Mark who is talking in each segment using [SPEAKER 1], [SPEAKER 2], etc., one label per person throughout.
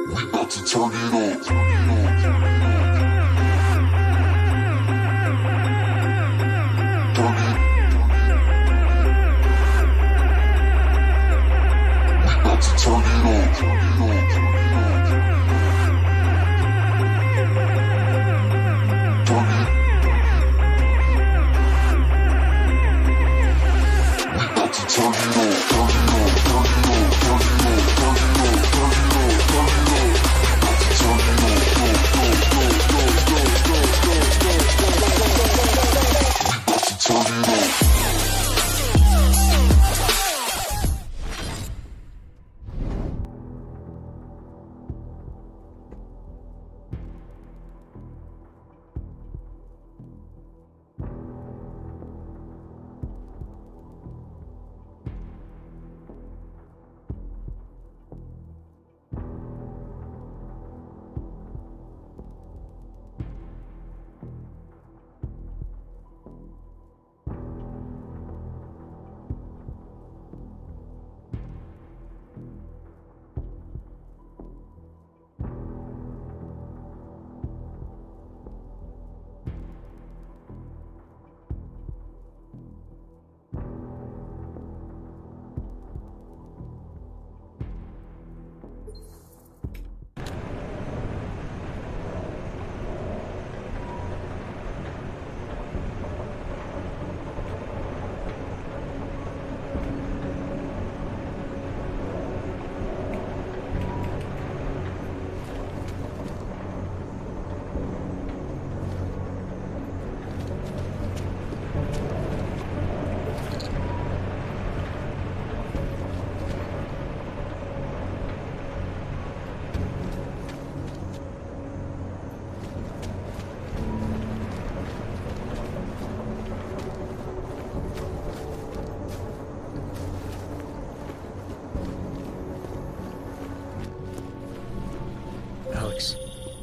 [SPEAKER 1] We about to turn it on.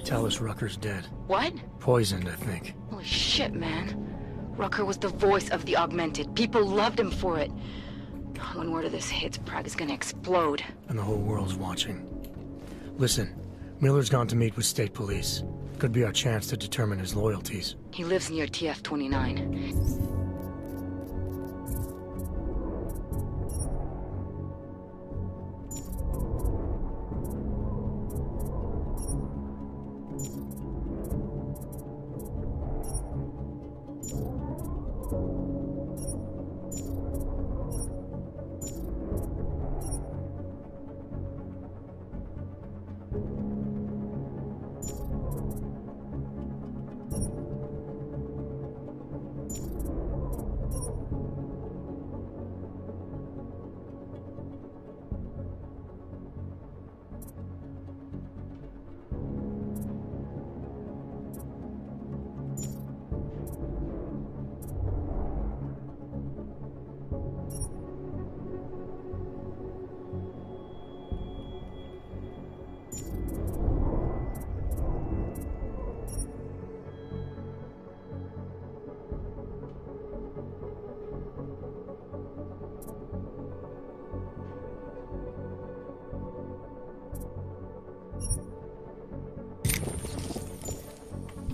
[SPEAKER 2] Tell us Rucker's dead.
[SPEAKER 3] What?
[SPEAKER 2] Poisoned, I think.
[SPEAKER 3] Holy shit, man. Rucker was the voice of the Augmented. People loved him for it. When word of this hits, Prague is gonna explode.
[SPEAKER 2] And the whole world's watching. Listen, Miller's gone to meet with state police. Could be our chance to determine his loyalties.
[SPEAKER 3] He lives near TF-29.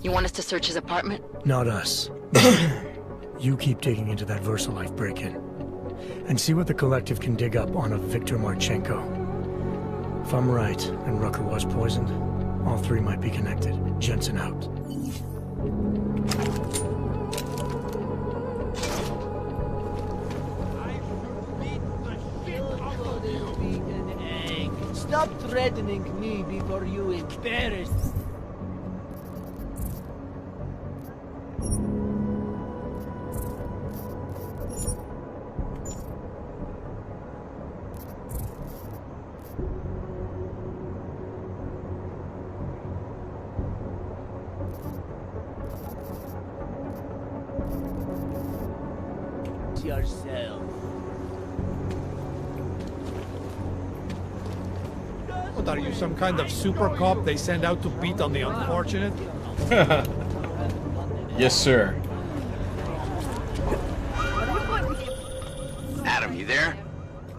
[SPEAKER 3] You want us to search his apartment?
[SPEAKER 2] Not us. You keep digging into that VersaLife break-in. And see what the Collective can dig up on a Viktor Marchenko. If I'm right, and Rucker was poisoned, all three might be connected. Jensen out.
[SPEAKER 4] Stop threatening me before you embarrass. Yourself.
[SPEAKER 5] What are you, some kind of super cop they send out to beat on the unfortunate?
[SPEAKER 6] Yes, sir.
[SPEAKER 7] Adam, you there?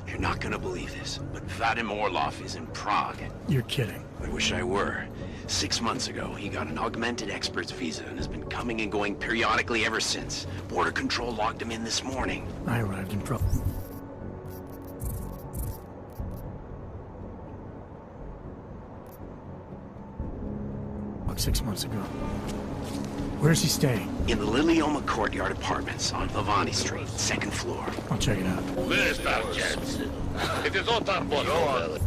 [SPEAKER 7] You're
[SPEAKER 6] You're not gonna believe this, but Vadim Orlov is in Prague.
[SPEAKER 2] You're kidding.
[SPEAKER 6] I wish I were. 6 months ago, he got an augmented expert's visa and has been coming and going periodically ever since. Border Control logged him in this morning.
[SPEAKER 2] I arrived in Prague. Like 6 months ago. Where's he staying?
[SPEAKER 6] In the Lilioma Courtyard Apartments on Vavani Street, 2nd floor.
[SPEAKER 2] I'll check it out.
[SPEAKER 7] Mr. Jensen, it is not that much over.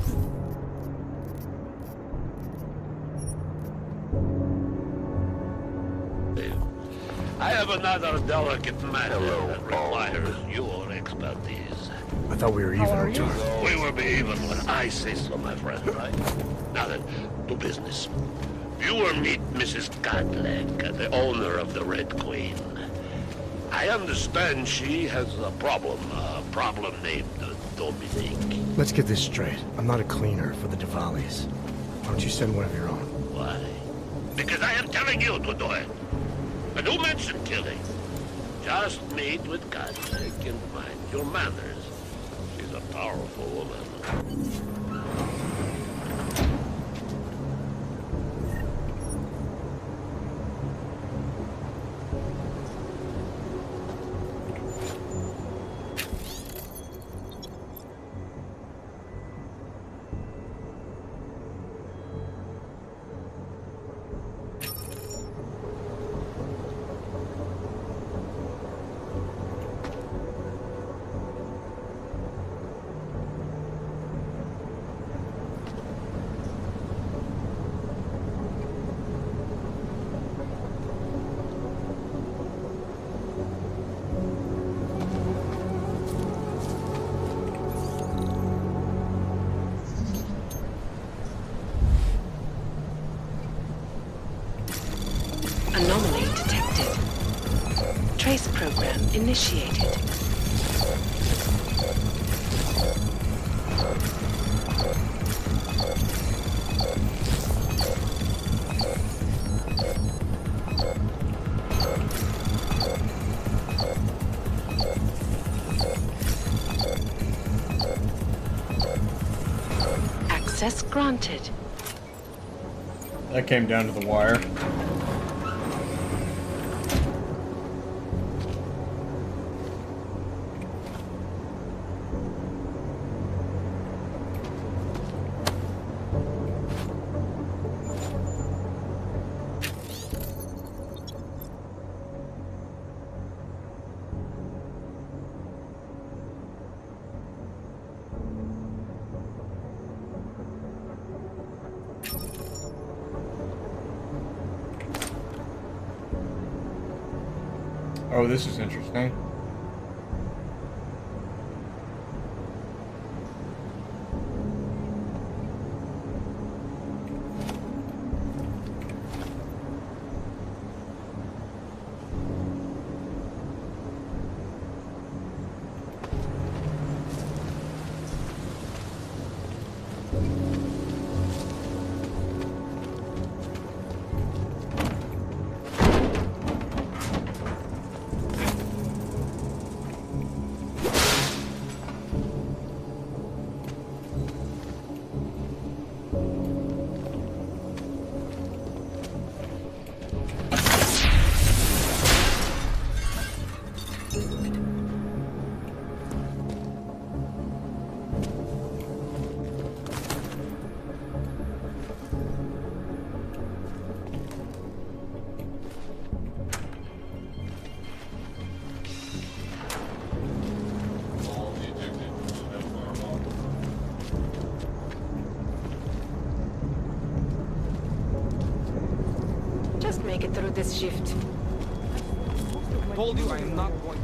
[SPEAKER 7] I have another delicate matter that requires your expertise.
[SPEAKER 2] I thought we were even, Charles.
[SPEAKER 7] We will be even when I say so, my friend, right? Now then, to business. You will meet Mrs. Godleg, the owner of the Red Queen. I understand she has a problem named Dominique.
[SPEAKER 2] Let's get this straight. I'm not a cleaner for the Diwalis. Why don't you send one of your own?
[SPEAKER 7] Why? Because I am telling you to do it. And who mentioned killing? Just meet with Godleg and mind your manners. She's a powerful woman.
[SPEAKER 3] Anomaly detected. Trace program initiated. Access granted.
[SPEAKER 8] That came down to the wire. Oh, this is interesting.
[SPEAKER 3] Just make it through this shift.
[SPEAKER 5] Told you I am not going to.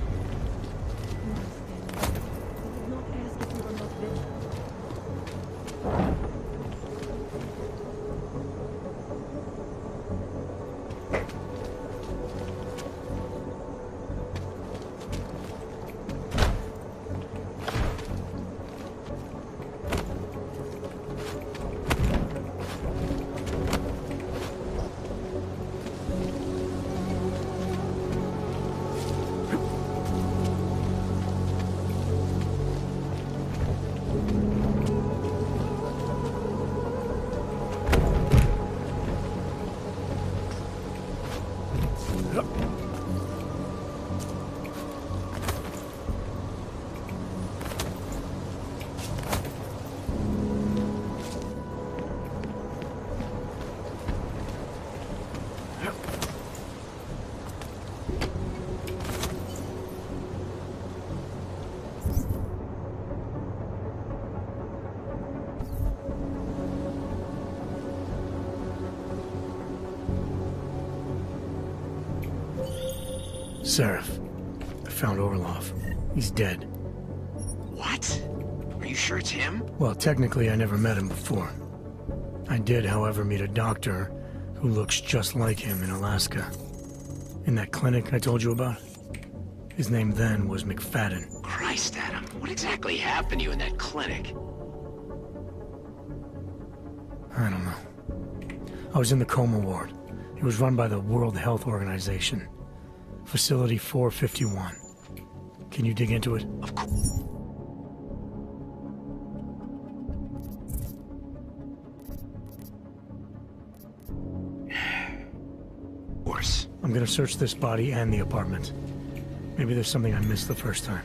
[SPEAKER 2] Seraph. I found Orlov. He's dead.
[SPEAKER 6] What? Are you sure it's him?
[SPEAKER 2] Well, technically I never met him before. I did, however, meet a doctor who looks just like him in Alaska. In that clinic I told you about. His name then was McFadden.
[SPEAKER 6] Christ, Adam. What exactly happened to you in that clinic?
[SPEAKER 2] I don't know. I was in the coma ward. It was run by the World Health Organization. Facility 451. Can you dig into it?
[SPEAKER 6] Of course.
[SPEAKER 2] I'm gonna search this body and the apartment. Maybe there's something I missed the first time.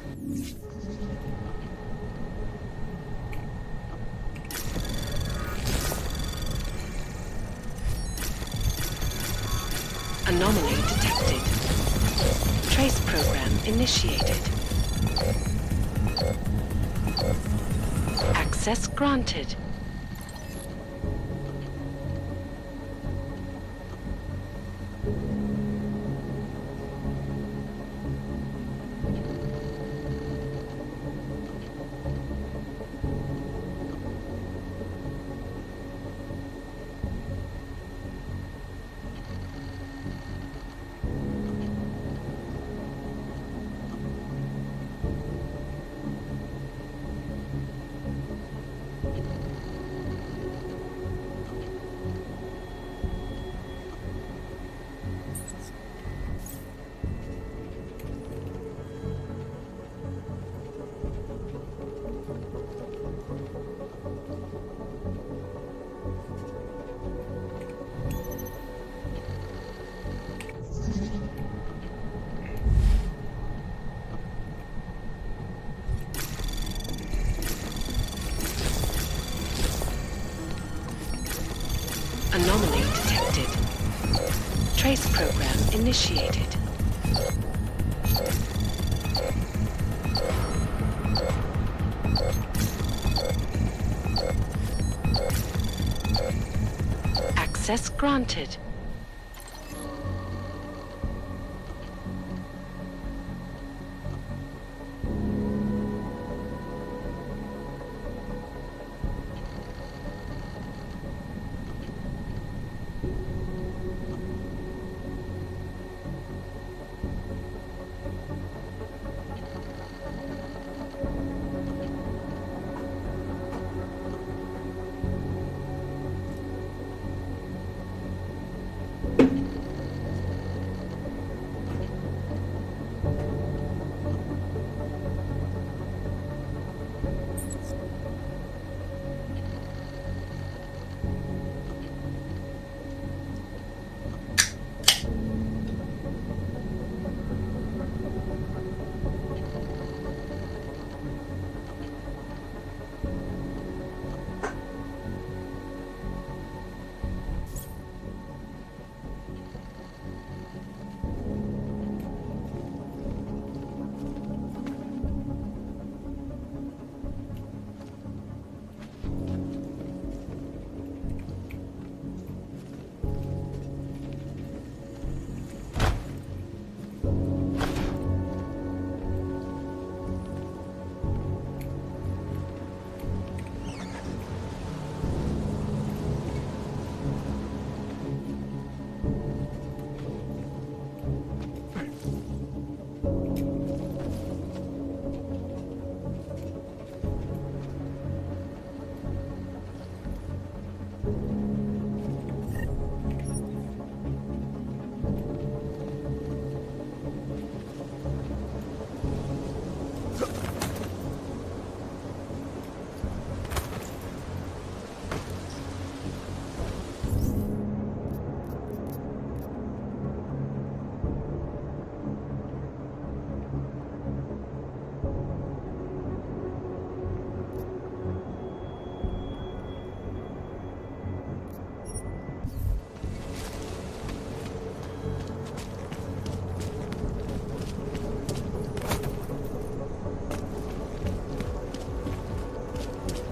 [SPEAKER 9] Anomaly detected. Trace program initiated. Access granted. Anomaly detected. Trace program initiated. Access granted.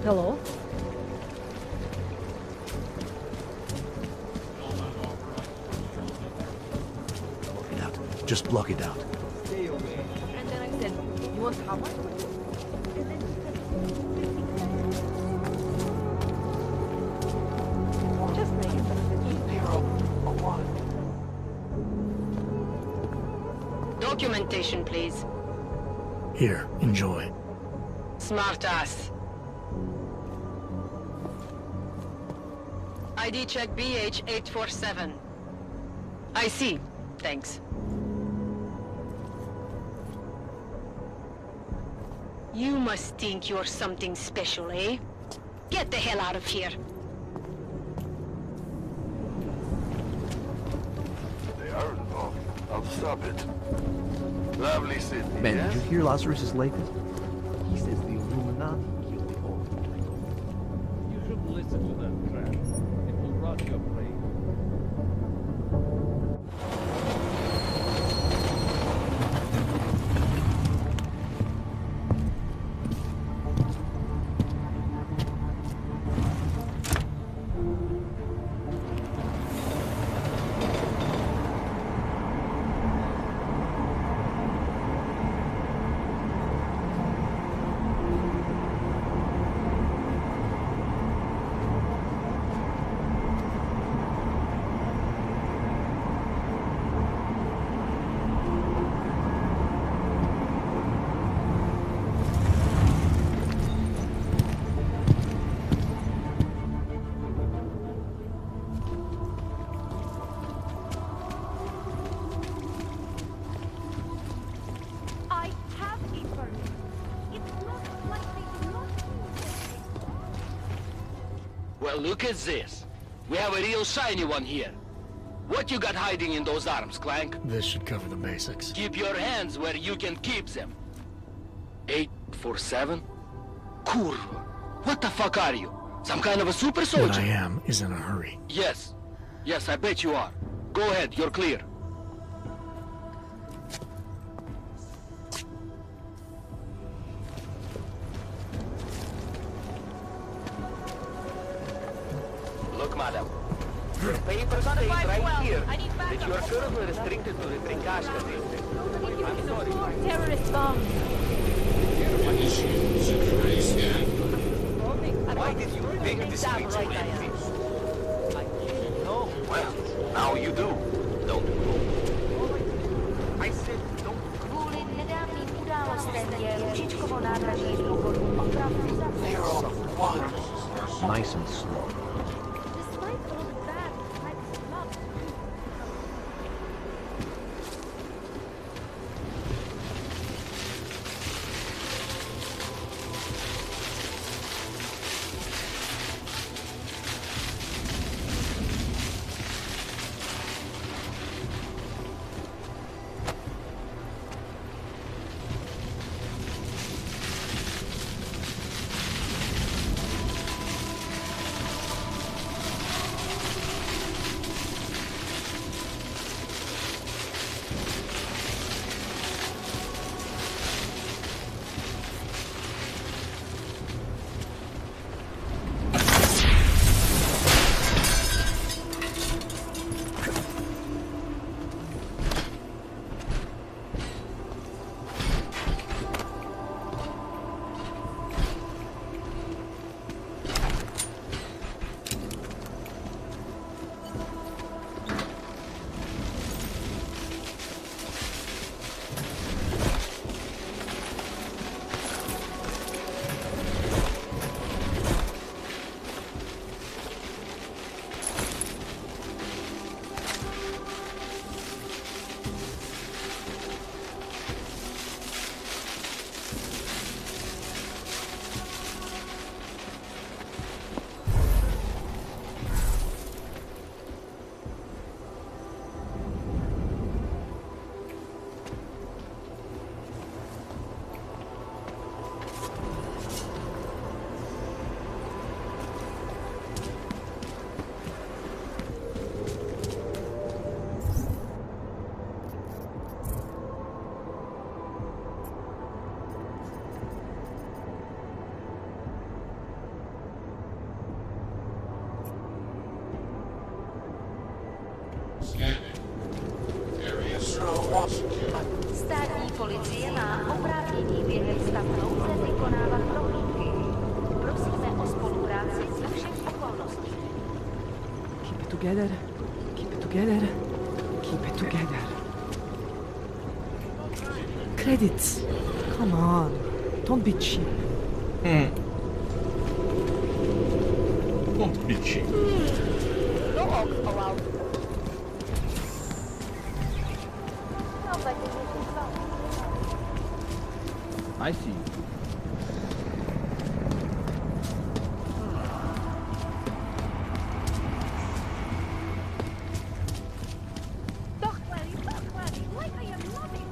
[SPEAKER 10] Hello?
[SPEAKER 11] Block it out. Just block it out.
[SPEAKER 3] Documentation, please.
[SPEAKER 2] Here, enjoy.
[SPEAKER 3] Smart ass. ID check BH847. I see. Thanks. You must think you're something special, eh? Get the hell out of here.
[SPEAKER 1] They are involved. I'll stop it. Lovely city,
[SPEAKER 10] Man,
[SPEAKER 1] yes?
[SPEAKER 10] did you hear Lazarus' latest? He says the Illuminati killed the old Draco.
[SPEAKER 4] You shouldn't listen to that crap. It will rot your brain.
[SPEAKER 11] Well, look at this. We have a real shiny one here. What you got hiding in those arms, Clank?
[SPEAKER 2] This should cover the basics.
[SPEAKER 11] Keep your hands where you can keep them. 847? Kurva. What the fuck are you? Some kind of a super soldier?
[SPEAKER 2] What I am is in a hurry.
[SPEAKER 11] Yes. Yes, I bet you are. Go ahead, you're clear. Look, madam. Your papers state right here that you are currently restricted to the Trikashka district. I'm sorry.
[SPEAKER 12] Terrorist bombs.
[SPEAKER 11] Why did you pick this street so empty? No. Well, now you do. Don't you? I said don't.
[SPEAKER 12] Kvůli nedávným událostem je Lužičkovo nádraží v Bogoru opravdu zavřeno.
[SPEAKER 10] Nice and slow.
[SPEAKER 12] Despite all of that, I love Státní policie má oprávnění zranění během stavu nouze vykonávat prohlídky. Prosíme o spolupráci za všech okolností.
[SPEAKER 4] Keep it together. Keep it together. Keep it together. Credits. Come on. Don't be cheap.
[SPEAKER 8] Don't be cheap.
[SPEAKER 12] No ox allowed. Sounds like a mission zone.
[SPEAKER 10] I see you.
[SPEAKER 12] Like I am loving.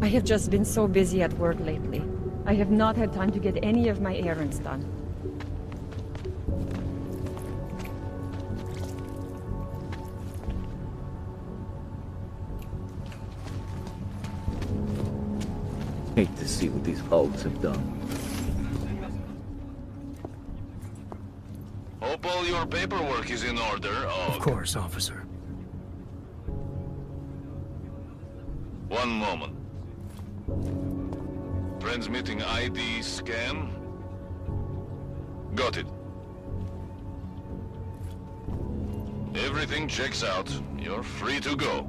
[SPEAKER 13] I have just been so busy at work lately. I have not had time to get any of my errands done.
[SPEAKER 10] Hate to see what these hulks have done.
[SPEAKER 1] Hope all your paperwork is in order.
[SPEAKER 2] Of course, officer.
[SPEAKER 1] One moment. Transmitting ID scan. Got it. Everything checks out. You're free to go.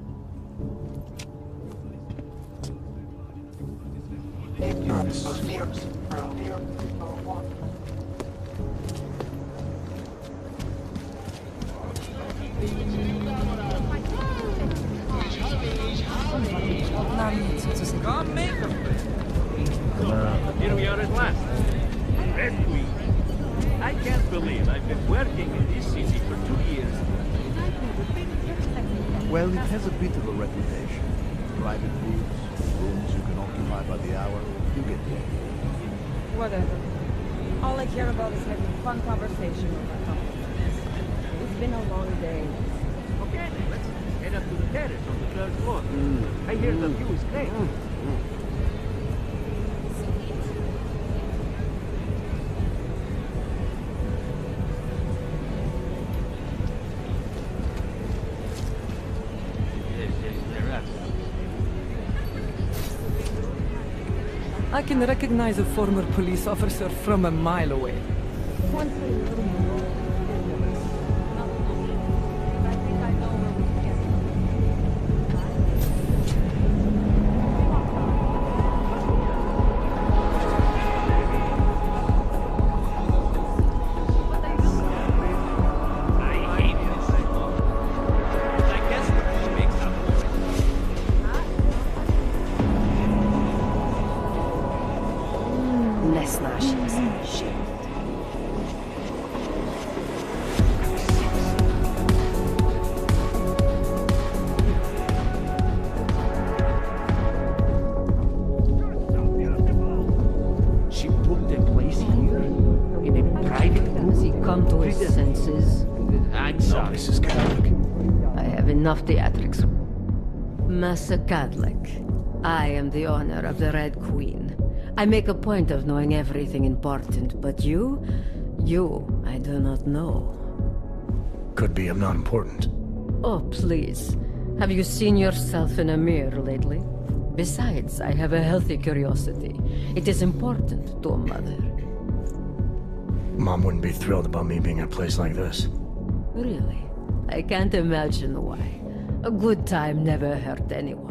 [SPEAKER 11] Come make them. Here we are at last. Red Queen. I can't believe I've been working in this city for 2 years.
[SPEAKER 10] Well, it has a bit of a reputation. Private booths, rooms you can occupy by the hour. You get the idea.
[SPEAKER 13] Whatever. All I care about is having a fun conversation with my compliments. It's been a long day.
[SPEAKER 11] Okay, then let's head up to the terrace on the 3rd floor. I hear the view is great.
[SPEAKER 4] I can recognize a former police officer from a mile away.
[SPEAKER 14] Enough theatrics. Master Catholic, I am the owner of the Red Queen. I make a point of knowing everything important, but you, I do not know.
[SPEAKER 2] Could be I'm not important.
[SPEAKER 14] Oh, please. Have you seen yourself in a mirror lately? Besides, I have a healthy curiosity. It is important to a mother.
[SPEAKER 2] Mom wouldn't be thrilled about me being in a place like this.
[SPEAKER 14] Really? I can't imagine why. A good time never hurt anyone.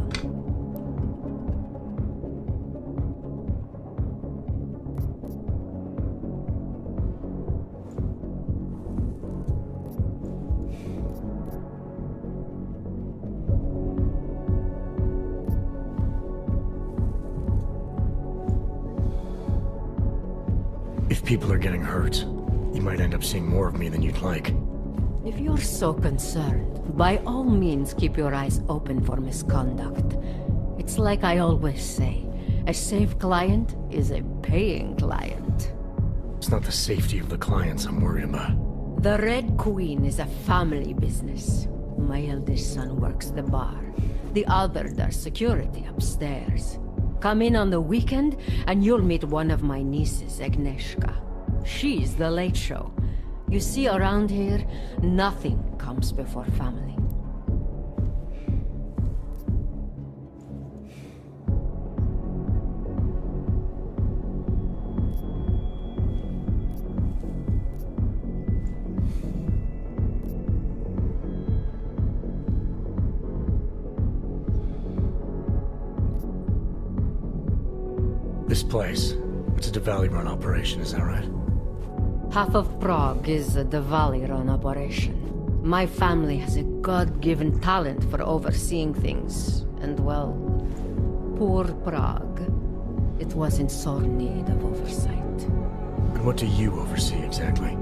[SPEAKER 2] If people are getting hurt, you might end up seeing more of me than you'd like.
[SPEAKER 14] If you're so concerned, by all means keep your eyes open for misconduct. It's like I always say, a safe client is a paying client.
[SPEAKER 2] It's not the safety of the clients I'm worried about.
[SPEAKER 14] The Red Queen is a family business. My eldest son works the bar. The other does security upstairs. Come in on the weekend, and you'll meet one of my nieces, Agnieszka. She's the late show. You see, around here, nothing comes before family.
[SPEAKER 2] This place, it's a Diwali-run operation, is that right?
[SPEAKER 14] Half of Prague is a Diwali-run operation. My family has a God-given talent for overseeing things, and well, poor Prague. It was in sore need of oversight.
[SPEAKER 2] And what do you oversee exactly?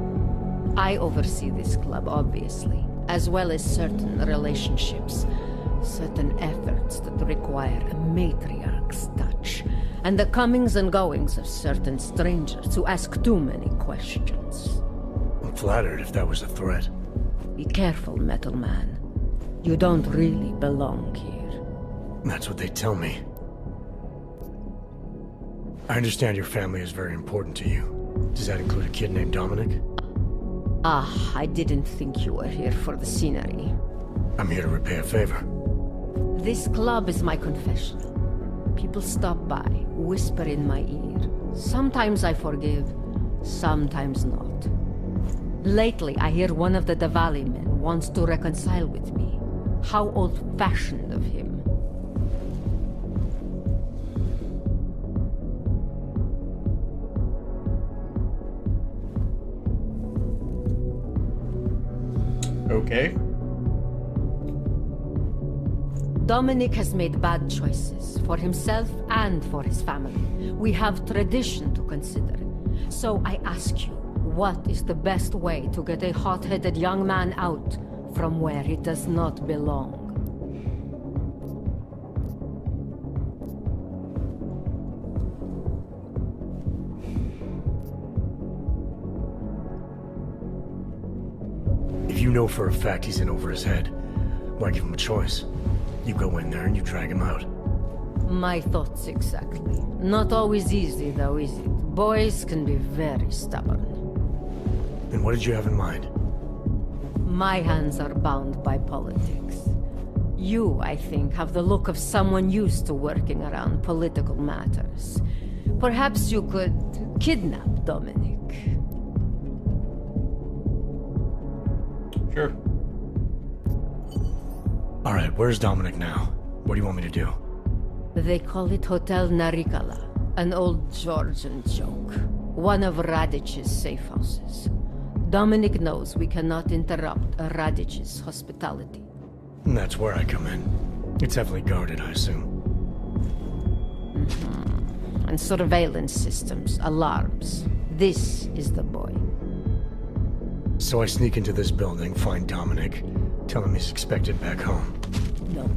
[SPEAKER 14] I oversee this club, obviously, as well as certain relationships, certain efforts that require a matriarch's touch, and the comings and goings of certain strangers who ask too many questions.
[SPEAKER 2] I'm flattered if that was a threat.
[SPEAKER 14] Be careful, Metal Man. You don't really belong here.
[SPEAKER 2] That's what they tell me. I understand your family is very important to you. Does that include a kid named Dominic?
[SPEAKER 14] Ah, I didn't think you were here for the scenery.
[SPEAKER 2] I'm here to repay a favor.
[SPEAKER 14] This club is my confessional. People stop by, whisper in my ear. Sometimes I forgive, sometimes not. Lately, I hear one of the Diwali men wants to reconcile with me. How old-fashioned of him.
[SPEAKER 8] Okay.
[SPEAKER 14] Dominic has made bad choices, for himself and for his family. We have tradition to consider. So I ask you, what is the best way to get a hot-headed young man out from where he does not belong?
[SPEAKER 2] If you know for a fact he's in over his head, why give him a choice? You go in there and you drag him out.
[SPEAKER 14] My thoughts exactly. Not always easy, though, is it? Boys can be very stubborn.
[SPEAKER 2] And what did you have in mind?
[SPEAKER 14] My hands are bound by politics. You, I think, have the look of someone used to working around political matters. Perhaps you could kidnap Dominic.
[SPEAKER 8] Sure.
[SPEAKER 2] All right, where's Dominic now? What do you want me to do?
[SPEAKER 14] They call it Hotel Narikala, an old Georgian joke. One of Radic's safe houses. Dominic knows we cannot interrupt Radic's hospitality.
[SPEAKER 2] And that's where I come in. It's heavily guarded, I assume.
[SPEAKER 14] And surveillance systems, alarms. This is the boy.
[SPEAKER 2] So I sneak into this building, find Dominic, tell him he's expected back home.
[SPEAKER 14] No.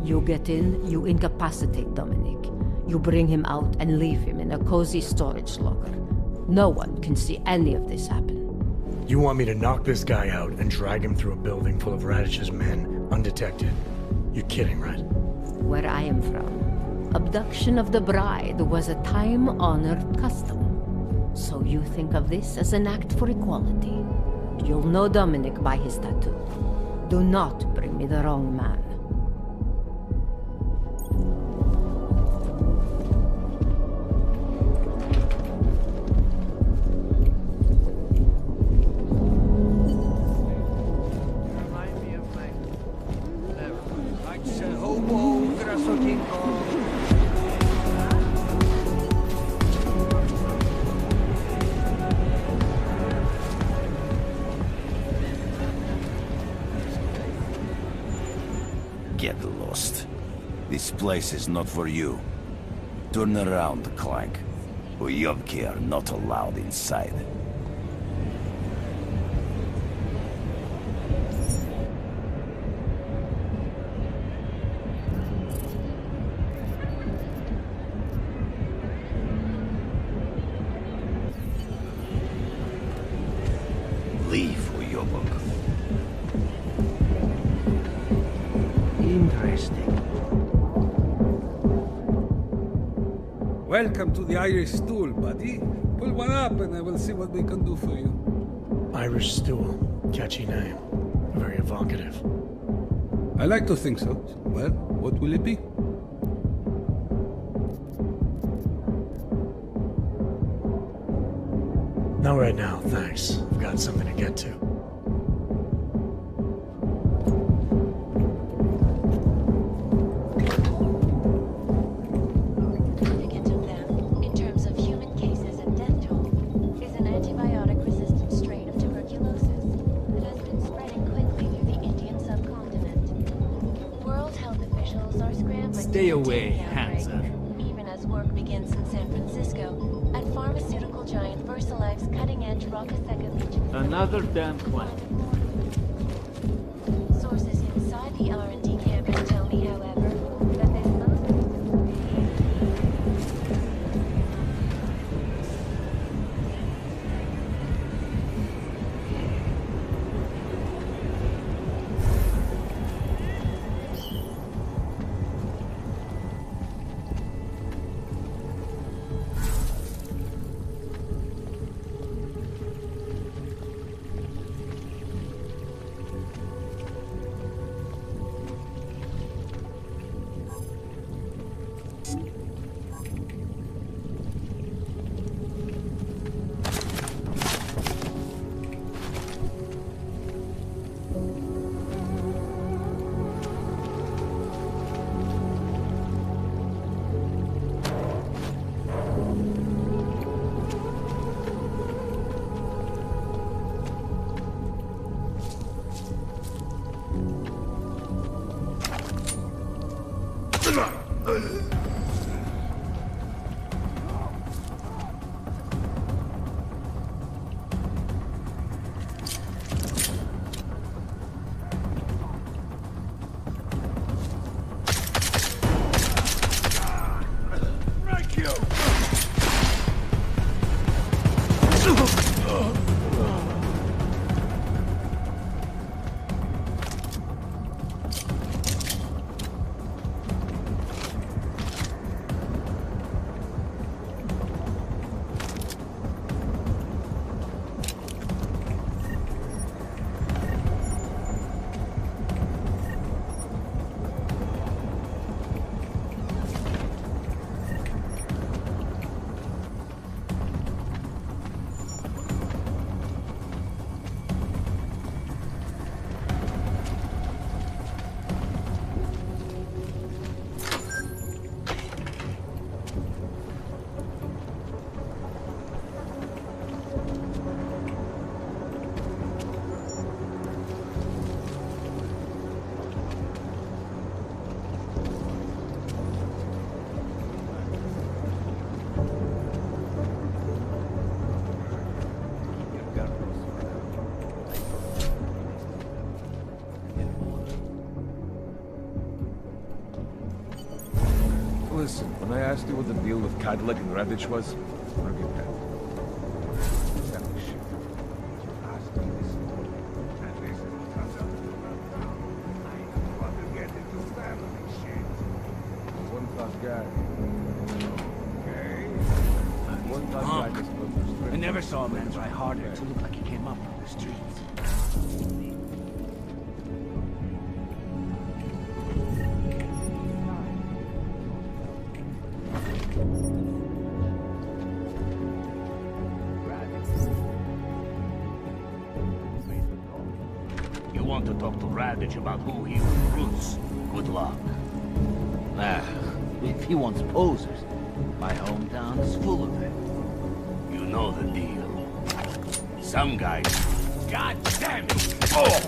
[SPEAKER 14] You get in, you incapacitate Dominic. You bring him out and leave him in a cozy storage locker. No one can see any of this happen.
[SPEAKER 2] You want me to knock this guy out and drag him through a building full of Radic's men, undetected? You're kidding, right?
[SPEAKER 14] Where I am from, abduction of the bride was a time-honored custom. So you think of this as an act for equality. You'll know Dominic by his tattoo. Do not bring me the wrong man.
[SPEAKER 15] Get lost. This place is not for you. Turn around, Clank. Uyovki are not allowed inside. Leave, Uyovok.
[SPEAKER 11] Interesting.
[SPEAKER 5] Welcome to the Irish stool, buddy. Pull one up and I will see what we can do for you.
[SPEAKER 2] Irish stool. Catchy name. Very evocative.
[SPEAKER 5] I like to think so. Well, what will it be?
[SPEAKER 2] Not right now, thanks. I've got something to get to.
[SPEAKER 12] Significant of them, in terms of human cases and death toll, is an antibiotic-resistant strain of tuberculosis that has been spreading quickly through the Indian subcontinent. World health officials are scrambling
[SPEAKER 11] Stay
[SPEAKER 12] to
[SPEAKER 11] away,
[SPEAKER 12] contain the outbreak,
[SPEAKER 11] Hansa.
[SPEAKER 12] even as work begins in San Francisco at pharmaceutical giant VersaLife's cutting-edge Rockaseka Legion.
[SPEAKER 11] Another damn clan.
[SPEAKER 12] Sources inside the R&D campus tell me, however, that there's
[SPEAKER 16] Listen, when I asked you what the deal with Cadillac and Radich was, forget that. That was shit. You asked me this morning, and this is because of I don't want to get into family shit. One tough guy. Okay. One tough guy just looked for strength.
[SPEAKER 11] I never saw a man try harder to look like he came up from the streets.
[SPEAKER 7] You want to talk to Radich about who he recruits? Good luck.
[SPEAKER 11] Ah, if he wants posers, my hometown is full of them.
[SPEAKER 7] You know the deal. Some guys... God damn it! Oh!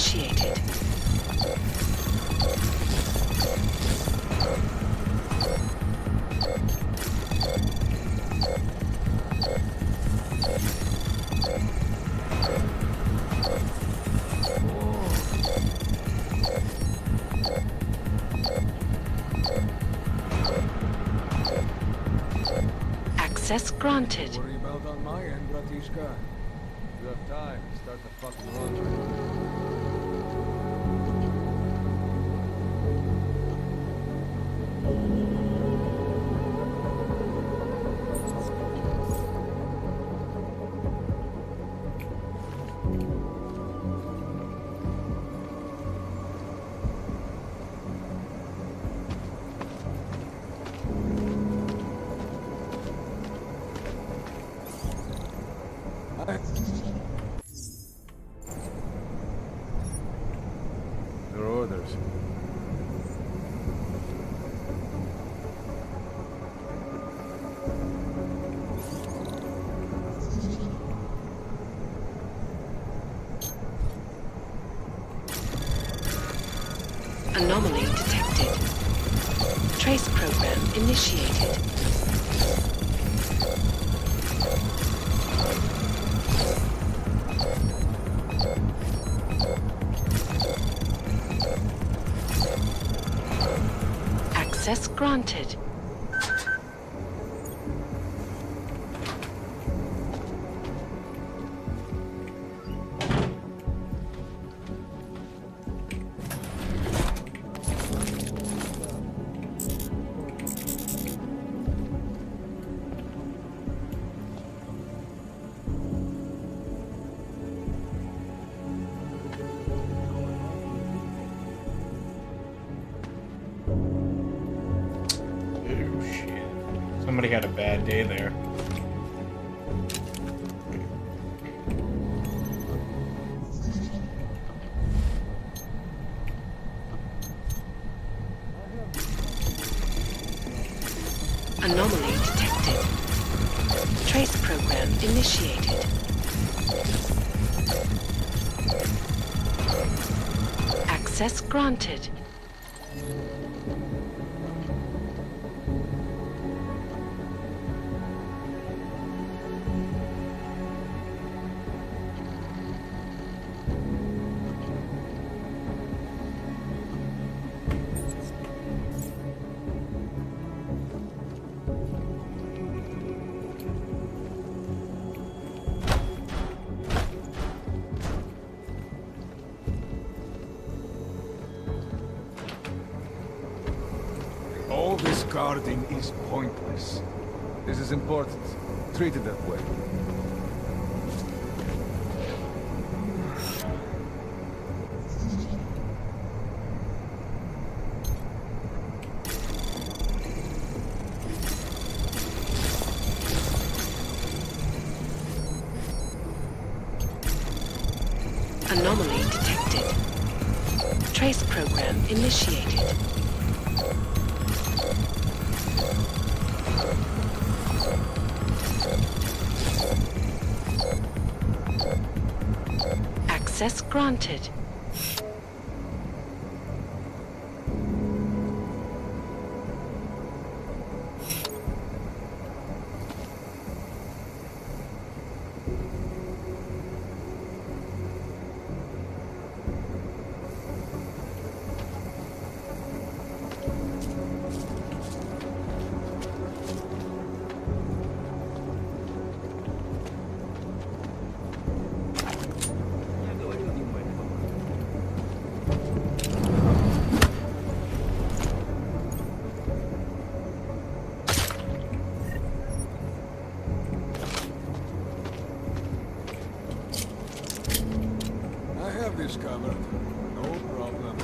[SPEAKER 9] initiated. Access granted.
[SPEAKER 16] Worry about on my end, Bratishka. You have time to start the fucking laundry. Your orders.
[SPEAKER 9] Anomaly detected. Trace program initiated. Access granted.
[SPEAKER 8] Somebody had a bad day there.
[SPEAKER 9] Anomaly detected. Trace program initiated. Access granted.
[SPEAKER 16] All this guarding is pointless. This is important. Treat it that way.
[SPEAKER 9] Anomaly detected. Trace program initiated. Access granted.
[SPEAKER 16] This covered. No problem.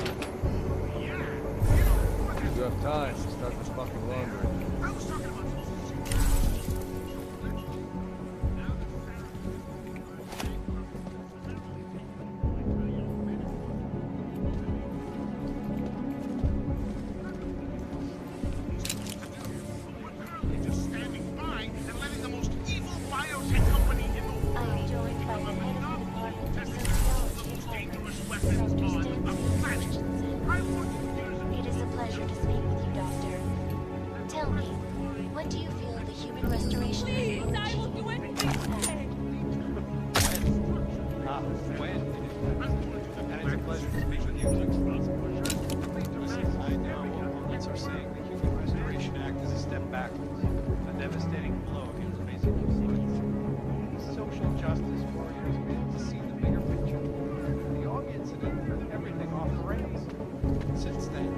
[SPEAKER 16] You have time to start this fucking laundry.
[SPEAKER 12] I am joined by the head of the Department of Sociology, What do you feel the human restoration is? Please, I will do anything.
[SPEAKER 11] When? And it's a pleasure to speak with you. Listen, I know opponents are saying the Human Restoration Act is a step backwards, a devastating blow against basic human rights. Social justice warriors need to see the bigger picture. The Og incident threw everything off the rails. Since then,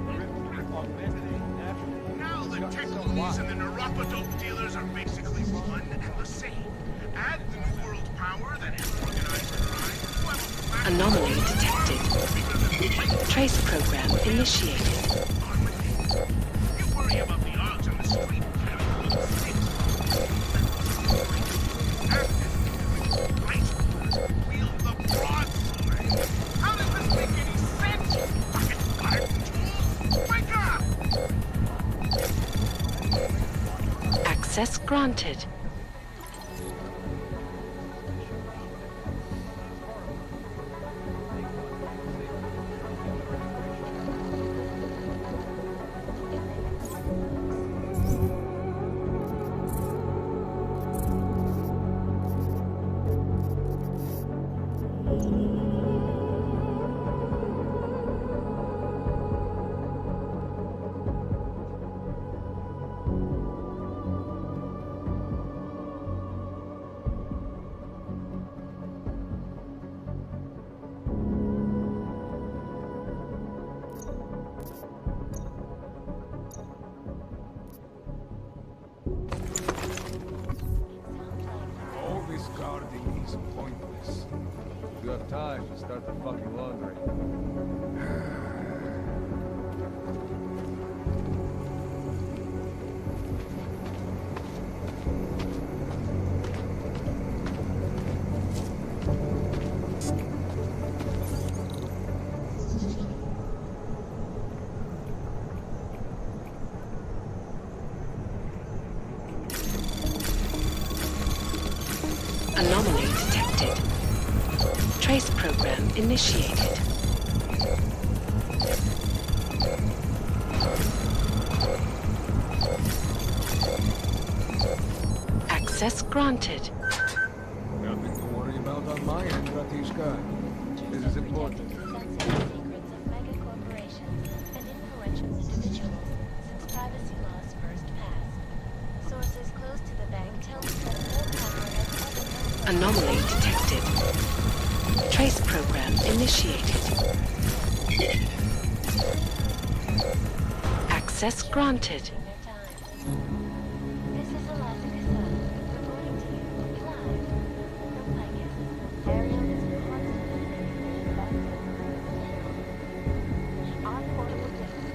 [SPEAKER 11] augmented naturally.
[SPEAKER 17] Now the Teklonis and the Neuropadope dealers are basically one and the same. Add the new world power that is organized crime.
[SPEAKER 9] Anomaly detected. Trace program initiated.
[SPEAKER 17] You worry about the odds on the street. Wield the broadsword. How does this make any sense? Fucking Spartan tools? Wake up!
[SPEAKER 9] Access granted.
[SPEAKER 16] All this guarding is pointless. If you have time, just start the fucking laundry.
[SPEAKER 9] Anomaly detected. Trace program initiated. Access granted.
[SPEAKER 16] Nothing to worry about on my end, Bratishka. This is important.
[SPEAKER 12] Privacy laws first passed. Sources close to the bank tell me that more power has never known.
[SPEAKER 9] Anomaly detected. Trace program initiated. Access granted.
[SPEAKER 12] This is Alaska Sun, reporting to you live from Picus. Ariel is constantly being back to our portable discs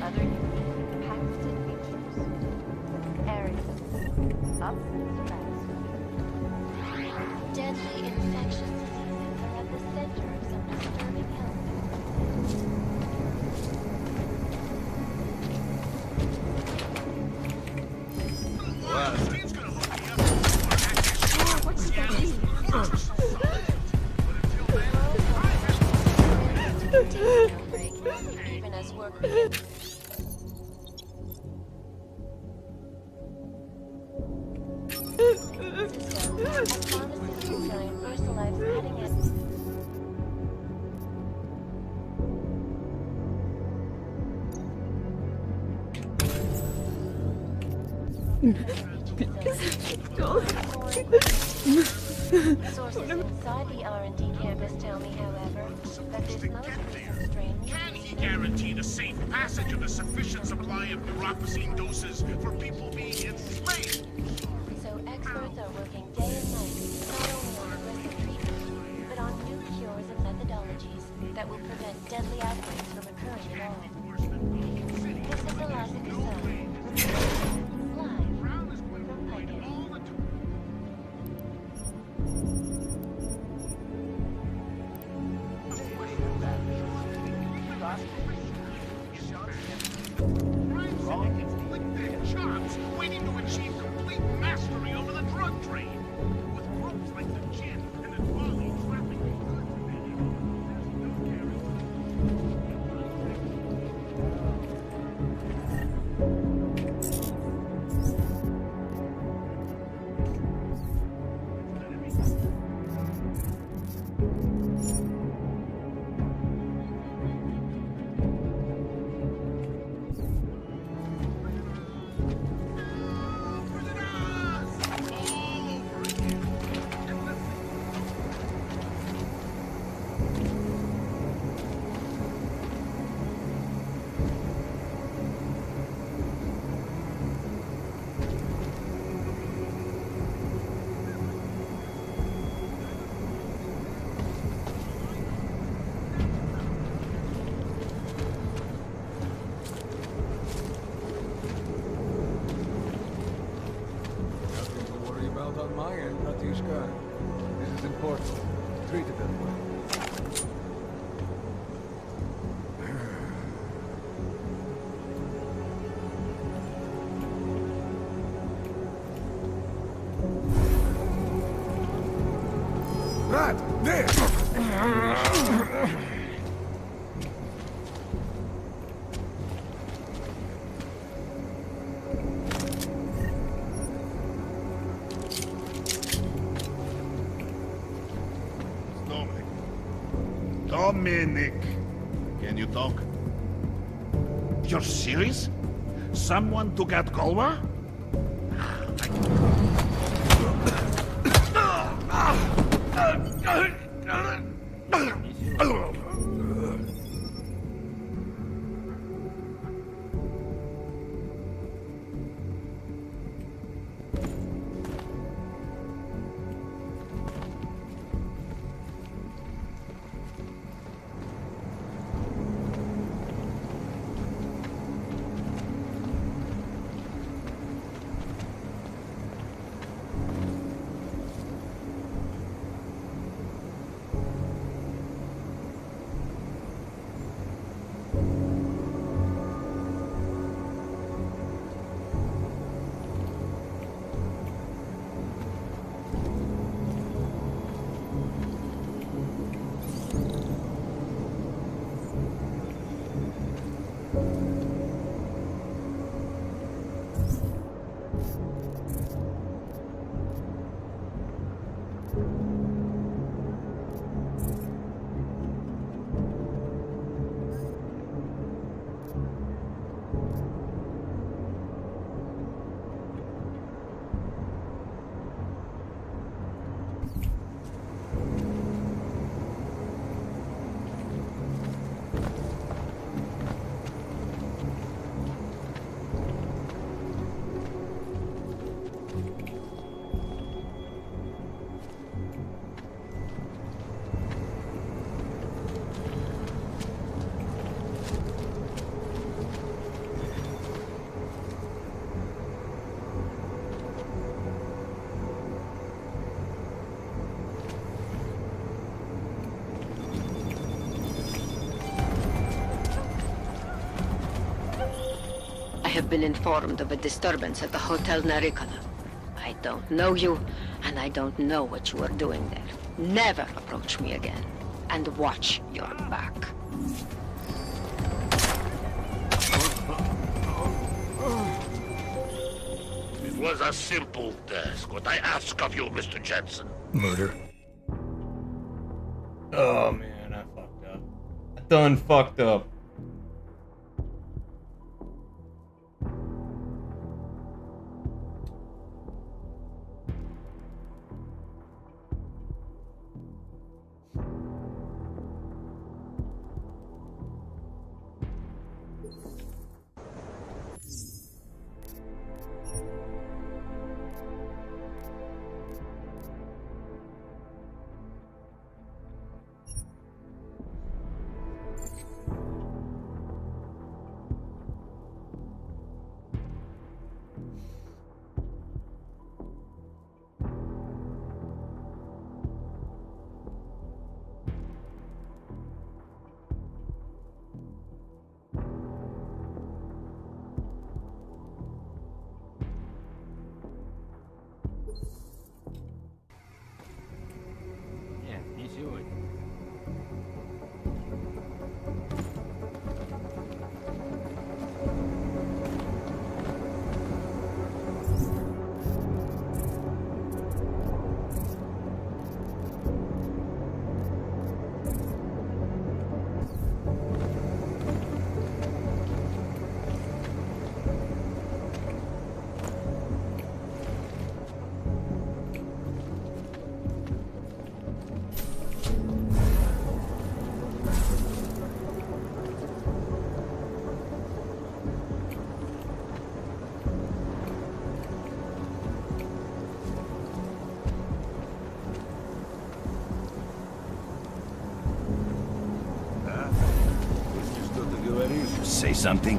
[SPEAKER 12] other unique patented features. Ariel, up fast. Deadly infectious diseases are at the center of some disturbing health. Even as work begins. Cisco, a pharmaceutical giant Versalife's cutting edge. Sources inside the R&D campus tell me, however, that this most recent strain...
[SPEAKER 17] Can he guarantee the safe passage of a sufficient supply of neuropozyne doses for people being enslaved?
[SPEAKER 12] So experts are working day and night, not only on aggressive treatment, but on new cures and methodologies that will prevent deadly outbreaks from occurring at all. This is Alaska Sun. Live from Picus.
[SPEAKER 17] Lick their chops, waiting to achieve complete mastery over the drug trade. With groups like the Gin and the Volley trapping the goods.
[SPEAKER 16] On my end, Bratishka. This is important. Treat it that way. Right, there!
[SPEAKER 7] Dominic, can you talk? You're serious? Someone took out Golwa?
[SPEAKER 14] I have been informed of a disturbance at the Hotel Narikala. I don't know you, and I don't know what you are doing there. Never approach me again. And watch your back.
[SPEAKER 7] It was a simple task. What I ask of you, Mr. Jensen.
[SPEAKER 2] Murder.
[SPEAKER 8] Oh man, I fucked up. I done fucked up.
[SPEAKER 15] say something?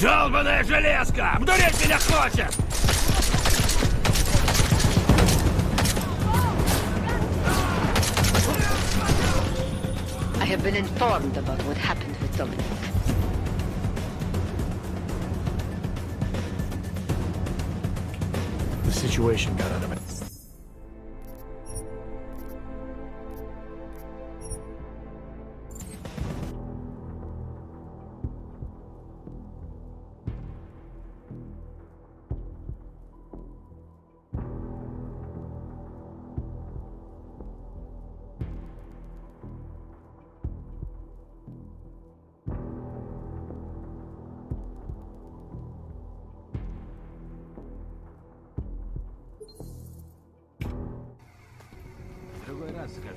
[SPEAKER 18] Долбаная железка! Обдурить меня хочет!
[SPEAKER 9] I have been informed about what happened with Dominic.
[SPEAKER 2] The situation got out of it.
[SPEAKER 10] Другой раз скажу.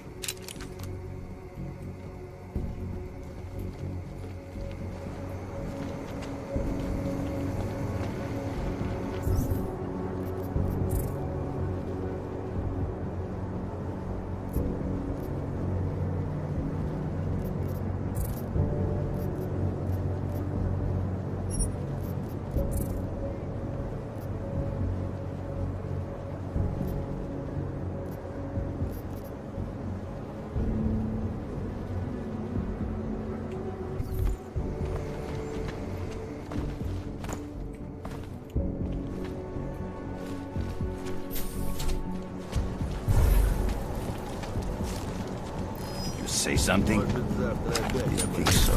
[SPEAKER 15] Say something? I think so.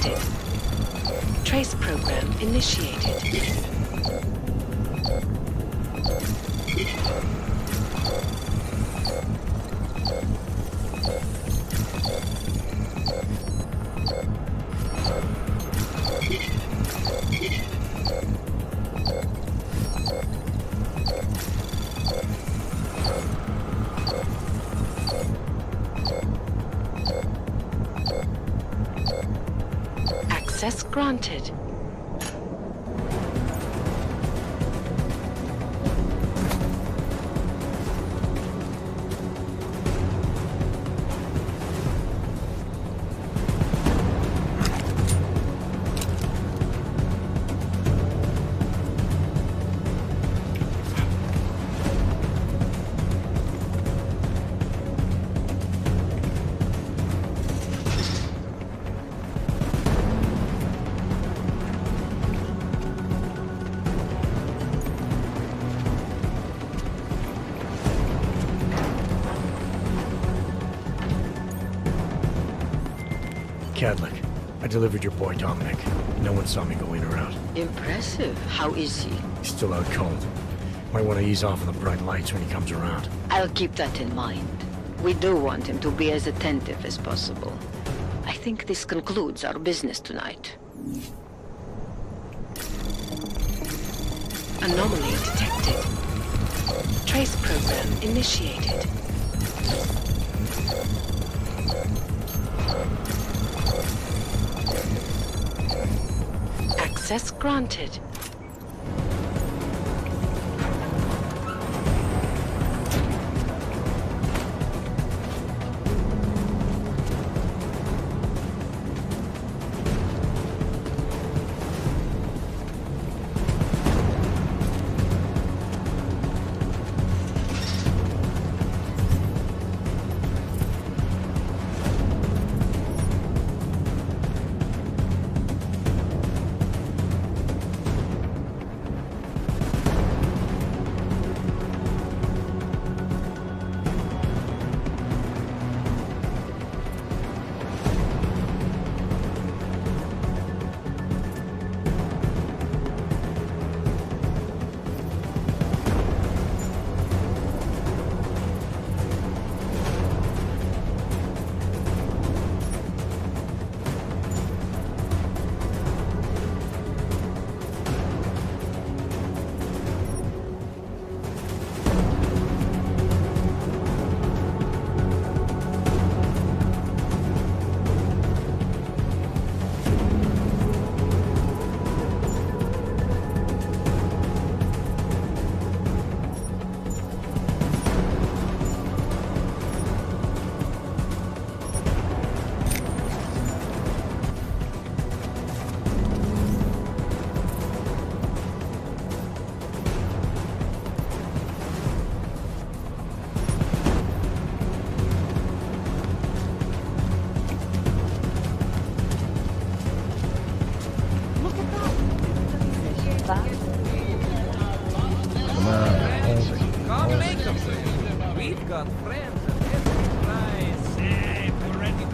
[SPEAKER 19] granted. Trace program initiated. Access granted.
[SPEAKER 2] Cadlick, I delivered your boy Dominic. No one saw me go in or out.
[SPEAKER 14] Impressive. How is he?
[SPEAKER 2] He's still out cold. Might want to ease off on the bright lights when he comes around.
[SPEAKER 14] I'll keep that in mind. We do want him to be as attentive as possible. I think this concludes our business tonight.
[SPEAKER 19] Anomaly detected. Trace program initiated. Access granted.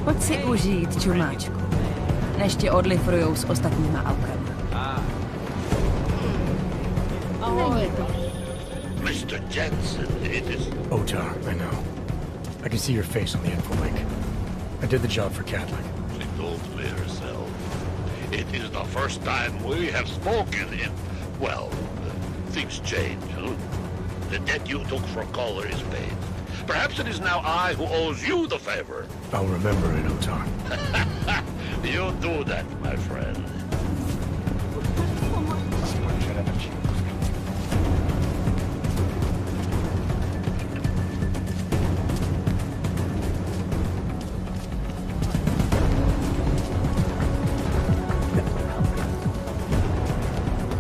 [SPEAKER 20] Pojď si užít, čumáčku. Než tě odlifrujou s ostatníma aukama.
[SPEAKER 7] Mr. Jensen, it is...
[SPEAKER 2] Otar, I know. I can see your face on the info link. I did the job for Cadlick.
[SPEAKER 7] She told me herself. It is the first time we have spoken in... Well, things change, huh? The debt you took for Caller is paid. Perhaps it is now I who owes you the favor.
[SPEAKER 2] I'll remember it, Otar.
[SPEAKER 7] You do that, my friend.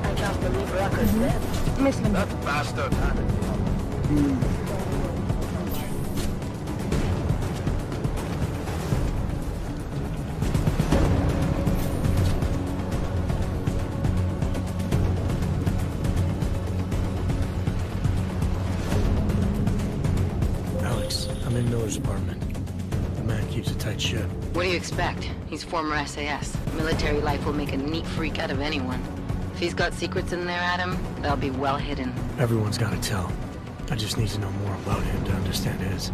[SPEAKER 14] I can't believe Rucker's dead.
[SPEAKER 20] Myslím.
[SPEAKER 17] That bastard had it.
[SPEAKER 2] Alex, I'm in Miller's apartment. the man keeps a tight ship.
[SPEAKER 3] What do you expect? He's former SAS. Military life will make a neat freak out of anyone. If he's got secrets in there, Adam, they'll be well hidden.
[SPEAKER 2] Everyone's gotta tell. I just need to know more about him to understand his.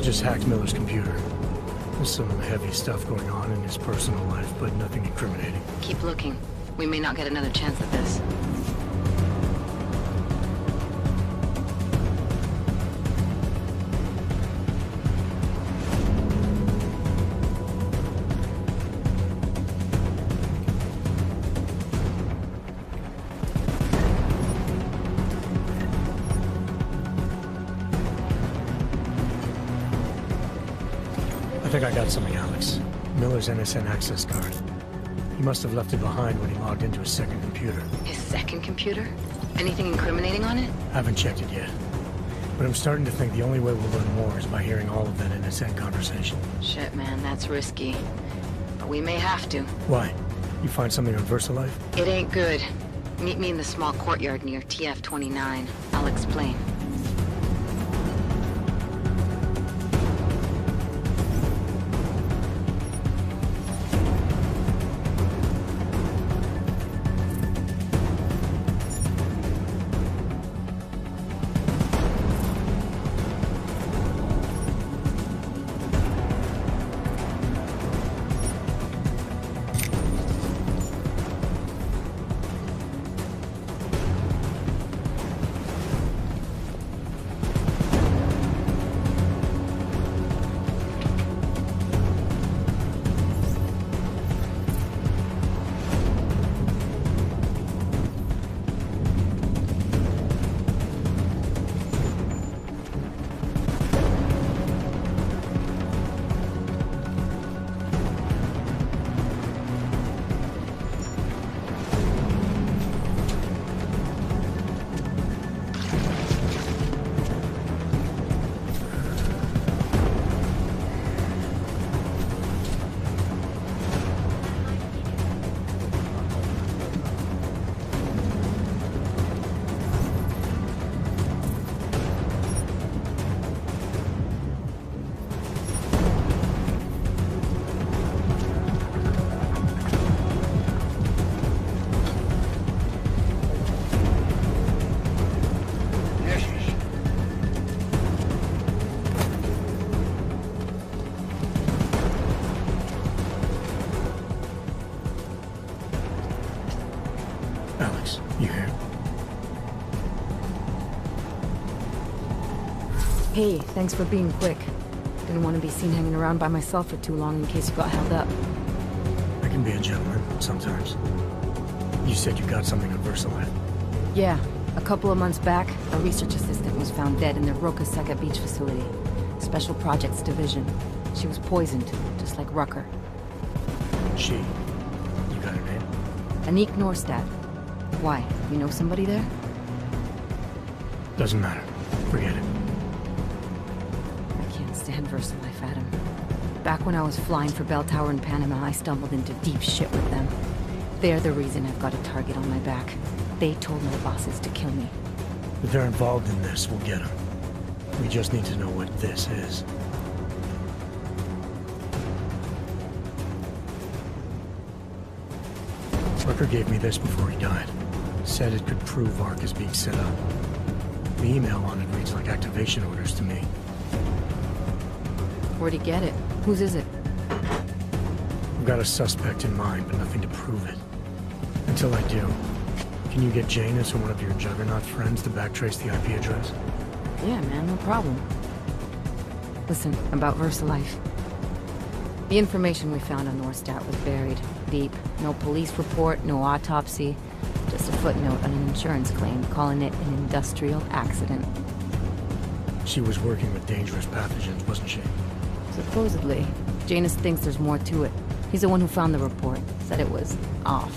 [SPEAKER 2] Just hacked Miller's computer. There's some heavy stuff going on in his personal life, but nothing incriminating.
[SPEAKER 3] Keep looking. We may not get another chance at this.
[SPEAKER 2] I think I got something, Alex. Miller's NSN access card. He must have left it behind when he logged into his second computer.
[SPEAKER 3] His second computer? Anything incriminating on it?
[SPEAKER 2] Haven't checked it yet. But I'm starting to think the only way we'll learn more is by hearing all of that NSN conversation.
[SPEAKER 3] Shit, man, that's risky. But we may have to.
[SPEAKER 2] Why? You find something on VersaLife?
[SPEAKER 3] It ain't good. Meet me in the small courtyard near TF-29. I'll explain.
[SPEAKER 2] Alex, you here?
[SPEAKER 4] Hey, thanks for being quick. Didn't want to be seen hanging around by myself for too long in case you got held up.
[SPEAKER 2] I can be a gentleman, sometimes. You said you got something on VersaLife.
[SPEAKER 4] Yeah, a couple of months back, a research assistant was found dead in the Roca Seca Beach facility. Special Projects Division. She was poisoned, just like Rucker.
[SPEAKER 2] She? You got her name?
[SPEAKER 4] Anik Norstad. Why? You know somebody there?
[SPEAKER 2] Doesn't matter. Forget it.
[SPEAKER 4] I can't stand VersaLife, Adam. Back when I was flying for Bell Tower in Panama, I stumbled into deep shit with them. They're the reason I've got a target on my back. They told my bosses to kill me.
[SPEAKER 2] If they're involved in this, we'll get them. We just need to know what this is. Rucker gave me this before he died. Said it could prove ARC is being set up. The email on it reads like activation orders to me.
[SPEAKER 4] Where'd he get it? Whose is it?
[SPEAKER 2] I've got a suspect in mind, but nothing to prove it. Until I do, can you get Janus or one of your Juggernaut friends to backtrace the IP address?
[SPEAKER 4] Yeah, man, no problem. Listen, about VersaLife. The information we found on Northstat was buried deep. No police report, no autopsy. Just a footnote on an insurance claim, calling it an industrial accident.
[SPEAKER 2] She was working with dangerous pathogens, wasn't she?
[SPEAKER 4] Supposedly. Janus thinks there's more to it. He's the one who found the report. Said it was off.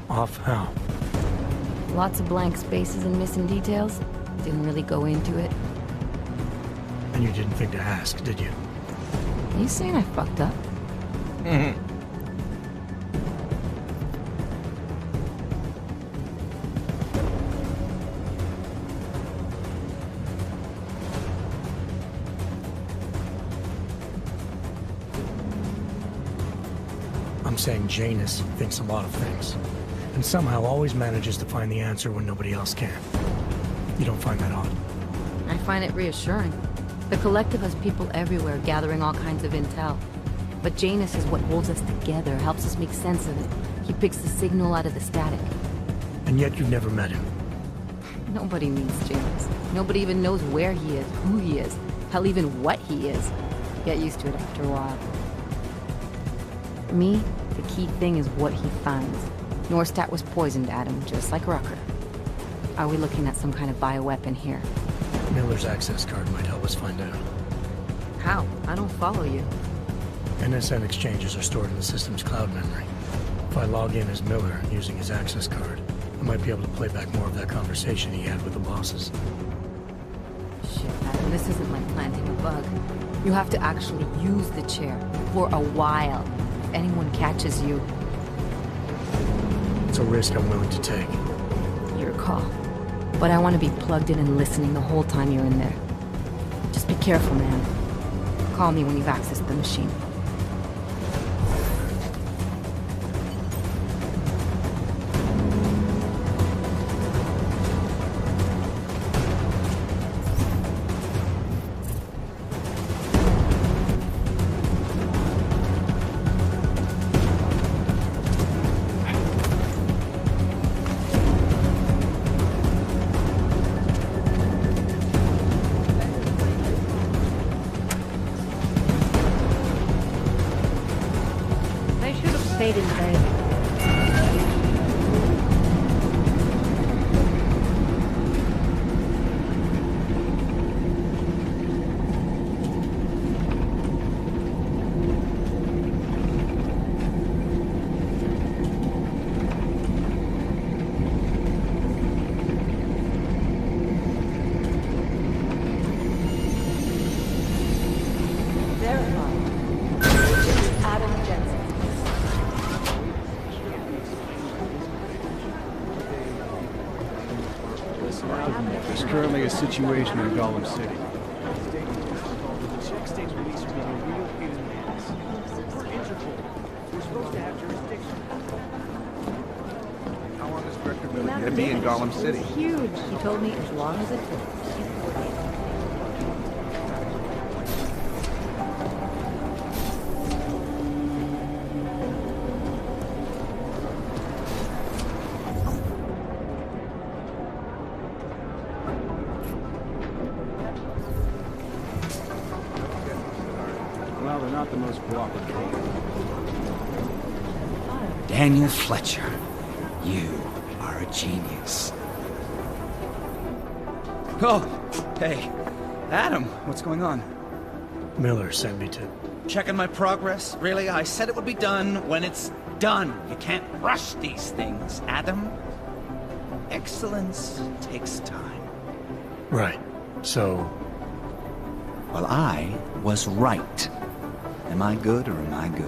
[SPEAKER 2] Off how?
[SPEAKER 4] Lots of blank spaces and missing details. Didn't really go into it.
[SPEAKER 2] And you didn't think to ask, did you?
[SPEAKER 4] You saying I fucked up?
[SPEAKER 2] I'm saying Janus thinks a lot of things. And somehow always manages to find the answer when nobody else can. You don't find that odd?
[SPEAKER 4] I find it reassuring. The Collective has people everywhere gathering all kinds of intel. But Janus is what holds us together, helps us make sense of it. He picks the signal out of the static.
[SPEAKER 2] And yet you've never met him.
[SPEAKER 4] Nobody meets Janus. Nobody even knows where he is, who he is, hell, even what he is. Get used to it after a while. For me, the key thing is what he finds. Northstat was poisoned, Adam, just like Rucker. Are we looking at some kind of bioweapon here?
[SPEAKER 2] Miller's access card might help us find out.
[SPEAKER 4] How? I don't follow you.
[SPEAKER 2] NSN exchanges are stored in the system's cloud memory. If I log in as Miller using his access card, I might be able to play back more of that conversation he had with the bosses.
[SPEAKER 4] Shit, Adam, this isn't like planting a bug. You have to actually use the chair for a while. If anyone catches you...
[SPEAKER 2] It's a risk I'm willing to take.
[SPEAKER 4] Your call. But I want to be plugged in and listening the whole time you're in there. Just be careful, man. Call me when you've accessed the machine.
[SPEAKER 20] Stayed in bed.
[SPEAKER 10] There's currently a situation in Gollum City. How long is Director Miller going to be in Gollum City?
[SPEAKER 4] Huge. He told me as long as it took.
[SPEAKER 10] Well, they're not the most cooperative.
[SPEAKER 21] Daniel Fletcher, you are a genius. Oh, hey, Adam, what's going on?
[SPEAKER 2] Miller sent me to...
[SPEAKER 21] Checking my progress? Really? I said it would be done when it's done. You can't rush these things, Adam. Excellence takes time.
[SPEAKER 2] Right. So...
[SPEAKER 21] Well, I was right. Am I good or am I good?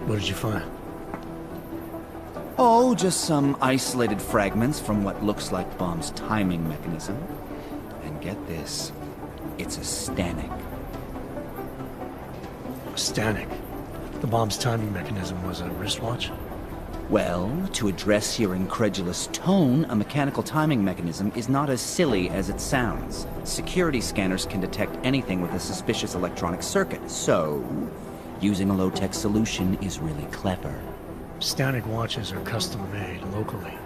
[SPEAKER 2] What did you find?
[SPEAKER 21] Oh, just some isolated fragments from what looks like Bomb's timing mechanism. And get this, it's a Stanek.
[SPEAKER 2] A Stanek? The bomb's timing mechanism was a wristwatch?
[SPEAKER 21] Well, to address your incredulous tone, a mechanical timing mechanism is not as silly as it sounds. Security scanners can detect anything with a suspicious electronic circuit, so using a low-tech solution is really clever.
[SPEAKER 2] Stanek watches are custom-made locally.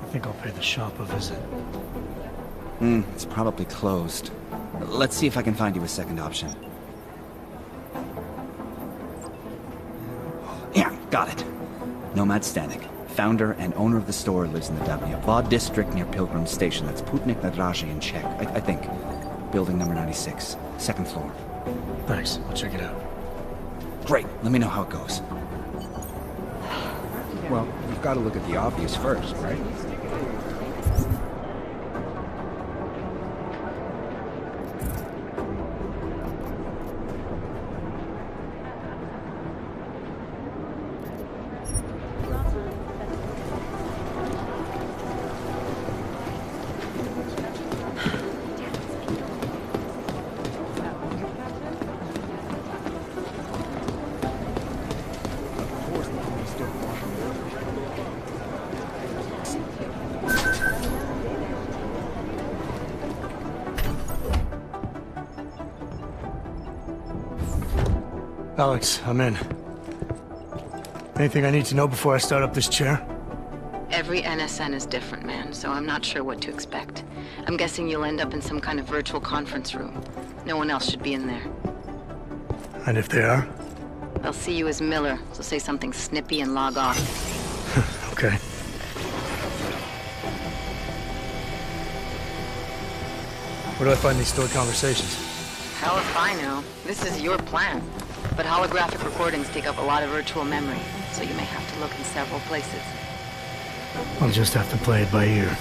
[SPEAKER 2] I think I'll pay the shop a visit.
[SPEAKER 21] It's probably closed. Let's see if I can find you a second option. Yeah, got it. Nomad Stanek, founder and owner of the store, lives in the Davnyabad district near Pilgrim Station. That's Putnik Nadraji in Czech, I think. Building number 96, second floor.
[SPEAKER 2] Thanks, I'll check it out.
[SPEAKER 21] Great, let me know how it goes.
[SPEAKER 6] Well, you've got to look at the obvious first, right?
[SPEAKER 2] Alex, I'm in. Anything I need to know before I start up this chair?
[SPEAKER 3] Every NSN is different, man, so I'm not sure what to expect. I'm guessing you'll end up in some kind of virtual conference room. No one else should be in there.
[SPEAKER 2] And if they are?
[SPEAKER 3] They'll see you as Miller, so say something snippy and log off.
[SPEAKER 2] Okay. Where do I find these stored conversations?
[SPEAKER 3] Hell if I know. This is your plan. But holographic recordings take up a lot of virtual memory, so you may have to look in several places.
[SPEAKER 2] I'll just have to play it by ear.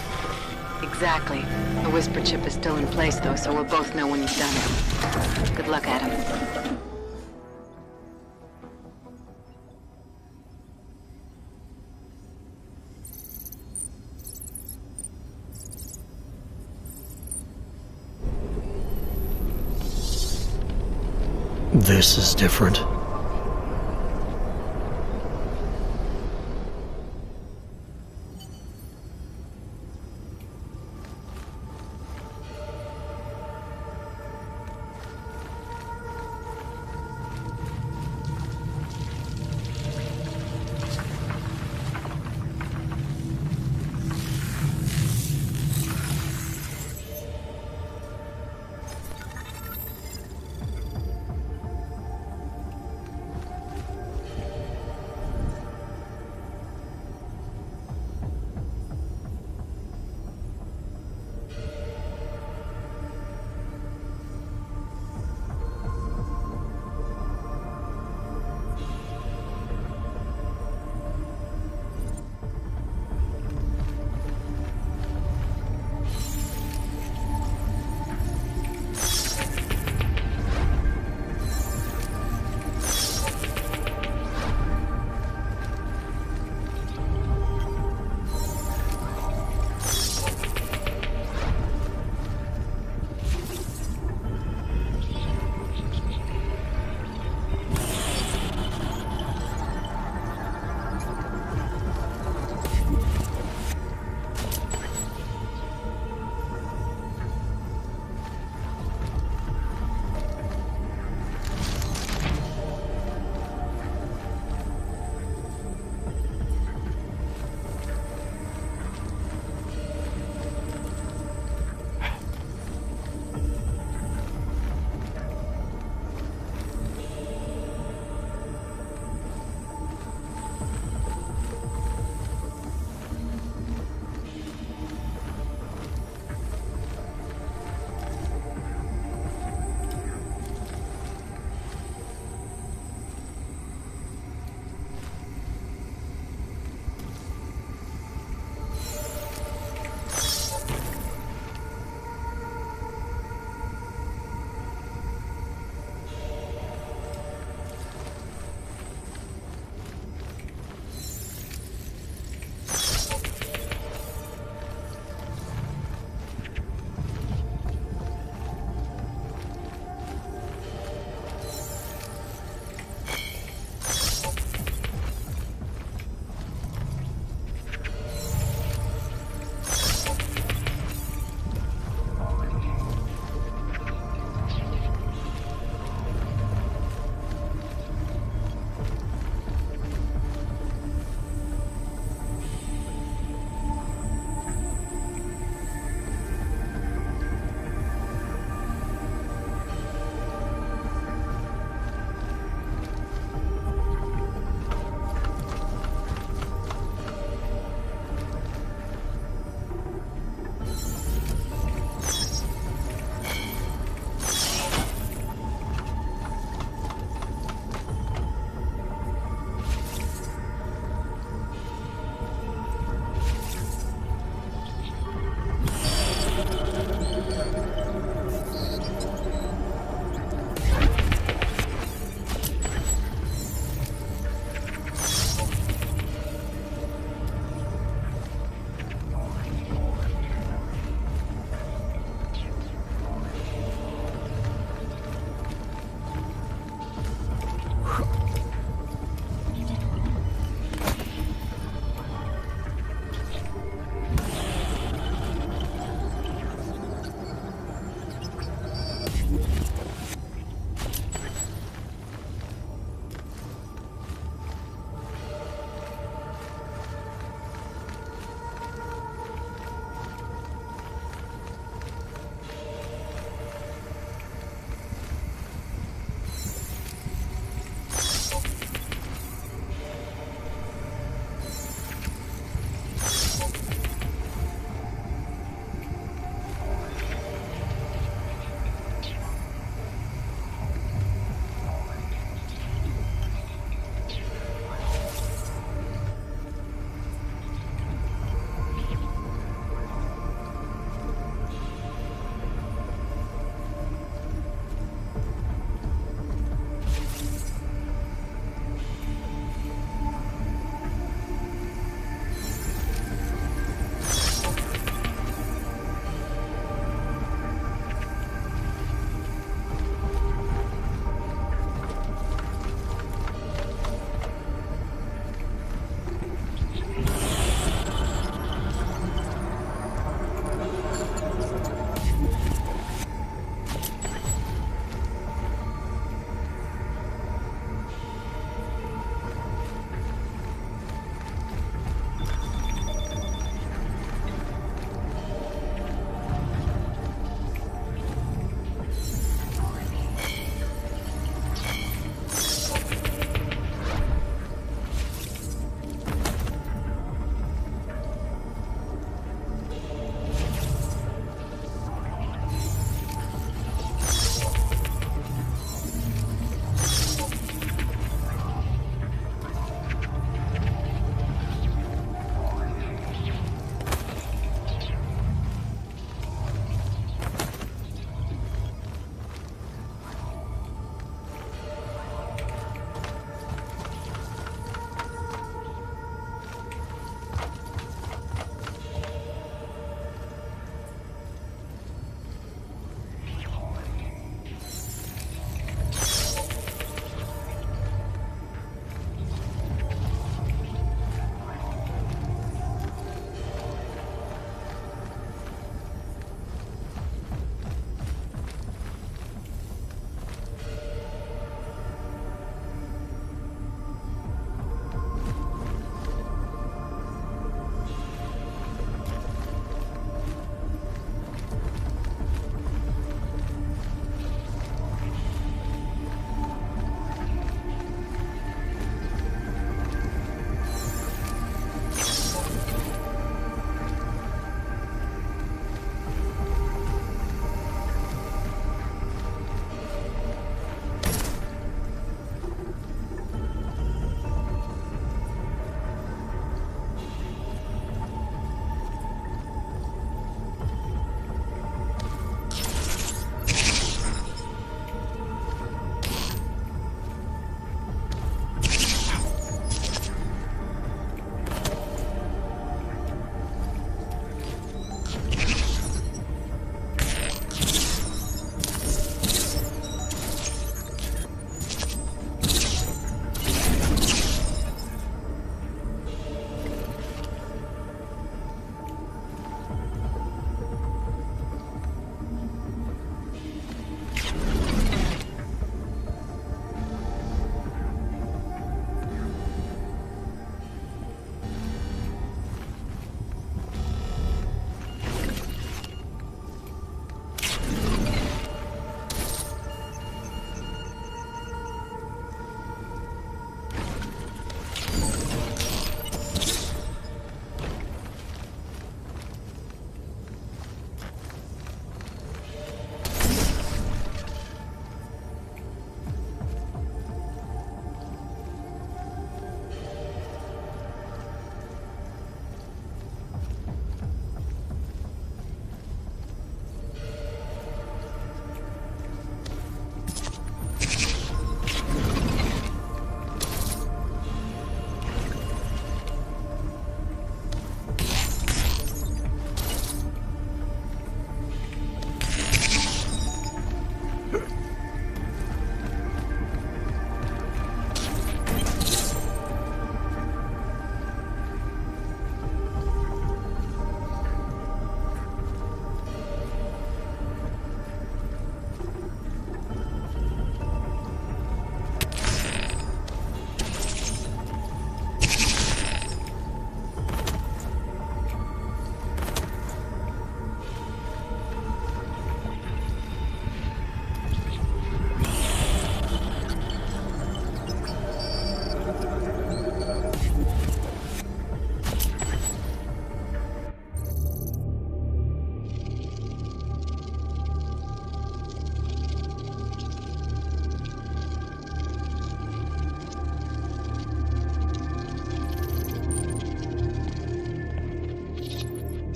[SPEAKER 3] Exactly. The whisper chip is still in place, though, so we'll both know when you've done it. Good luck, Adam.
[SPEAKER 2] This is different.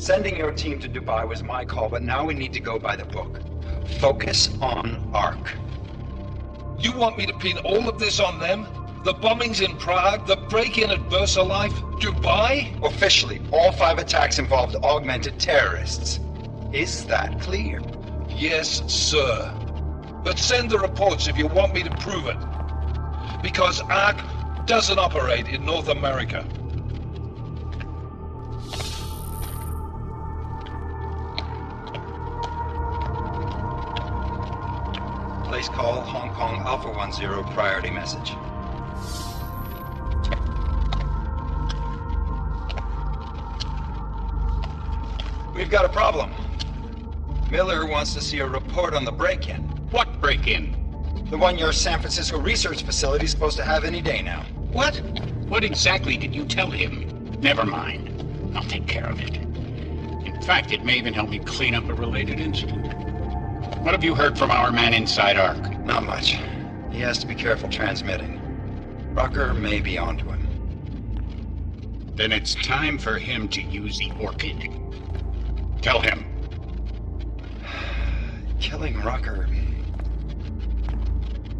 [SPEAKER 6] Sending your team to Dubai was my call, but now we need to go by the book. Focus on Ark.
[SPEAKER 1] You want me to pin all of this on them? The bombings in Prague, the break-in at VersaLife, Dubai?
[SPEAKER 6] Officially, all 5 attacks involved augmented terrorists. Is that clear?
[SPEAKER 1] Yes, sir. But send the reports if you want me to prove it. Because Ark doesn't operate in North America.
[SPEAKER 6] Place call, Hong Kong Alpha 10, priority message. We've got a problem. Miller wants to see a report on the break-in.
[SPEAKER 22] What break-in?
[SPEAKER 6] The one your San Francisco research facility is supposed to have any day now.
[SPEAKER 22] What? What exactly did you tell him? Never mind. I'll take care of it. In fact, it may even help me clean up a related incident. What have you heard from our man inside Ark?
[SPEAKER 6] Not much. He has to be careful transmitting. Rucker may be onto him.
[SPEAKER 22] Then it's time for him to use the Orchid. Tell him.
[SPEAKER 6] Killing Rucker...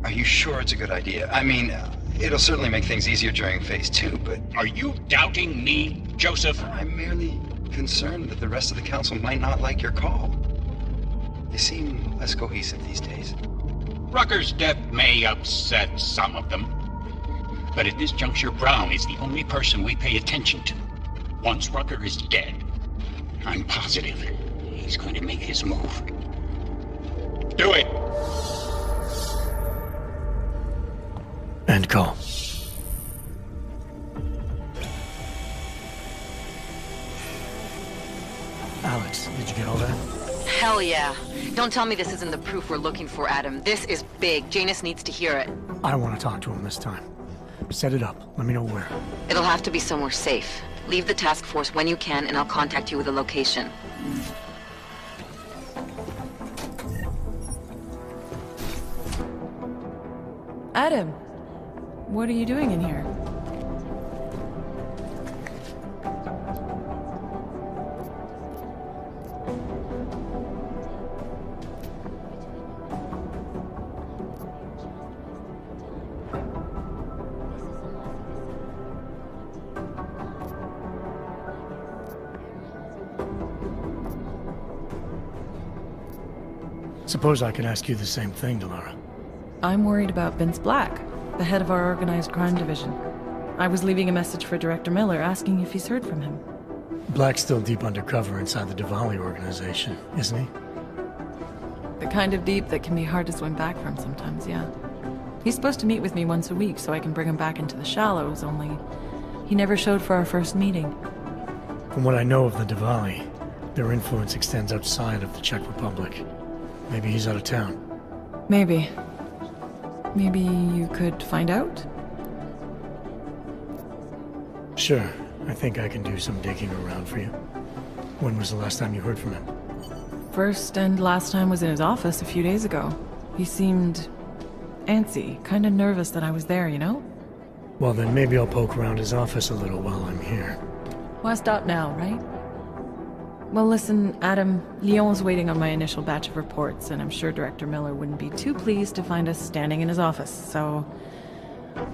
[SPEAKER 6] Are you sure it's a good idea? I mean, it'll certainly make things easier during Phase 2, but...
[SPEAKER 22] Are you doubting me, Joseph?
[SPEAKER 6] I'm merely concerned that the rest of the Council might not like your call. They seem less cohesive these days.
[SPEAKER 22] Rucker's death may upset some of them. But at this juncture, Brown is the only person we pay attention to. Once Rucker is dead, I'm positive he's going to make his move. Do it!
[SPEAKER 2] End call. Alex, did you get all that?
[SPEAKER 3] Hell yeah. Don't tell me this isn't the proof we're looking for, Adam. This is big. Janus needs to hear it.
[SPEAKER 2] I want to talk to him this time. Set it up. Let me know where.
[SPEAKER 3] It'll have to be somewhere safe. Leave the task force when you can, and I'll contact you with a location.
[SPEAKER 23] Adam, what are you doing in here?
[SPEAKER 2] Suppose I could ask you the same thing, Delara.
[SPEAKER 23] I'm worried about Vince Black, the head of our organized crime division. I was leaving a message for Director Miller asking if he's heard from him.
[SPEAKER 2] Black's still deep undercover inside the Diwali organization, isn't he?
[SPEAKER 23] The kind of deep that can be hard to swim back from sometimes, yeah. He's supposed to meet with me once a week so I can bring him back into the shallows, only he never showed for our first meeting.
[SPEAKER 2] From what I know of the Diwali, their influence extends outside of the Czech Republic. Maybe he's out of town.
[SPEAKER 23] Maybe. Maybe you could find out?
[SPEAKER 2] Sure. I think I can do some digging around for you. When was the last time you heard from him?
[SPEAKER 23] First and last time was in his office a few days ago. He seemed antsy, kind of nervous that I was there, you know?
[SPEAKER 2] Well, then maybe I'll poke around his office a little while I'm here.
[SPEAKER 23] Why stop now, right? Well, listen, Adam, Lyon's waiting on my initial batch of reports, and I'm sure Director Miller wouldn't be too pleased to find us standing in his office, so...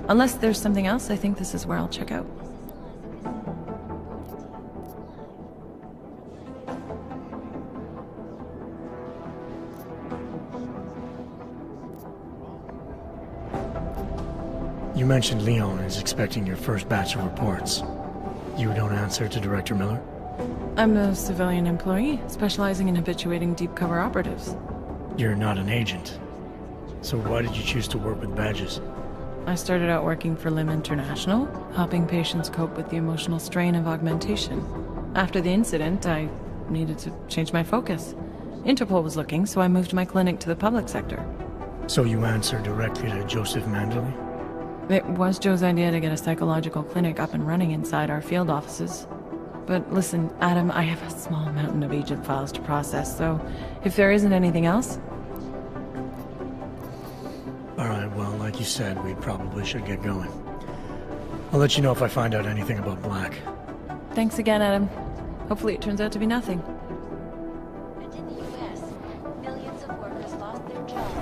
[SPEAKER 23] Unless there's something else, I think this is where I'll check out.
[SPEAKER 2] You mentioned Leon is expecting your first batch of reports. You don't answer to Director Miller?
[SPEAKER 23] I'm a civilian employee, specializing in habituating deep cover operatives.
[SPEAKER 2] You're not an agent. So why did you choose to work with badges?
[SPEAKER 23] I started out working for LIM International, helping patients cope with the emotional strain of augmentation. After the incident, I needed to change my focus. Interpol was looking, so I moved my clinic to the public sector.
[SPEAKER 2] So you answer directly to Joseph Manderley?
[SPEAKER 23] It was Joe's idea to get a psychological clinic up and running inside our field offices. But listen, Adam, I have a small mountain of agent files to process, so if there isn't anything else...
[SPEAKER 2] Alright, well, like you said, we probably should get going. I'll let you know if I find out anything about Black.
[SPEAKER 23] Thanks again, Adam. Hopefully it turns out to be nothing.
[SPEAKER 12] And in the US, millions of workers lost their jobs.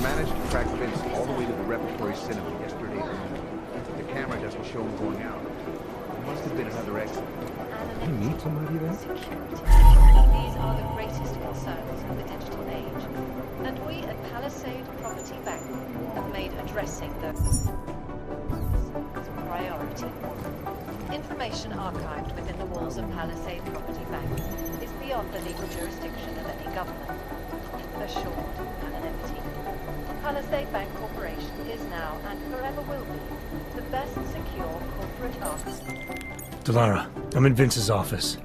[SPEAKER 16] Managed to track Vince all the way to the repertory cinema yesterday afternoon. The camera doesn't show him going out. There must have been another exit.
[SPEAKER 10] Did you meet somebody there?
[SPEAKER 12] These are the greatest concerns of the digital age, and we at Palisade Property Bank have made addressing those a priority. Information archived within the walls of Palisade Property Bank is beyond the legal jurisdiction of any government. Assured anonymity. Palisade Bank Corporation is now and forever will be the best secure corporate arc.
[SPEAKER 2] Delara, I'm in Vince's office.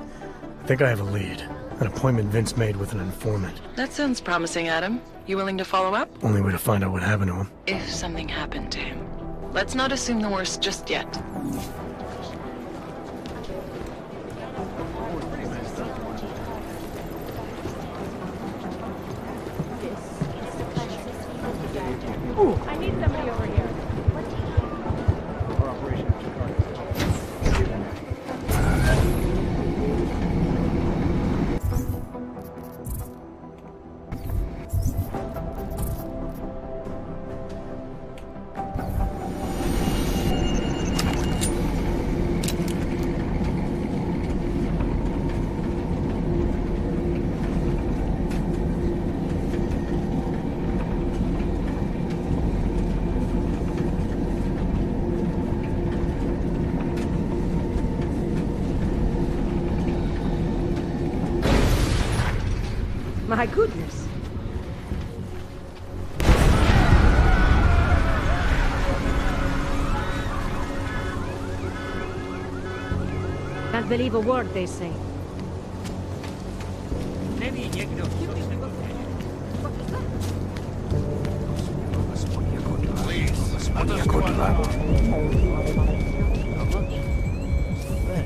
[SPEAKER 2] I think I have a lead. An appointment Vince made with an informant.
[SPEAKER 19] That sounds promising, Adam. You willing to follow up?
[SPEAKER 2] Only way to find out what happened to him.
[SPEAKER 19] If something happened to him. Let's not assume the worst just yet.
[SPEAKER 12] Ooh, I need somebody over here.
[SPEAKER 10] Our operation after
[SPEAKER 14] My goodness. Can't believe a word they say.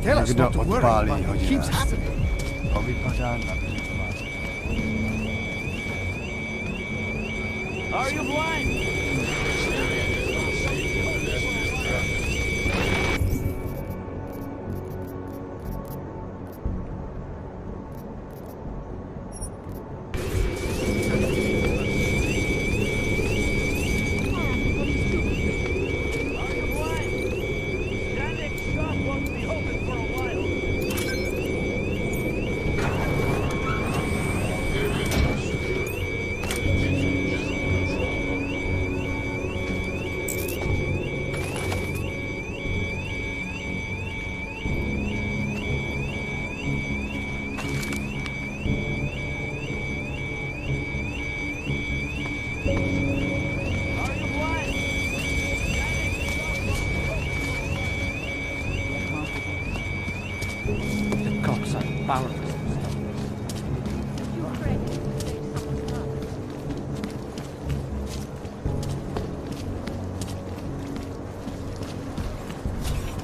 [SPEAKER 10] Tell us not to worry, but it keeps happening.
[SPEAKER 18] Are you blind?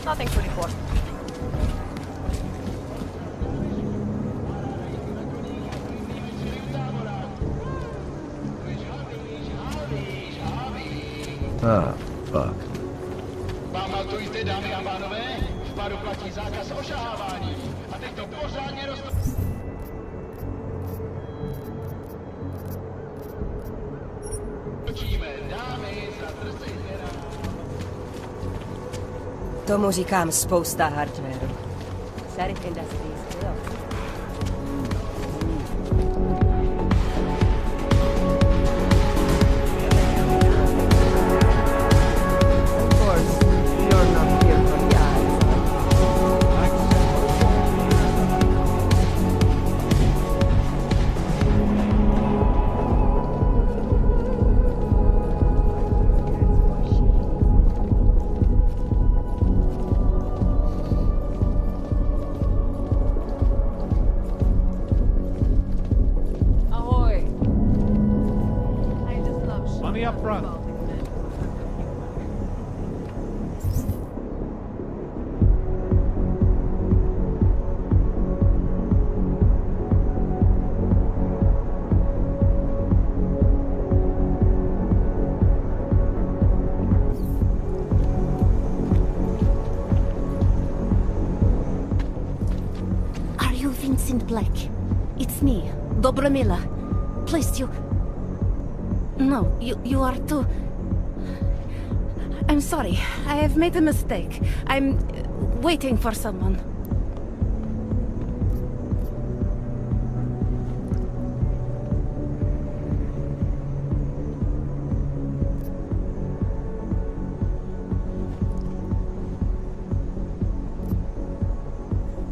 [SPEAKER 12] Nothing to report.
[SPEAKER 10] Ah, fuck.
[SPEAKER 18] Pamatujte, dámy a pánové, v baru platí zákaz ošahávání. A teď to pořádně
[SPEAKER 5] To říkám spousta hardwareu. Sarif Industries, jo.
[SPEAKER 14] Of course, you're not here for the eyes.
[SPEAKER 23] Ahoy! I just love
[SPEAKER 16] Money up front.
[SPEAKER 11] Are you Vincent Black? It's me, Dobramila. Please, you... No, you are too... I'm sorry. I have made a mistake. I'm waiting for someone.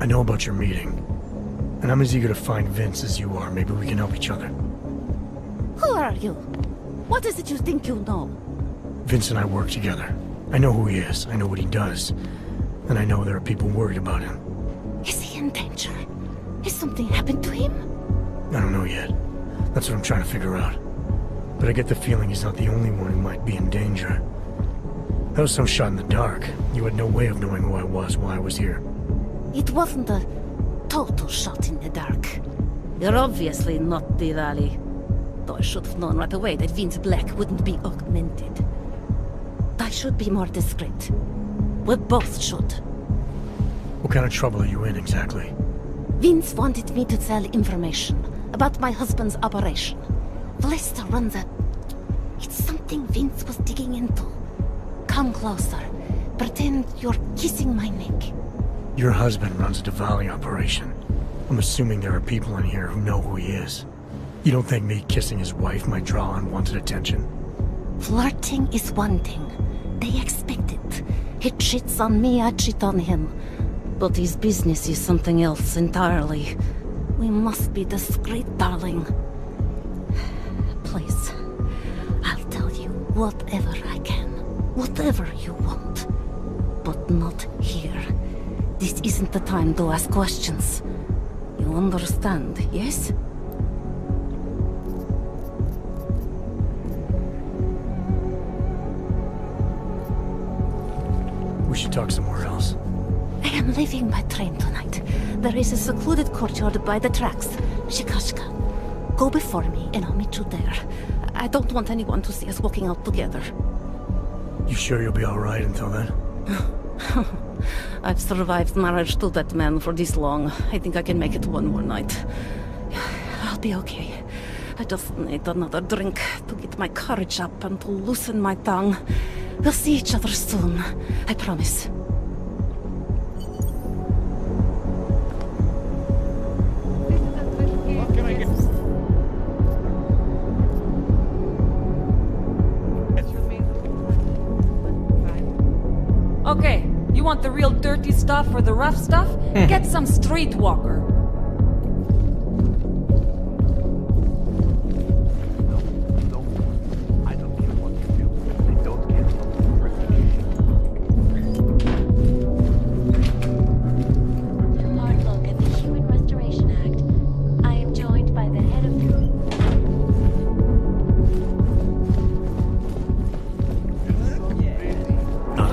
[SPEAKER 2] I know about your meeting. And I'm as eager to find Vince as you are. Maybe we can help each other.
[SPEAKER 11] Who are you? What is it you think you know?
[SPEAKER 2] Vince and I work together. I know who he is. I know what he does. And I know there are people worried about him.
[SPEAKER 11] Is he in danger? Has something happened to him?
[SPEAKER 2] I don't know yet. That's what I'm trying to figure out. But I get the feeling he's not the only one who might be in danger. That was some shot in the dark. You had no way of knowing who I was while I was here.
[SPEAKER 11] It wasn't a total shot in the dark. You're obviously not Diwali. Though I should have known right away that Vince Black wouldn't be augmented. I should be more discreet. We both should.
[SPEAKER 2] What kind of trouble are you in, exactly?
[SPEAKER 11] Vince wanted me to tell information about my husband's operation. Vlesta runs a... It's something Vince was digging into. Come closer. Pretend you're kissing my neck.
[SPEAKER 2] Your husband runs a Diwali operation. I'm assuming there are people in here who know who he is. You don't think me kissing his wife might draw unwanted attention?
[SPEAKER 11] Flirting is one thing. They expect it. He cheats on me, I cheat on him. But his business is something else entirely. We must be discreet, darling. Please, I'll tell you whatever I can. Whatever you want. But not here. This isn't the time to ask questions. You understand, yes?
[SPEAKER 2] We should talk somewhere else.
[SPEAKER 11] I am leaving by train tonight. There is a secluded courtyard by the tracks. Shikashka. Go before me and I'll meet you there. I don't want anyone to see us walking out together.
[SPEAKER 2] You sure you'll be alright until then?
[SPEAKER 11] I've survived marriage to that man for this long. I think I can make it one more night. I'll be okay. I just need another drink to get my courage up and to loosen my tongue. We'll see each other soon. I promise.
[SPEAKER 20] Okay, you want the real dirty stuff or the rough stuff? Get some streetwalker.
[SPEAKER 12] Hard look at the Human Restoration Act. I am joined by the head of...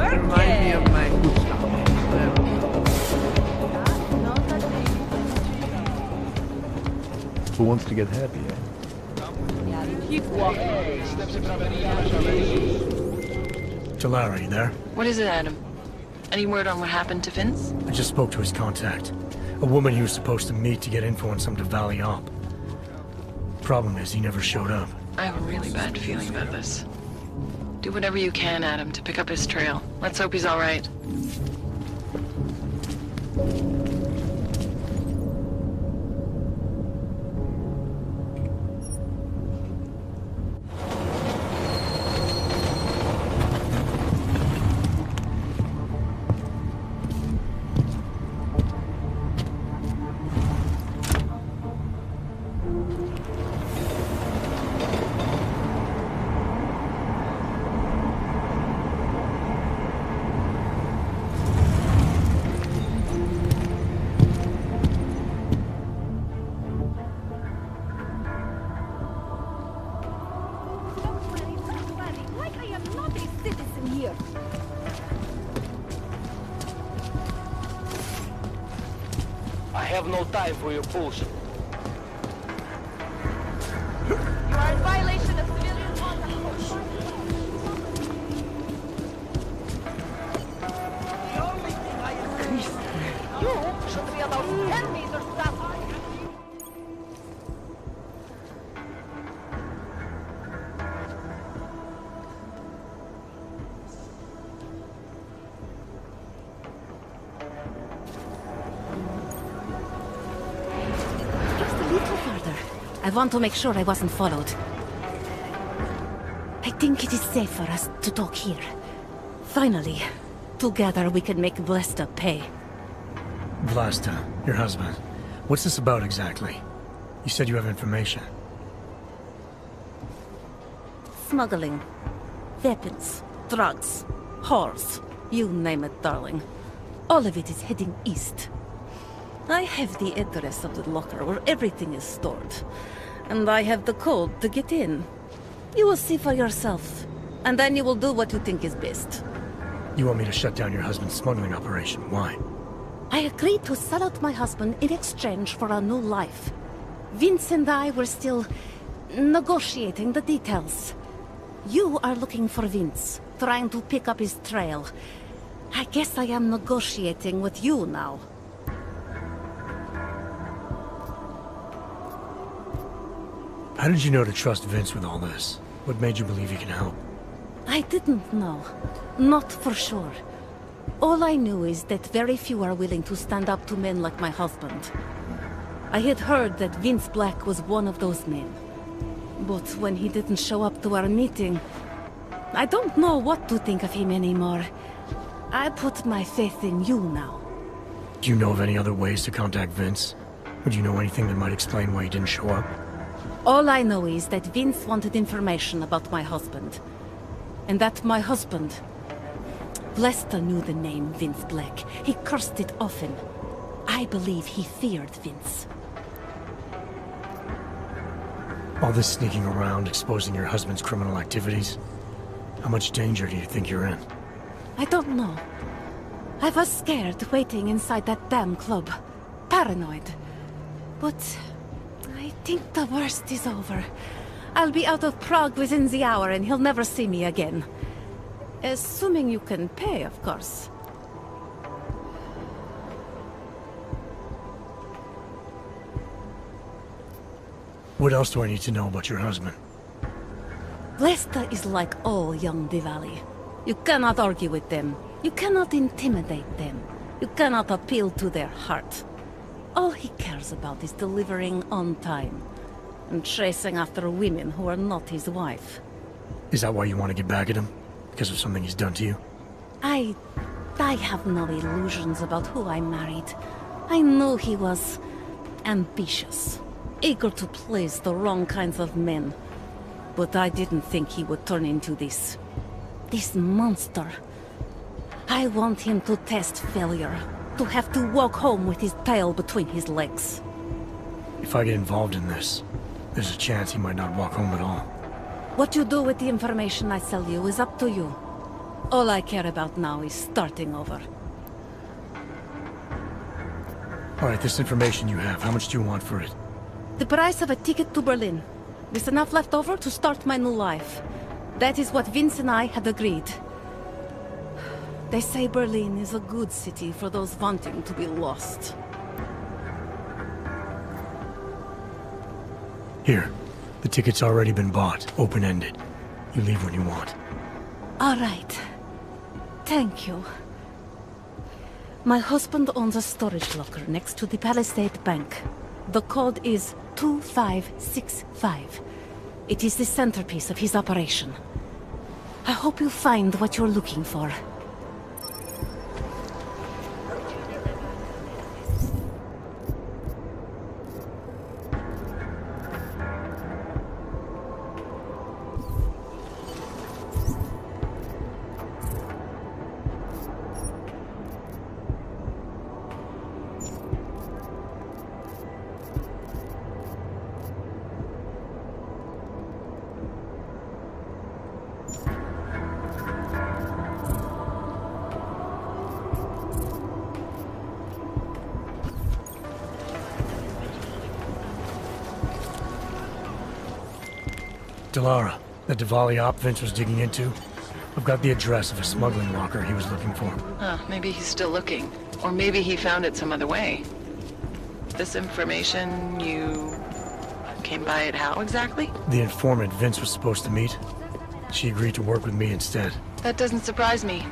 [SPEAKER 10] Remind me of my good stuff. Who wants to get happy, eh?
[SPEAKER 20] Keep walking.
[SPEAKER 2] Talara, you there?
[SPEAKER 19] What is it, Adam? Any word on what happened to Vince?
[SPEAKER 2] I just spoke to his contact. A woman he was supposed to meet to get info on some Diwali op. Problem is, he never showed up.
[SPEAKER 19] I have a really bad feeling about this. Do whatever you can, Adam, to pick up his trail. Let's hope he's all right.
[SPEAKER 18] I have no time for your bullshit.
[SPEAKER 12] You are in violation of civilian conduct.
[SPEAKER 18] The only thing I insist, you should be about 10 meters south.
[SPEAKER 11] I want to make sure I wasn't followed. I think it is safe for us to talk here. Finally, together we can make Vlasta pay.
[SPEAKER 2] Vlasta, your husband. What's this about exactly? You said you have information.
[SPEAKER 11] Smuggling. Weapons. Drugs. Whores. You name it, darling. All of it is heading east. I have the address of the locker where everything is stored. And I have the code to get in. You will see for yourself. And then you will do what you think is best.
[SPEAKER 2] You want me to shut down your husband's smuggling operation? Why?
[SPEAKER 11] I agreed to sell out my husband in exchange for a new life. Vince and I were still negotiating the details. You are looking for Vince, trying to pick up his trail. I guess I am negotiating with you now.
[SPEAKER 2] How did you know to trust Vince with all this? What made you believe he can help?
[SPEAKER 11] I didn't know. Not for sure. All I knew is that very few are willing to stand up to men like my husband. I had heard that Vince Black was one of those men. But when he didn't show up to our meeting, I don't know what to think of him anymore. I put my faith in you now.
[SPEAKER 2] Do you know of any other ways to contact Vince? Or do you know anything that might explain why he didn't show up?
[SPEAKER 11] All I know is that Vince wanted information about my husband. And that my husband... Lester knew the name Vince Black. He cursed it often. I believe he feared Vince.
[SPEAKER 2] All this sneaking around, exposing your husband's criminal activities. How much danger do you think you're in?
[SPEAKER 11] I don't know. I was scared waiting inside that damn club. Paranoid. But... I think the worst is over. I'll be out of Prague within the hour and he'll never see me again. Assuming you can pay, of course.
[SPEAKER 2] What else do I need to know about your husband?
[SPEAKER 11] Lesta is like all young Diwali. You cannot argue with them. You cannot intimidate them. You cannot appeal to their heart. All he cares about is delivering on time. And chasing after women who are not his wife.
[SPEAKER 2] Is that why you want to get back at him? Because of something he's done to you?
[SPEAKER 11] I have no illusions about who I married. I knew he was ambitious, eager to please the wrong kinds of men. But I didn't think he would turn into this monster. I want him to test failure, to have to walk home with his tail between his legs.
[SPEAKER 2] If I get involved in this, there's a chance he might not walk home at all.
[SPEAKER 11] What you do with the information I sell you is up to you. All I care about now is starting over.
[SPEAKER 2] Alright, this information you have, how much do you want for it?
[SPEAKER 11] The price of a ticket to Berlin. With enough left over to start my new life. That is what Vince and I had agreed. They say Berlin is a good city for those wanting to be lost.
[SPEAKER 2] Here. The ticket's already been bought, open-ended. You leave when you want.
[SPEAKER 11] All right. Thank you. My husband owns a storage locker next to the Palisade Bank. The code is 2565. It is the centerpiece of his operation. I hope you find what you're looking for.
[SPEAKER 2] Delara, the Diwali op Vince was digging into. I've got the address of a smuggling locker he was looking for.
[SPEAKER 19] Maybe he's still looking. Or maybe he found it some other way. This information, you came by it how exactly?
[SPEAKER 2] The informant Vince was supposed to meet. She agreed to work with me instead.
[SPEAKER 19] That doesn't surprise me.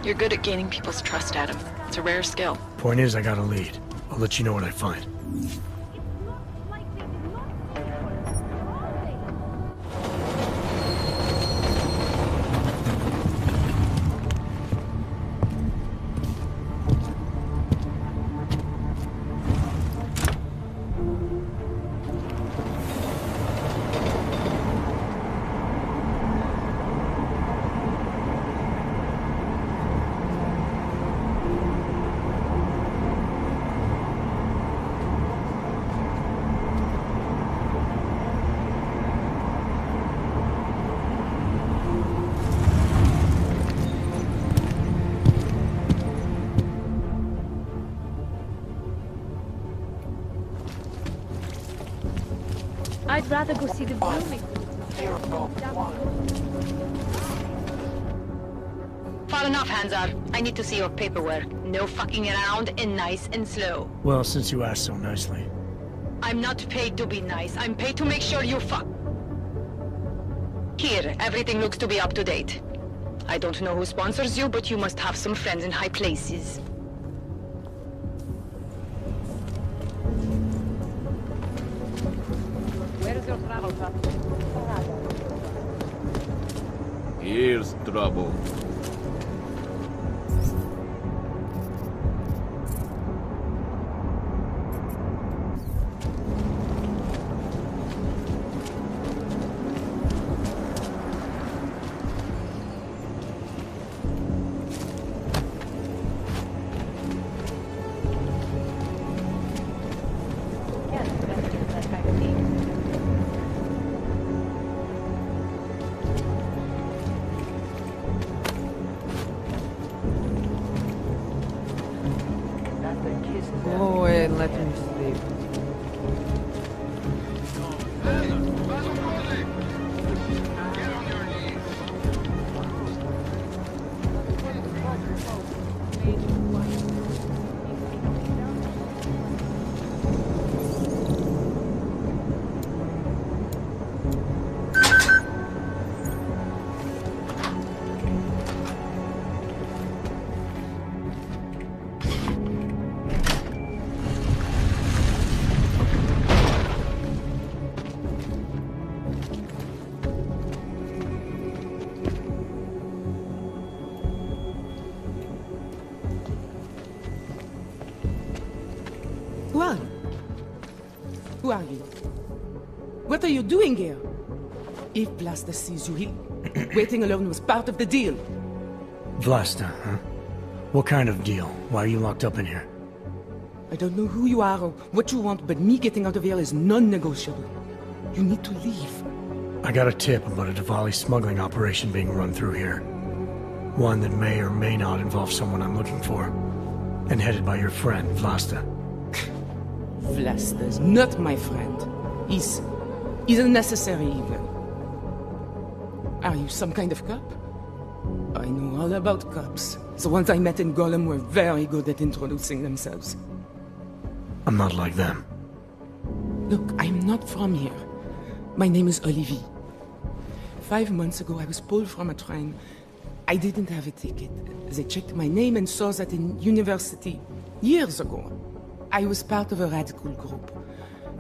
[SPEAKER 19] You're good at gaining people's trust, Adam. It's a rare skill.
[SPEAKER 2] Point is, I got a lead. I'll let you know what I find.
[SPEAKER 12] I'd rather go see the blooming.
[SPEAKER 3] Far enough, Hanzar. I need to see your paperwork. No fucking around and nice and slow.
[SPEAKER 2] Well, since you asked so nicely.
[SPEAKER 3] I'm not paid to be nice. I'm paid to make sure you fuck. Here, everything looks to be up to date. I don't know who sponsors you, but you must have some friends in high places.
[SPEAKER 12] Where's your travel pass?
[SPEAKER 10] Here's trouble.
[SPEAKER 23] Go away and let him sleep.
[SPEAKER 8] Who are you? Who are you? What are you doing here? If Blaster sees you, waiting alone was part of the deal.
[SPEAKER 2] Vlasta, huh? What kind of deal? Why are you locked up in here?
[SPEAKER 8] I don't know who you are or what you want, but me getting out of here is non-negotiable. You need to leave.
[SPEAKER 2] I got a tip about a Diwali smuggling operation being run through here. One that may or may not involve someone I'm looking for. And headed by your friend, Vlasta.
[SPEAKER 8] Vlasta's not my friend. He's a necessary evil. Are you some kind of cop? I know all about cops. The ones I met in Golem were very good at introducing themselves.
[SPEAKER 2] I'm not like them.
[SPEAKER 8] Look, I'm not from here. My name is Olivier. 5 months ago, I was pulled from a train I didn't have a ticket. They checked my name and saw that in university years ago. I was part of a radical group.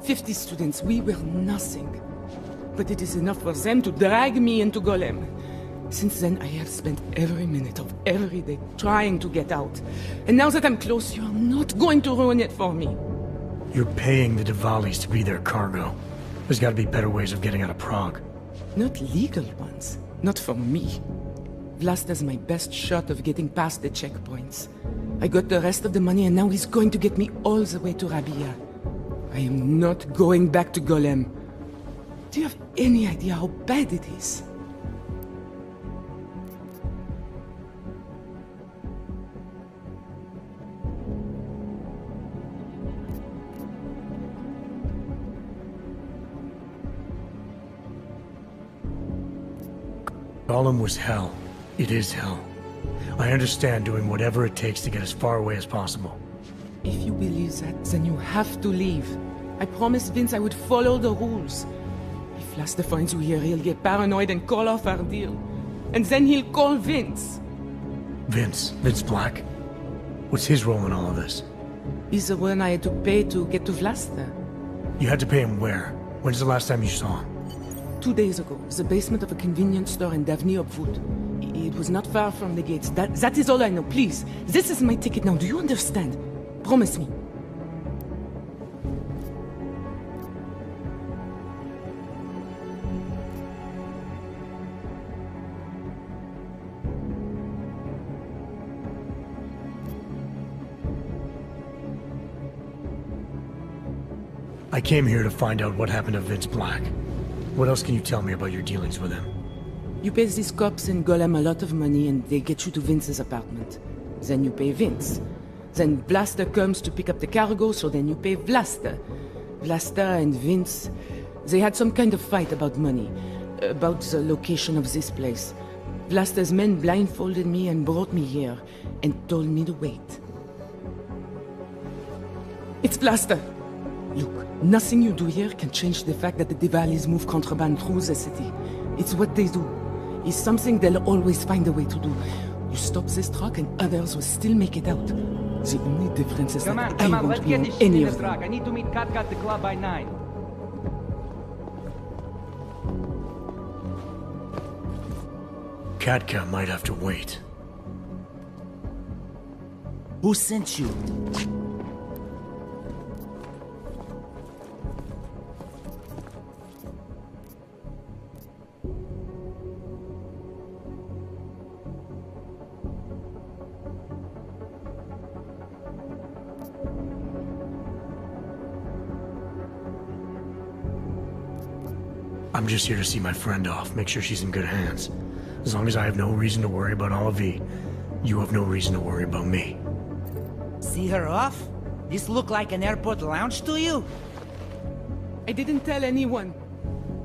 [SPEAKER 8] 50 students, we were nothing. But it is enough for them to drag me into Golem. Since then, I have spent every minute of every day trying to get out. And now that I'm close, you're not going to ruin it for me.
[SPEAKER 2] You're paying the Diwalis to be their cargo. There's gotta be better ways of getting out of Prague.
[SPEAKER 8] Not legal ones. Not for me. Vlasta's my best shot of getting past the checkpoints. I got the rest of the money and now he's going to get me all the way to Rabia. I am not going back to Golem. Do you have any idea how bad it is?
[SPEAKER 2] Golem was hell. It is hell. I understand doing whatever it takes to get as far away as possible.
[SPEAKER 8] If you believe that, then you have to leave. I promised Vince I would follow the rules. If Vlasta finds you here, he'll get paranoid and call off our deal. And then he'll call Vince.
[SPEAKER 2] Vince Black? What's his role in all of this?
[SPEAKER 8] He's the one I had to pay to get to Vlasta.
[SPEAKER 2] You had to pay him where? When's the last time you saw him?
[SPEAKER 8] 2 days ago, the basement of a convenience store in Davni Obwood. It was not far from the gates. That is all I know. Please, this is my ticket now. Do you understand? Promise me.
[SPEAKER 2] I came here to find out what happened to Vince Black. What else can you tell me about your dealings with him?
[SPEAKER 8] You pay these cops in Golem a lot of money and they get you to Vince's apartment. Then you pay Vince. Then Vlasta comes to pick up the cargo, so then you pay Vlasta. Vlasta and Vince, they had some kind of fight about money, about the location of this place. Vlasta's men blindfolded me and brought me here, and told me to wait. It's Vlasta! Look, nothing you do here can change the fact that the Diwalis move contraband through the city. It's what they do. It's something they'll always find a way to do. You stop this truck and others will still make it out. The only difference is that I won't be on any of them.
[SPEAKER 9] I need to meet Katka at the club by 9.
[SPEAKER 2] Katka might have to wait.
[SPEAKER 21] Who sent you?
[SPEAKER 2] I'm just here to see my friend off, make sure she's in good hands. As long as I have no reason to worry about Olivier, you have no reason to worry about me.
[SPEAKER 13] See her off? This look like an airport lounge to you?
[SPEAKER 8] I didn't tell anyone.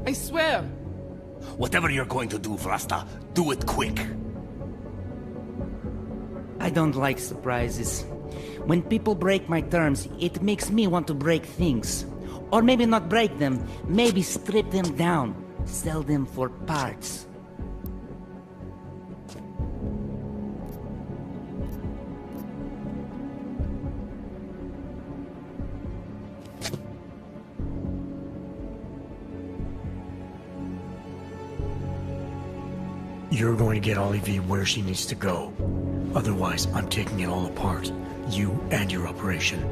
[SPEAKER 8] I swear.
[SPEAKER 7] Whatever you're going to do, Vlasta, do it quick.
[SPEAKER 13] I don't like surprises. When people break my terms, it makes me want to break things. Or maybe not break them, maybe strip them down, sell them for parts.
[SPEAKER 2] You're going to get Olivier where she needs to go. Otherwise, I'm taking it all apart. You and your operation.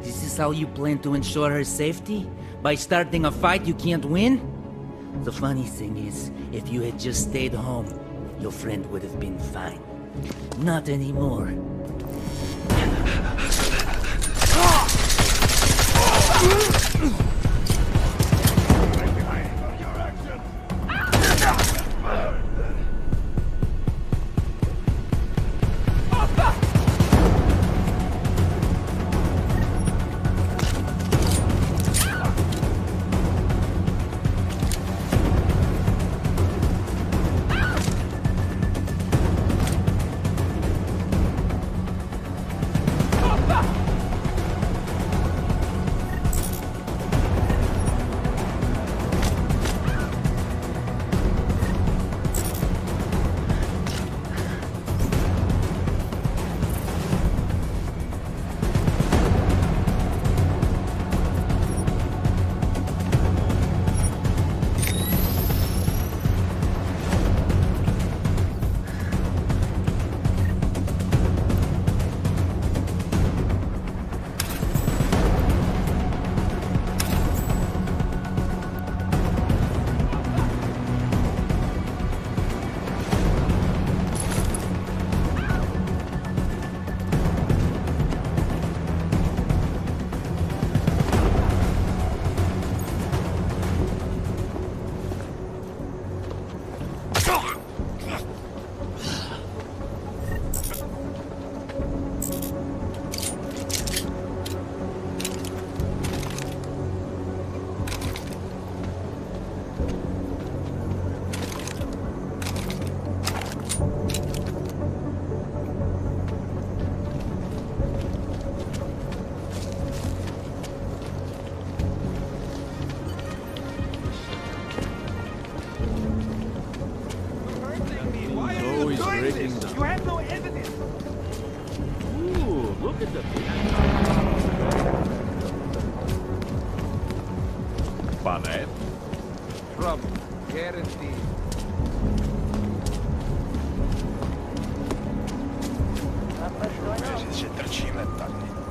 [SPEAKER 13] This is how you plan to ensure her safety? By starting a fight you can't win? The funny thing is, if you had just stayed home, your friend would have been fine. Not anymore.
[SPEAKER 16] You have no evidence. Ooh, look at the Bad. Trouble, guaranteed.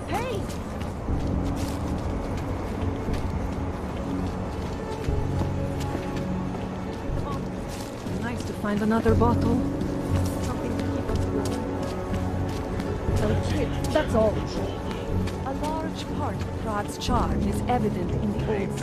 [SPEAKER 18] Hey!
[SPEAKER 5] Nice to find another bottle. Something to keep us going. That's all. A large part of Pratt's charge is evident in the old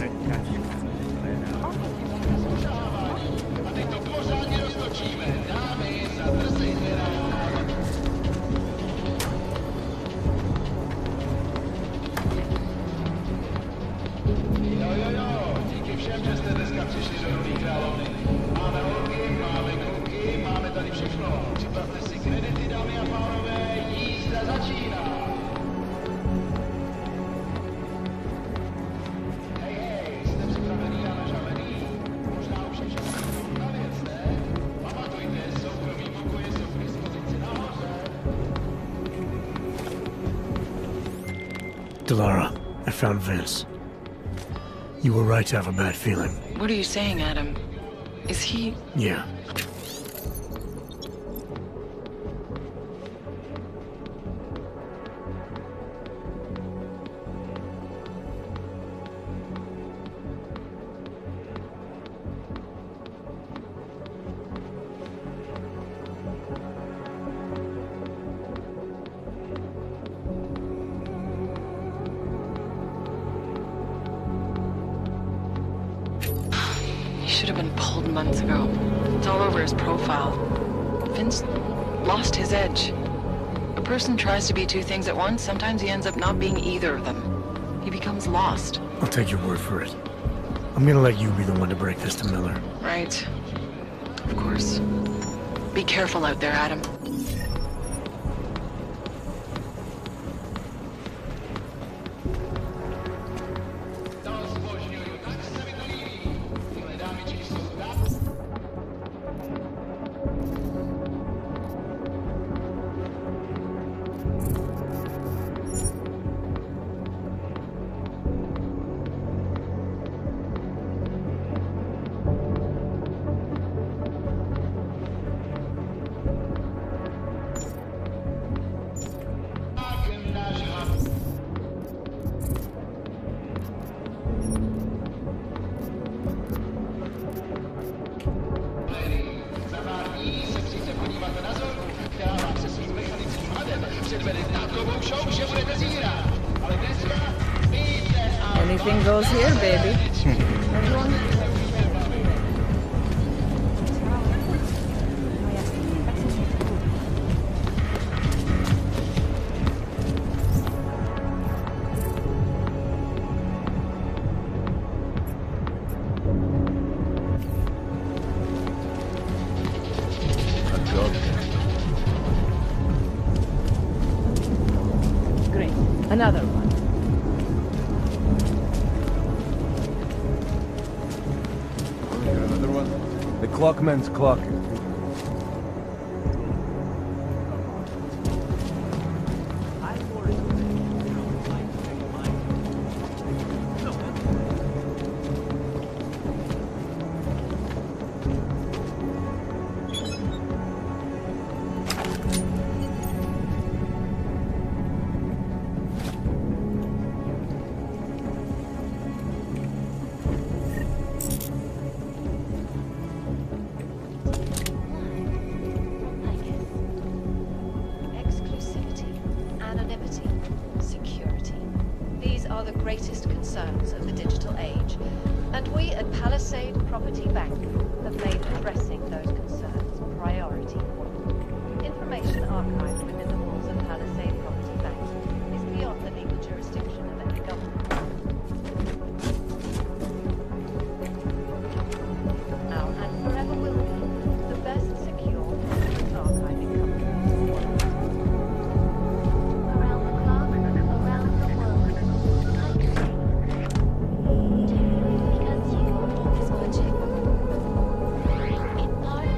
[SPEAKER 2] Delara, I found Vince. You were right to have a bad feeling.
[SPEAKER 19] What are you saying, Adam? Is he...
[SPEAKER 2] Yeah.
[SPEAKER 19] Should have been pulled months ago. It's all over his profile. Vince lost his edge. A person tries to be two things at once, sometimes he ends up not being either of them. He becomes lost.
[SPEAKER 2] I'll take your word for it. I'm gonna let you be the one to break this to Miller.
[SPEAKER 19] Right. Of course. Be careful out there, Adam.
[SPEAKER 5] Anything goes here, baby. Everyone? Great. Another one.
[SPEAKER 16] Another one. The clockman's clocking.
[SPEAKER 12] Exclusivity, anonymity, security. These are the greatest concerns of the digital age. And we at Palisade Property Bank have made addressing those concerns priority one. Information archived within the walls of Palisade Property Bank is beyond the legal jurisdiction of any government. Now and forever will be the best secure corporate archiving company. Around the clock, around the world. Because you need this magic. In part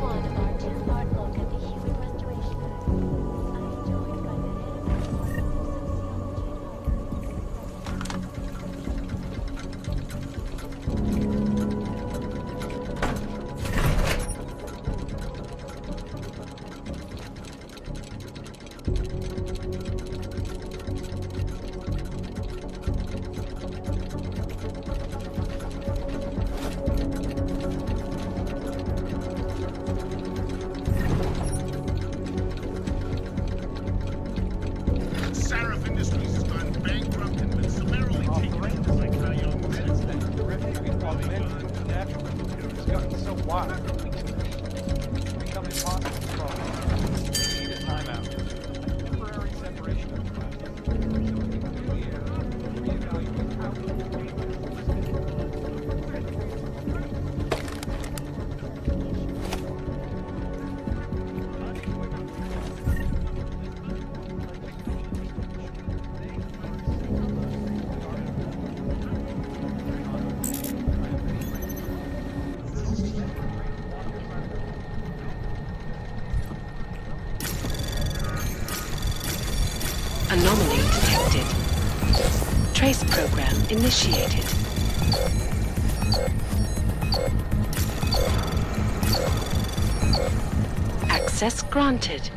[SPEAKER 9] Why? It's become impossible to focus. We need a timeout. A temporary separation of class. So we can clear, reevaluate how we
[SPEAKER 4] Anomaly detected. Trace program initiated. Access granted.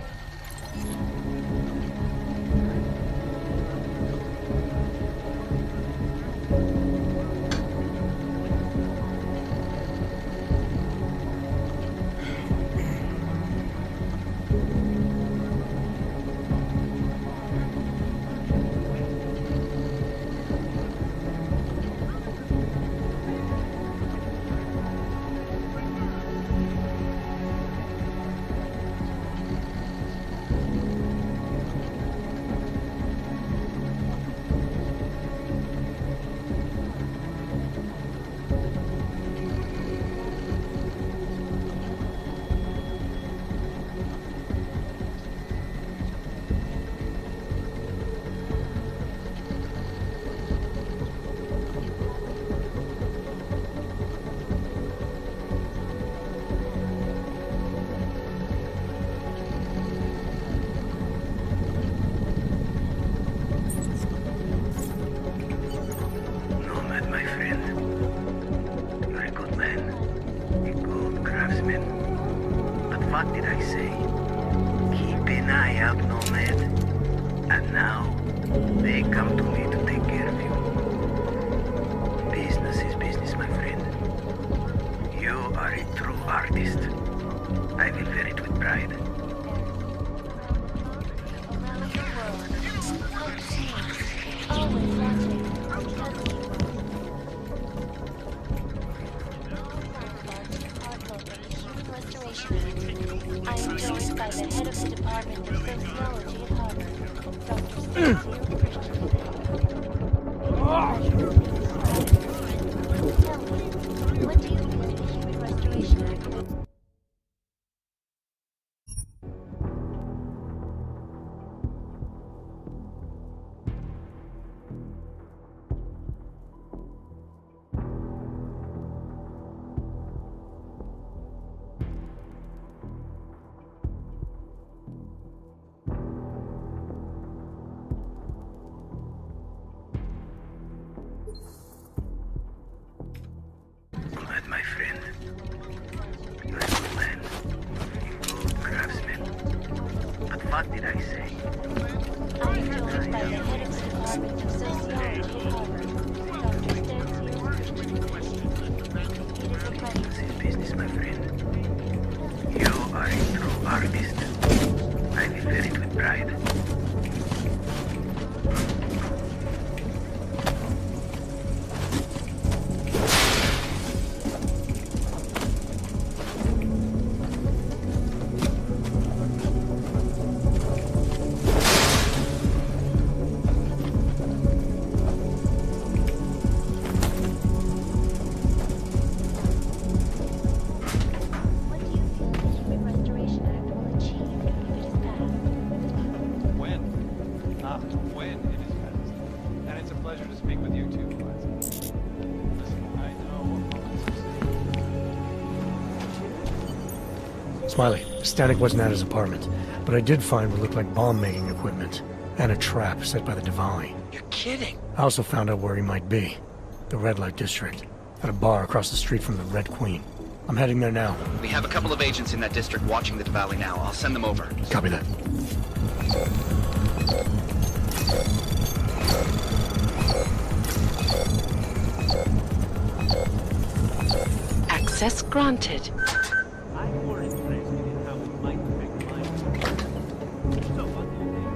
[SPEAKER 13] What did I say? Keep an eye out, Nomad. And now, they come to me to take care of you. Business is business, my friend. You are a true artist. I will wear it with pride.
[SPEAKER 12] I am joined by the head of the Department of Sociology at Harvard, Dr. Stacy Christensen. Tell me, what do you think of the Human Restoration Act?
[SPEAKER 13] My friend, you're a good man, a good craftsman. But what did I say?
[SPEAKER 12] I am joined by the head of the Department of Sociology at Harvard, Dr. Stacy Christensen. It is a pleasure.
[SPEAKER 13] This is business, my friend. You are a true artist. I will wear it with pride.
[SPEAKER 9] When it is passed. And it's a pleasure to speak with you too, Eliza. Listen, I know...
[SPEAKER 2] Smiley, static wasn't at his apartment, but I did find what looked like bomb-making equipment, and a trap set by the Diwali.
[SPEAKER 21] You're kidding.
[SPEAKER 2] I also found out where he might be. The Red Light District, at a bar across the street from the Red Queen. I'm heading there now.
[SPEAKER 21] We have a couple of agents in that district watching the Diwali now. I'll send them over.
[SPEAKER 2] Copy that.
[SPEAKER 4] Access granted.
[SPEAKER 10] I'm more interested in how we might affect life. So, what do you think?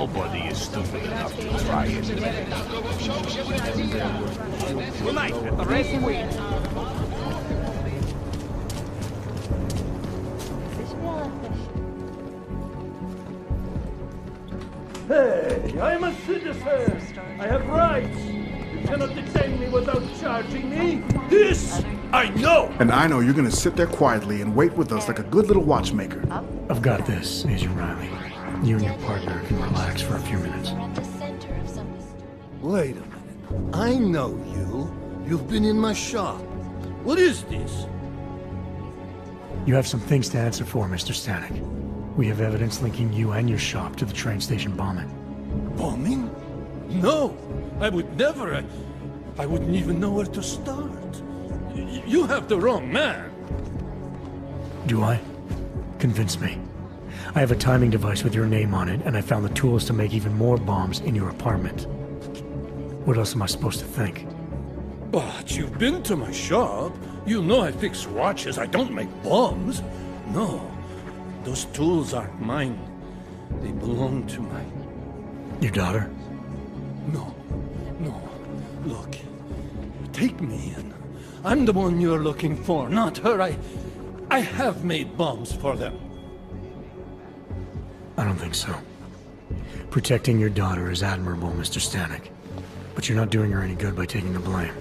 [SPEAKER 16] Nobody is stupid enough to try it.
[SPEAKER 9] Tonight at the Red Queen.
[SPEAKER 1] Hey, I'm a citizen. I have rights. You cannot detain me without charging me. This I know.
[SPEAKER 15] And I know you're gonna sit there quietly and wait with us like a good little watchmaker.
[SPEAKER 2] I've got this, Agent Riley. You and your partner can relax for a few minutes.
[SPEAKER 1] Wait a minute. I know you. You've been in my shop. What is this?
[SPEAKER 2] You have some things to answer for, Mr. Stanek. We have evidence linking you and your shop to the train station bombing.
[SPEAKER 1] Bombing? No, I would never. I wouldn't even know where to start. You have the wrong man.
[SPEAKER 2] Do I? Convince me. I have a timing device with your name on it, and I found the tools to make even more bombs in your apartment. What else am I supposed to think?
[SPEAKER 1] But you've been to my shop. You know I fix watches. I don't make bombs. No, those tools aren't mine. They belong to my...
[SPEAKER 2] Your daughter?
[SPEAKER 1] No. Look, take me in. I'm the one you're looking for, not her. I have made bombs for them.
[SPEAKER 2] I don't think so. Protecting your daughter is admirable, Mr. Stanek. But you're not doing her any good by taking the blame.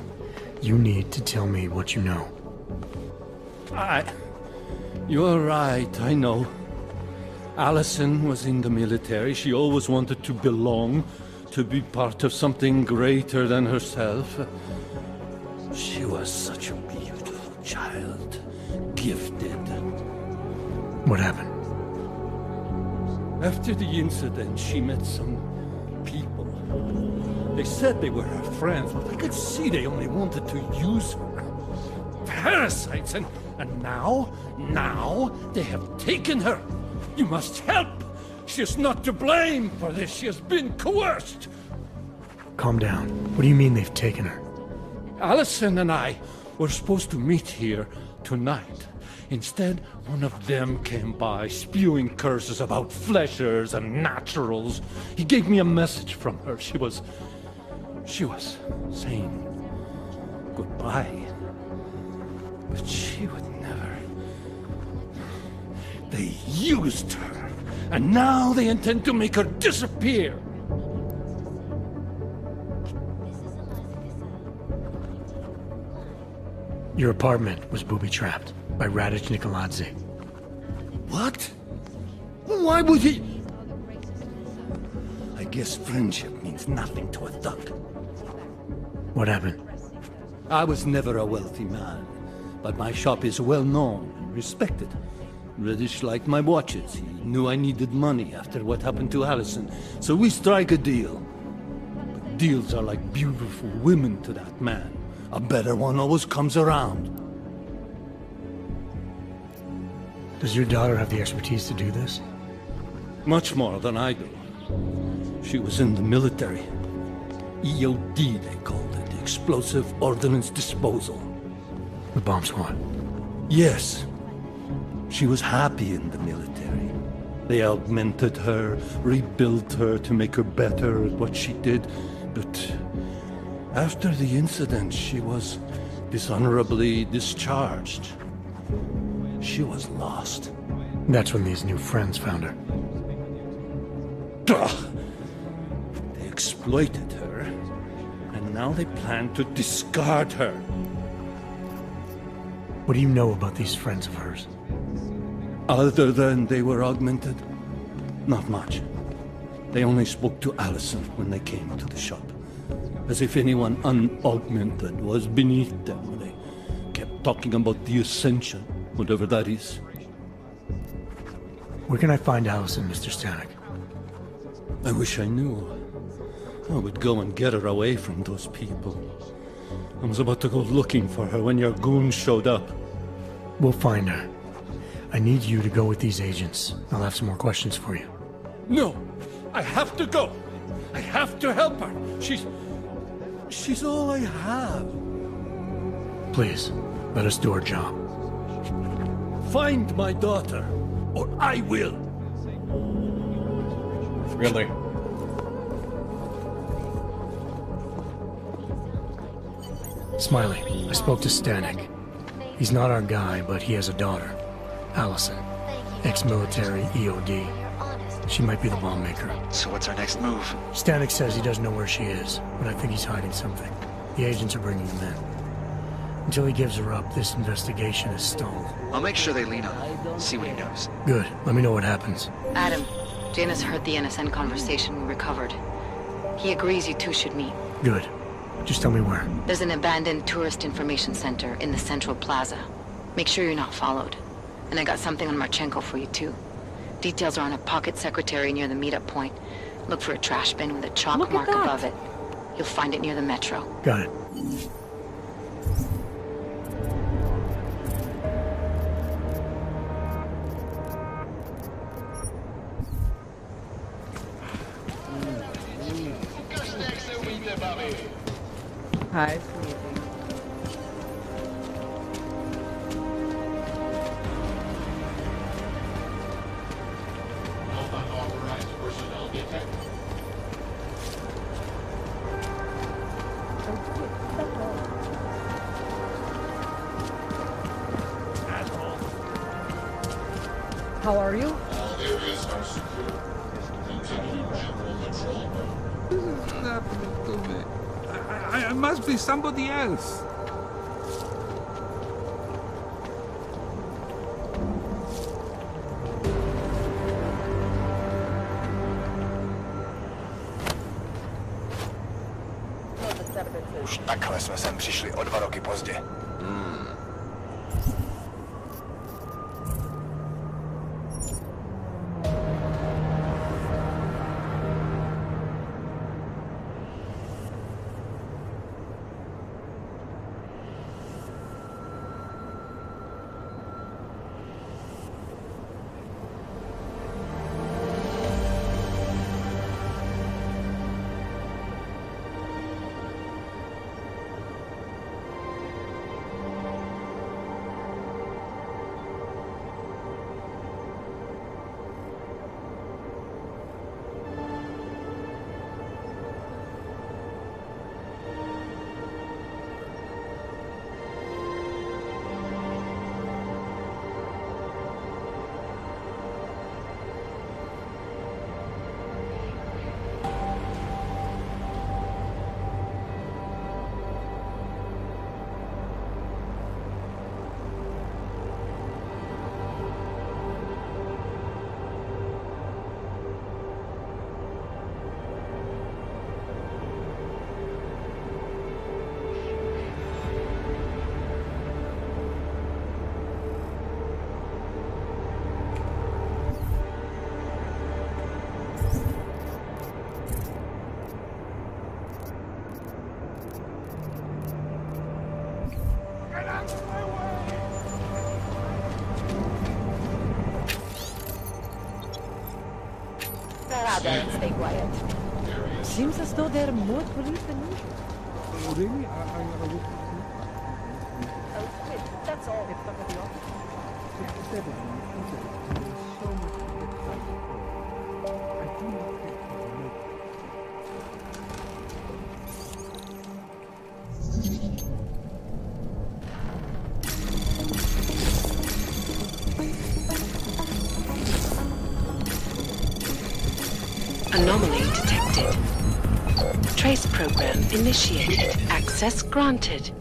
[SPEAKER 2] You need to tell me what you know.
[SPEAKER 1] You're right, I know. Allison was in the military. She always wanted to belong, to be part of something greater than herself. She was such a beautiful child. Gifted.
[SPEAKER 2] What happened?
[SPEAKER 1] After the incident, she met some people. They said they were her friends, but I could see they only wanted to use her. Parasites, and now they have taken her. You must help! She is not to blame for this. She has been coerced.
[SPEAKER 2] Calm down. What do you mean they've taken her?
[SPEAKER 1] Allison and I were supposed to meet here tonight. Instead, one of them came by, spewing curses about fleshers and naturals. He gave me a message from her. She was saying goodbye. But she would never. They used her, and now they intend to make her disappear.
[SPEAKER 2] Your apartment was booby-trapped by Radic Nikoladze.
[SPEAKER 1] What? Why would he? I guess friendship means nothing to a thug.
[SPEAKER 2] What happened?
[SPEAKER 1] I was never a wealthy man, but my shop is well known and respected. Radic liked my watches. He knew I needed money after what happened to Allison, so we strike a deal. But deals are like beautiful women to that man. A better one always comes around.
[SPEAKER 2] Does your daughter have the expertise to do this?
[SPEAKER 1] Much more than I do. She was in the military. EOD, they called it. Explosive Ordnance Disposal.
[SPEAKER 2] The bomb squad?
[SPEAKER 1] Yes. She was happy in the military. They augmented her, rebuilt her to make her better at what she did. But after the incident, she was dishonorably discharged. She was lost.
[SPEAKER 2] That's when these new friends found her.
[SPEAKER 1] Ugh. They exploited her, and now they plan to discard her.
[SPEAKER 2] What do you know about these friends of hers?
[SPEAKER 1] Other than they were augmented? Not much. They only spoke to Allison when they came to the shop. As if anyone unaugmented was beneath them. They kept talking about the Ascension, whatever that is.
[SPEAKER 2] Where can I find Allison, Mr. Stanek?
[SPEAKER 1] I wish I knew. I would go and get her away from those people. I was about to go looking for her when your goons showed up.
[SPEAKER 2] We'll find her. I need you to go with these agents. I'll have some more questions for you.
[SPEAKER 1] No! I have to go! I have to help her! She's all I have.
[SPEAKER 2] Please, let us do our job.
[SPEAKER 1] Find my daughter, or I will!
[SPEAKER 17] Really?
[SPEAKER 2] Smiley, I spoke to Stanek. He's not our guy, but he has a daughter, Allison. Ex-military EOD. She might be the bomb maker.
[SPEAKER 6] So what's our next move?
[SPEAKER 2] Stanek says he doesn't know where she is, but I think he's hiding something. The agents are bringing him in. Until he gives her up, this investigation is stalled.
[SPEAKER 6] I'll make sure they lean on him. See what he knows.
[SPEAKER 2] Good. Let me know what happens.
[SPEAKER 3] Adam, Janus heard the NSN conversation we recovered. He agrees you two should meet.
[SPEAKER 2] Good. Just tell me where.
[SPEAKER 3] There's an abandoned tourist information center in the central plaza. Make sure you're not followed. And I got something on Marchenko for you too. Details are on a pocket secretary near the meetup point. Look for a trash bin with a chalk mark above it. You'll find it near the metro.
[SPEAKER 2] Got it.
[SPEAKER 17] Hi, sweetie. How are you?
[SPEAKER 22] All areas are secure. Continue general patrol.
[SPEAKER 24] This is happening to me. I must be somebody else.
[SPEAKER 25] Už takhle jsme sem přišli o 2 roky pozdě.
[SPEAKER 17] Stay quiet. Seems as though there are more police than usual.
[SPEAKER 24] Oh, really?
[SPEAKER 17] Oh, wait, that's all. It's stuck at the office.
[SPEAKER 4] Anomaly detected. Trace program initiated. Access granted.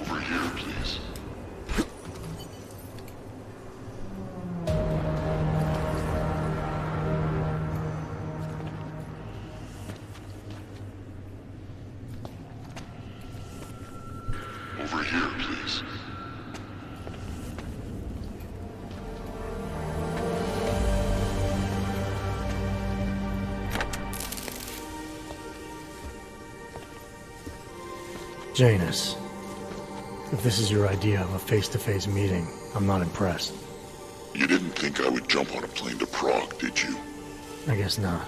[SPEAKER 22] Over here, please. Over here, please.
[SPEAKER 2] Janus, if this is your idea of a face-to-face meeting, I'm not impressed.
[SPEAKER 22] You didn't think I would jump on a plane to Prague, did you?
[SPEAKER 2] I guess not.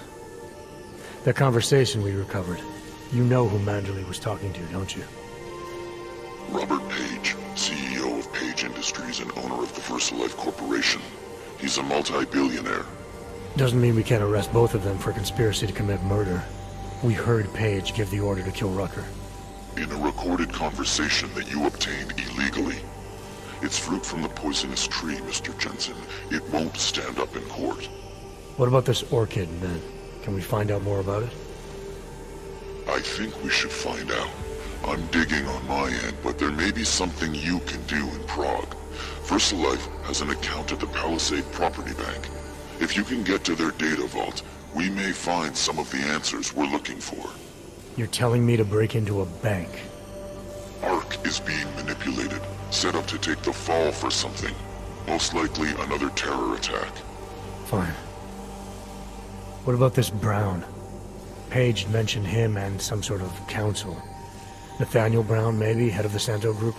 [SPEAKER 2] That conversation we recovered, you know who Manderley was talking to, don't you?
[SPEAKER 22] Robert Page, CEO of Page Industries and owner of the VersaLife Corporation. He's a multi-billionaire.
[SPEAKER 2] Doesn't mean we can't arrest both of them for conspiracy to commit murder. We heard Page give the order to kill Rucker.
[SPEAKER 22] In a recorded conversation that you obtained illegally. It's fruit from the poisonous tree, Mr. Jensen. It won't stand up in court.
[SPEAKER 2] What about this orchid, then? Can we find out more about it?
[SPEAKER 22] I think we should find out. I'm digging on my end, but there may be something you can do in Prague. VersaLife has an account at the Palisade Property Bank. If you can get to their data vault, we may find some of the answers we're looking for.
[SPEAKER 2] You're telling me to break into a bank?
[SPEAKER 22] ARC is being manipulated, set up to take the fall for something. Most likely another terror attack.
[SPEAKER 2] Fine. What about this Brown? Page mentioned him and some sort of council. Nathaniel Brown, maybe, head of the Santo Group?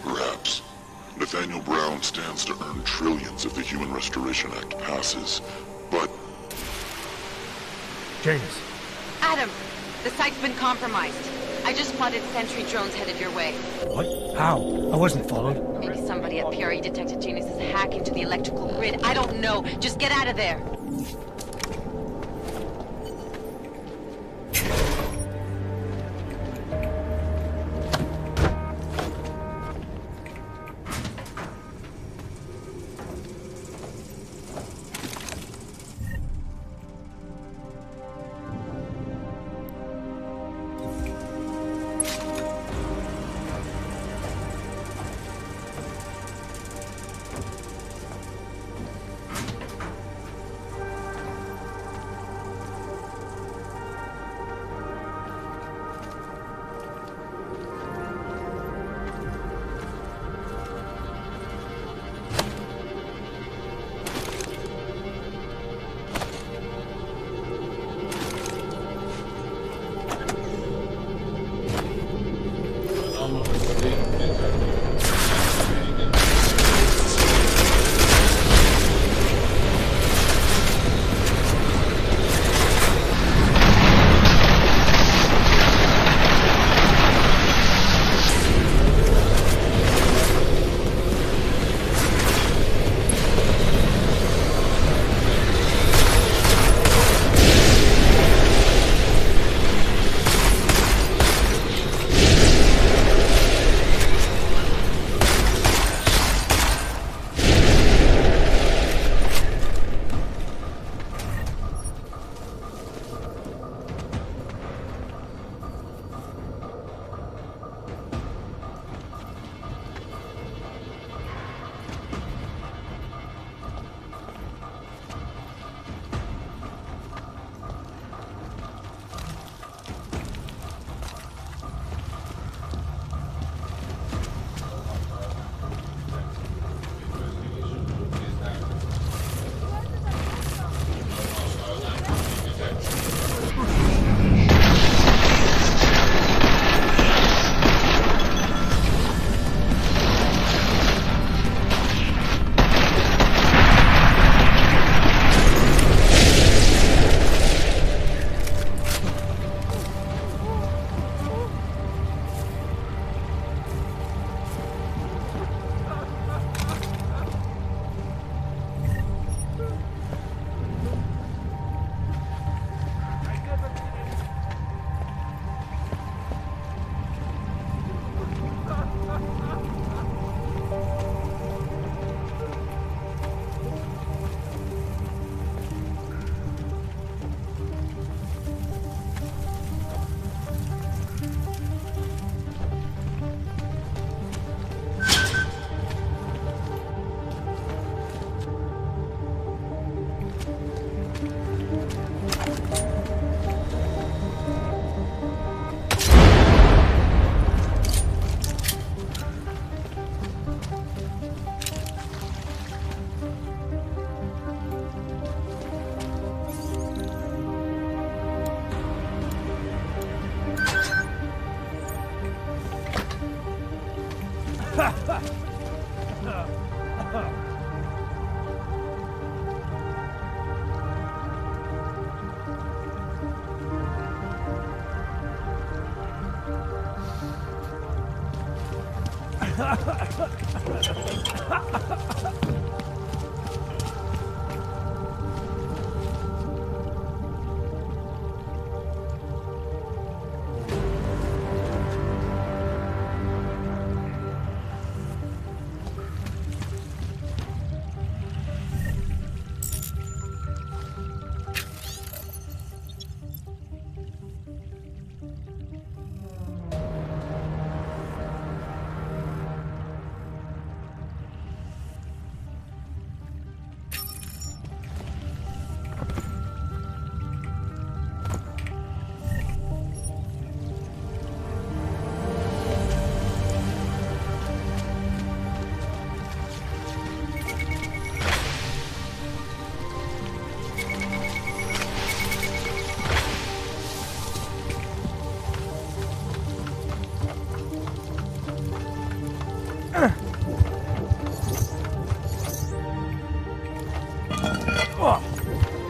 [SPEAKER 22] Perhaps. Nathaniel Brown stands to earn trillions if the Human Restoration Act passes, but...
[SPEAKER 2] Janus.
[SPEAKER 3] Adam! The site's been compromised. I just spotted sentry drones headed your way.
[SPEAKER 2] What? How? I wasn't followed.
[SPEAKER 3] Maybe somebody at PRE detected Janus's hack into the electrical grid. I don't know. Just get out of there.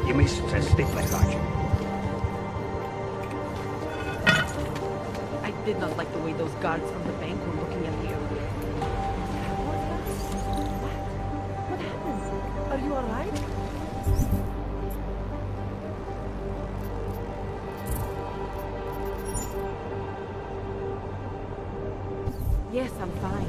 [SPEAKER 8] You missed a stiffly, Roger.
[SPEAKER 17] I did not like the way those guards from the bank were looking at me earlier. What happened? Are you alright? Yes, I'm fine.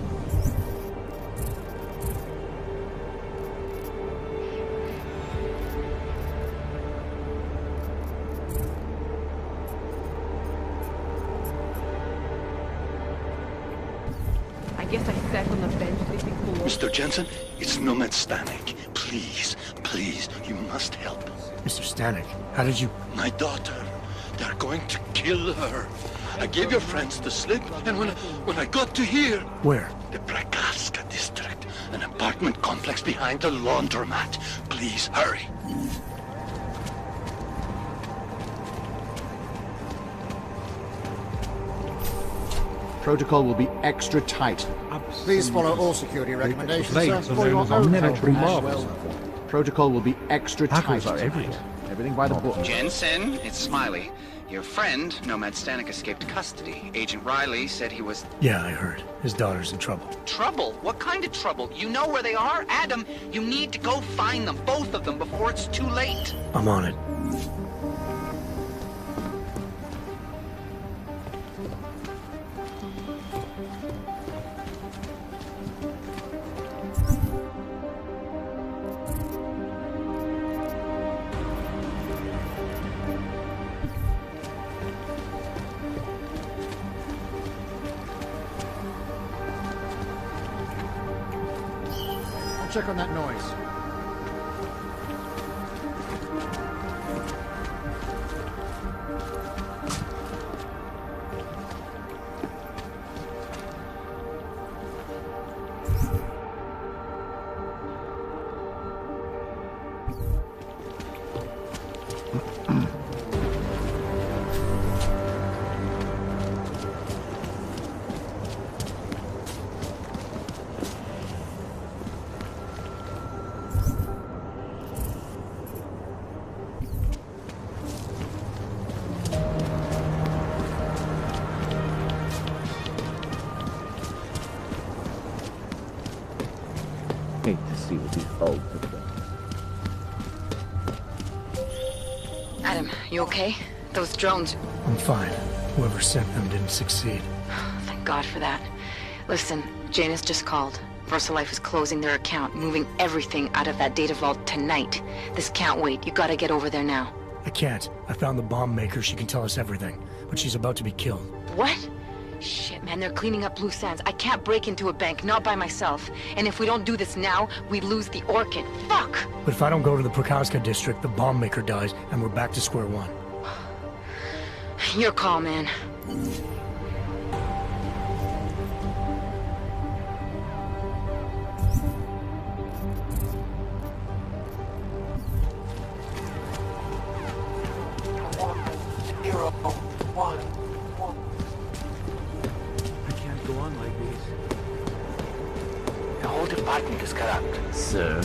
[SPEAKER 17] I guess I sat on the bench listening to
[SPEAKER 1] Mr. Jensen, it's Nomad Stanek. Please, please, you must help.
[SPEAKER 2] Mr. Stanek, how did you...
[SPEAKER 1] My daughter. They're going to kill her. I gave your friends the slip, and when I got to here...
[SPEAKER 2] Where?
[SPEAKER 1] The Prakarska district. An apartment complex behind the laundromat. Please, hurry.
[SPEAKER 10] Protocol will be extra tight.
[SPEAKER 11] Please follow all security recommendations, sir, for your own health.
[SPEAKER 10] Protocol will be extra
[SPEAKER 11] Hackers
[SPEAKER 10] tight.
[SPEAKER 11] are everywhere.
[SPEAKER 10] Everything by the book.
[SPEAKER 21] Jensen, it's Smiley. Your friend, Nomad Stanek, escaped custody. Agent Riley said he was...
[SPEAKER 2] Yeah, I heard. His daughter's in trouble.
[SPEAKER 21] Trouble? What kind of trouble? You know where they are? Adam, you need to go find them, both of them, before it's too late.
[SPEAKER 2] I'm on it.
[SPEAKER 11] Check on that noise.
[SPEAKER 10] Hate to see what these old
[SPEAKER 3] Adam, you okay? Those drones...
[SPEAKER 2] I'm fine. Whoever sent them didn't succeed.
[SPEAKER 3] Thank God for that. Listen, Janus just called. VersaLife is closing their account, moving everything out of that data vault tonight. This can't wait. You gotta get over there now.
[SPEAKER 2] I can't. I found the bomb maker. She can tell us everything. But she's about to be killed.
[SPEAKER 3] What? Shit, man, they're cleaning up loose ends. I can't break into a bank, not by myself. And if we don't do this now, we lose the Orchid. Fuck!
[SPEAKER 2] But if I don't go to the Prakarska district, the bomb maker dies, and we're back to square one.
[SPEAKER 3] Your call, man.
[SPEAKER 24] I can't go on like this.
[SPEAKER 25] department is corrupt.
[SPEAKER 13] Sir?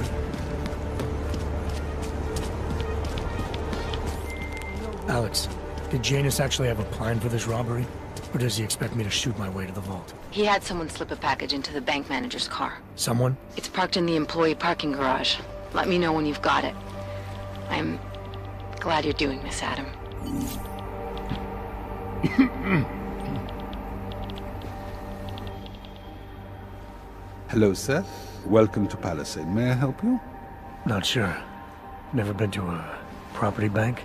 [SPEAKER 2] Alex, did Janus actually have a plan for this robbery? Or does he expect me to shoot my way to the vault?
[SPEAKER 3] He had someone slip a package into the bank manager's car.
[SPEAKER 2] Someone?
[SPEAKER 3] It's parked in the employee parking garage. Let me know when you've got it. I'm glad you're doing this, Adam.
[SPEAKER 7] Hello, sir. Welcome to Palisade. May I help you?
[SPEAKER 2] Not sure. Never been to a property bank?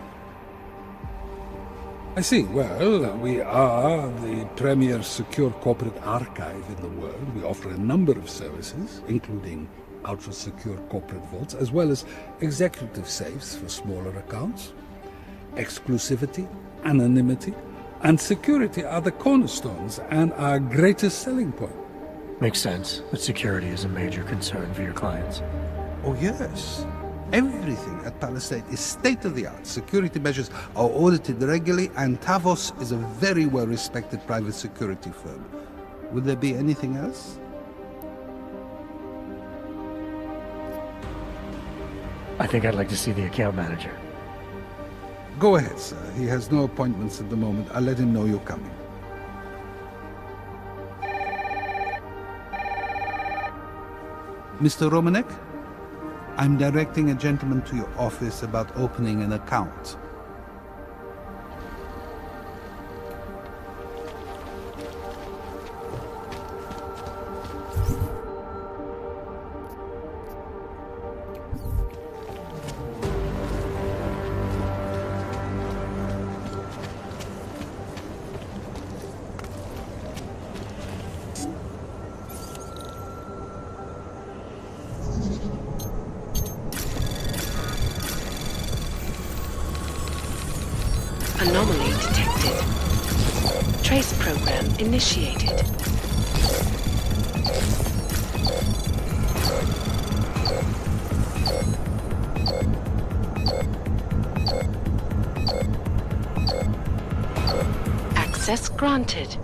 [SPEAKER 7] I see. Well, we are the premier secure corporate archive in the world. We offer a number of services, including ultra-secure corporate vaults, as well as executive safes for smaller accounts. Exclusivity, anonymity, and security are the cornerstones and our greatest selling point.
[SPEAKER 2] Makes sense that security is a major concern for your clients.
[SPEAKER 7] Oh, yes. Everything at Palisade is state-of-the-art. Security measures are audited regularly, and Tavos is a very well-respected private security firm. Would there be anything else?
[SPEAKER 2] I think I'd like to see the account manager.
[SPEAKER 7] Go ahead, sir. He has no appointments at the moment. I'll let him know you're coming. Mr. Romanek? I'm directing a gentleman to your office about opening an account.
[SPEAKER 4] Anomaly detected. Trace program initiated. Access granted.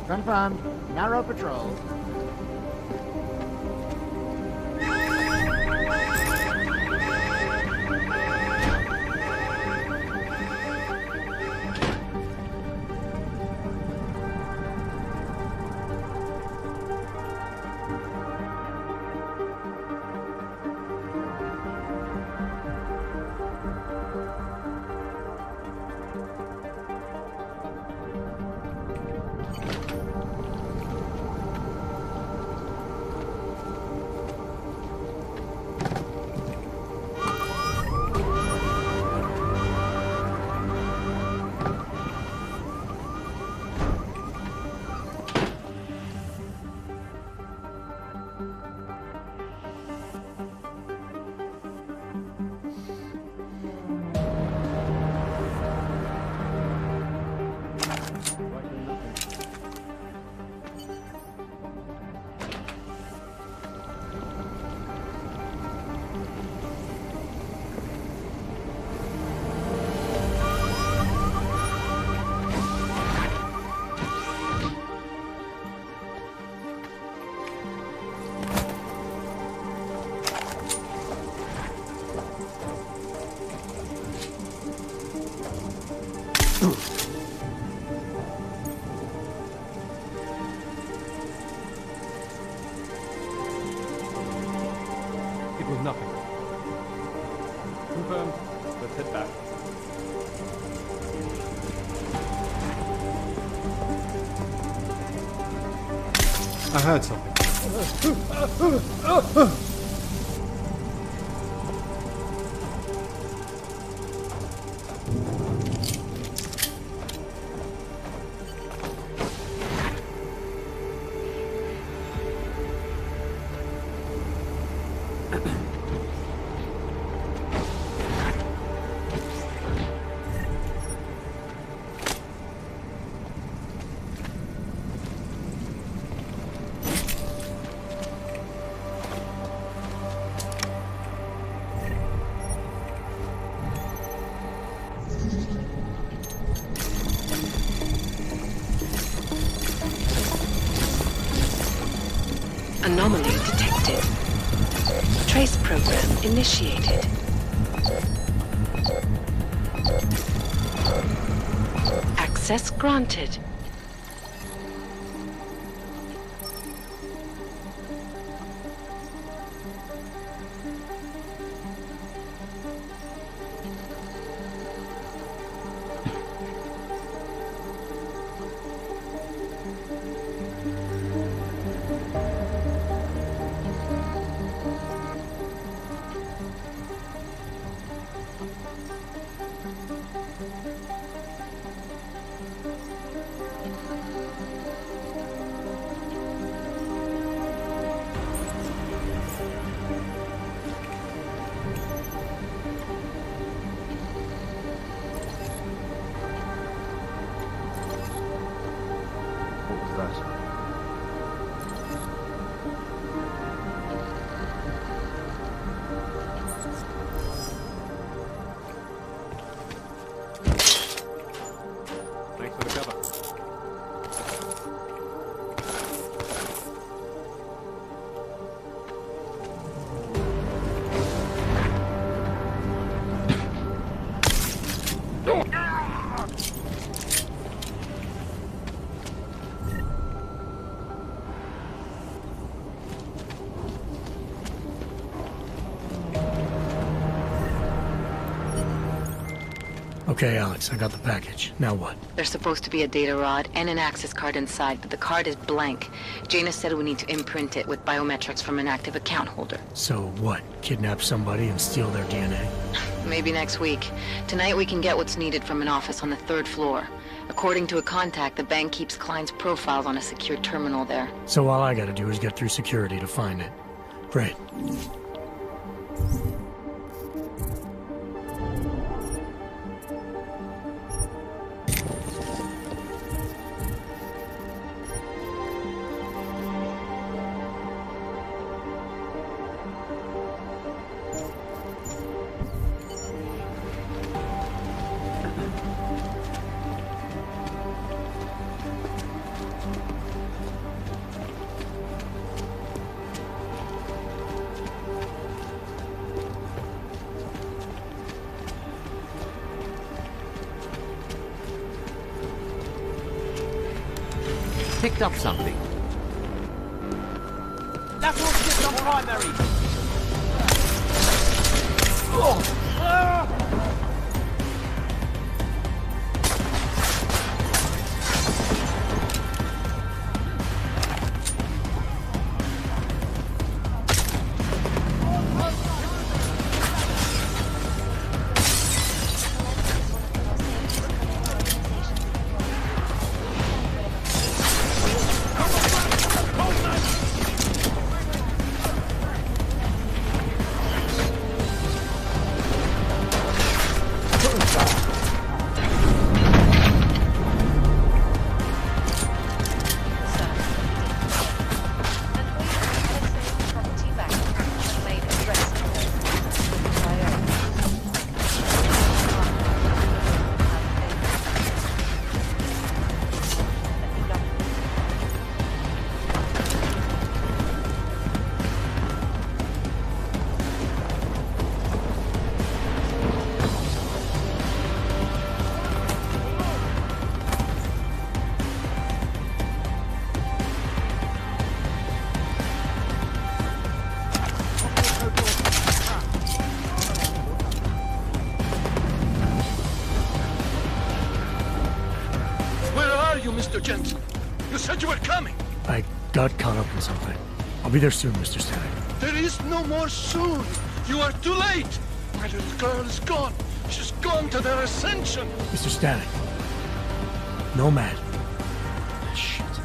[SPEAKER 11] Confirmed. Narrow patrol.
[SPEAKER 9] It was nothing. Confirmed. Let's head back.
[SPEAKER 14] I heard something.
[SPEAKER 4] Anomaly detected. Trace program initiated. Access granted.
[SPEAKER 9] Thanks for the cover.
[SPEAKER 2] Okay, Alex, I got the package. Now what?
[SPEAKER 3] There's supposed to be a data rod and an access card inside, but the card is blank. Jaina said we need to imprint it with biometrics from an active account holder.
[SPEAKER 2] So what? Kidnap somebody and steal their DNA?
[SPEAKER 3] Maybe next week. Tonight we can get what's needed from an office on the 3rd floor. According to a contact, the bank keeps clients' profiles on a secure terminal there.
[SPEAKER 2] So all I gotta do is get through security to find it. Great.
[SPEAKER 10] Picked up something.
[SPEAKER 25] That's all shipped on primary.
[SPEAKER 2] got caught up in something. I'll be there soon, Mr. Stanek.
[SPEAKER 1] There is no more soon. You are too late. My little girl is gone. She's gone to their ascension.
[SPEAKER 2] Mr. Stanek. Nomad. Shit.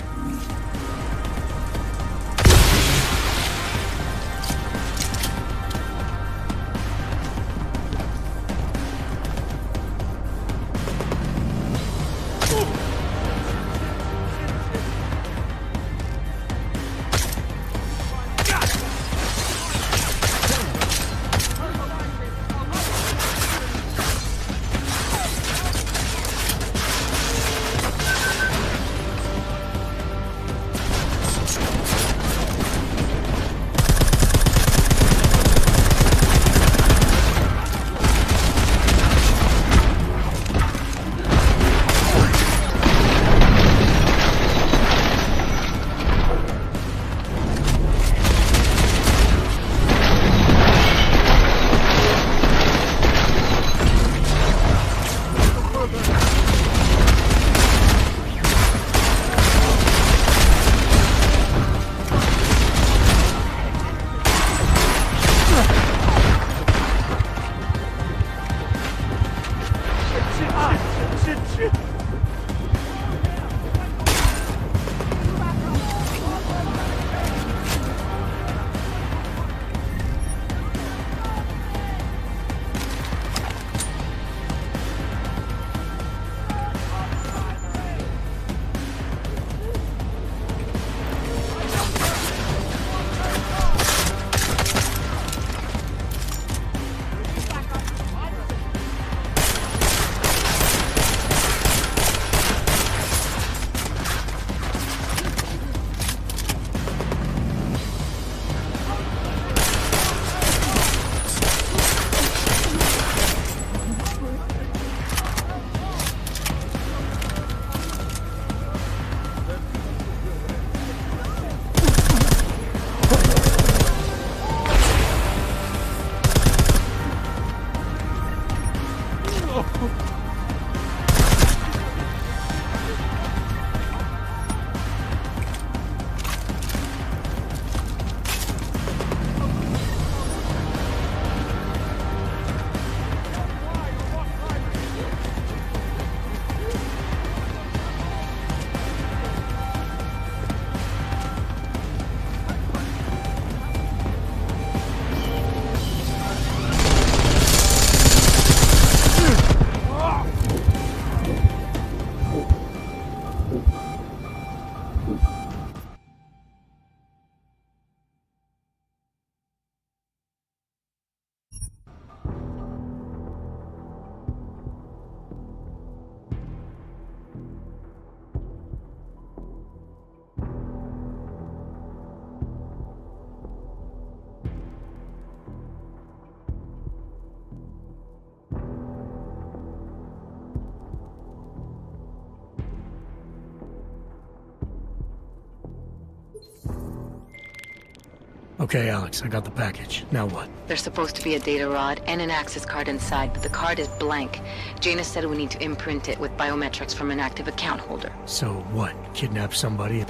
[SPEAKER 2] Okay, Alex, I got the package. Now what?
[SPEAKER 3] There's supposed to be a data rod and an access card inside, but the card is blank. Janus said we need to imprint it with biometrics from an active account holder.
[SPEAKER 2] So what? Kidnap somebody and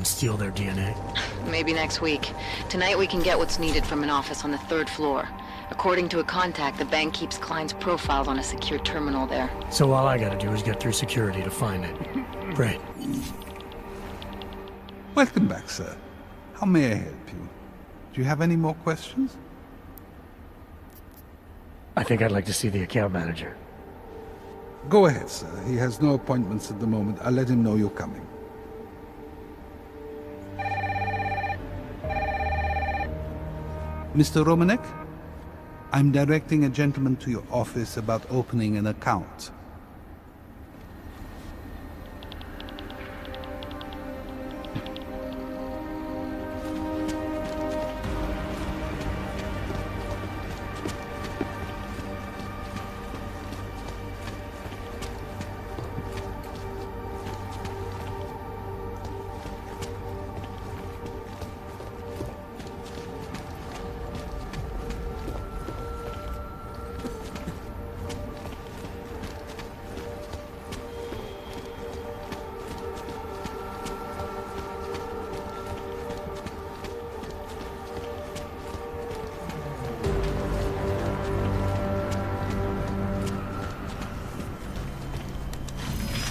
[SPEAKER 2] steal their DNA?
[SPEAKER 3] Maybe next week. Tonight we can get what's needed from an office on the 3rd floor. According to a contact, the bank keeps clients' profiles on a secure terminal there.
[SPEAKER 2] So all I gotta do is get through security to find it. Great.
[SPEAKER 24] Welcome back, sir. How may I help you? Do you have any more questions?
[SPEAKER 2] I think I'd like to see the account manager.
[SPEAKER 24] Go ahead, sir. He has no appointments at the moment. I'll let him know you're coming. Mr. Romanek? I'm directing a gentleman to your office about opening an account.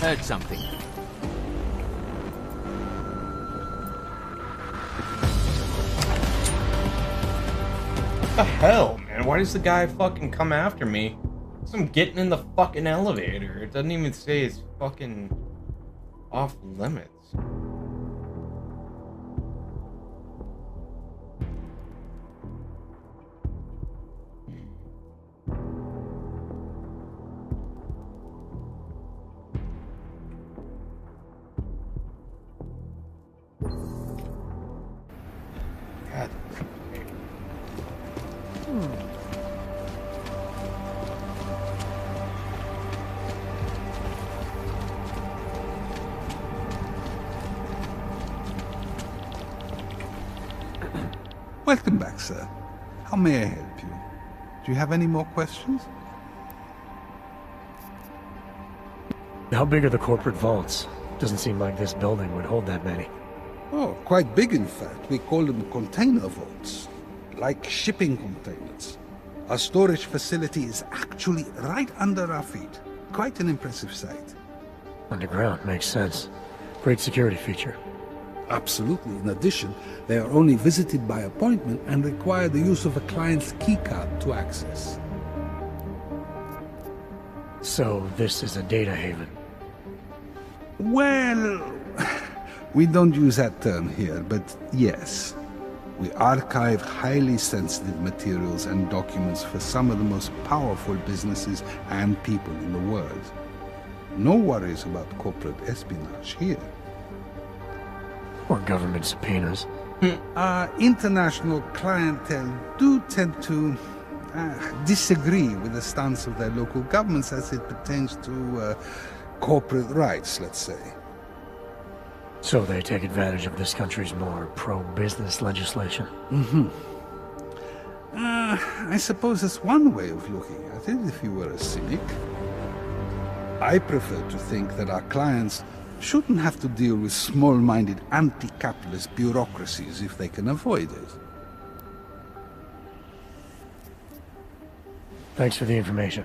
[SPEAKER 21] Heard something.
[SPEAKER 5] What the hell, man? Why does the guy fucking come after me? So I'm getting in the fucking elevator. It doesn't even say it's fucking off limits. God.
[SPEAKER 24] Welcome back, sir. How may I help you? Do you have any more questions?
[SPEAKER 2] How big are the corporate vaults? Doesn't seem like this building would hold that many.
[SPEAKER 24] Oh, quite big in fact. We call them container vaults, like shipping containers. Our storage facility is actually right under our feet. Quite an impressive sight.
[SPEAKER 2] Underground, makes sense. Great security feature.
[SPEAKER 7] Absolutely. In addition, they are only visited by appointment and require the use of a client's keycard to access.
[SPEAKER 2] So this is a data haven.
[SPEAKER 24] Well, we don't use that term here, but yes. We archive highly sensitive materials and documents for some of the most powerful businesses and people in the world. No worries about corporate espionage here.
[SPEAKER 2] Or government subpoenas.
[SPEAKER 24] Our international clientele do tend to disagree with the stance of their local governments as it pertains to corporate rights, let's say.
[SPEAKER 2] So they take advantage of this country's more pro-business legislation.
[SPEAKER 24] I suppose that's one way of looking at it, if you were a cynic. I prefer to think that our clients shouldn't have to deal with small-minded anti-capitalist bureaucracies if they can avoid it.
[SPEAKER 2] Thanks for the information.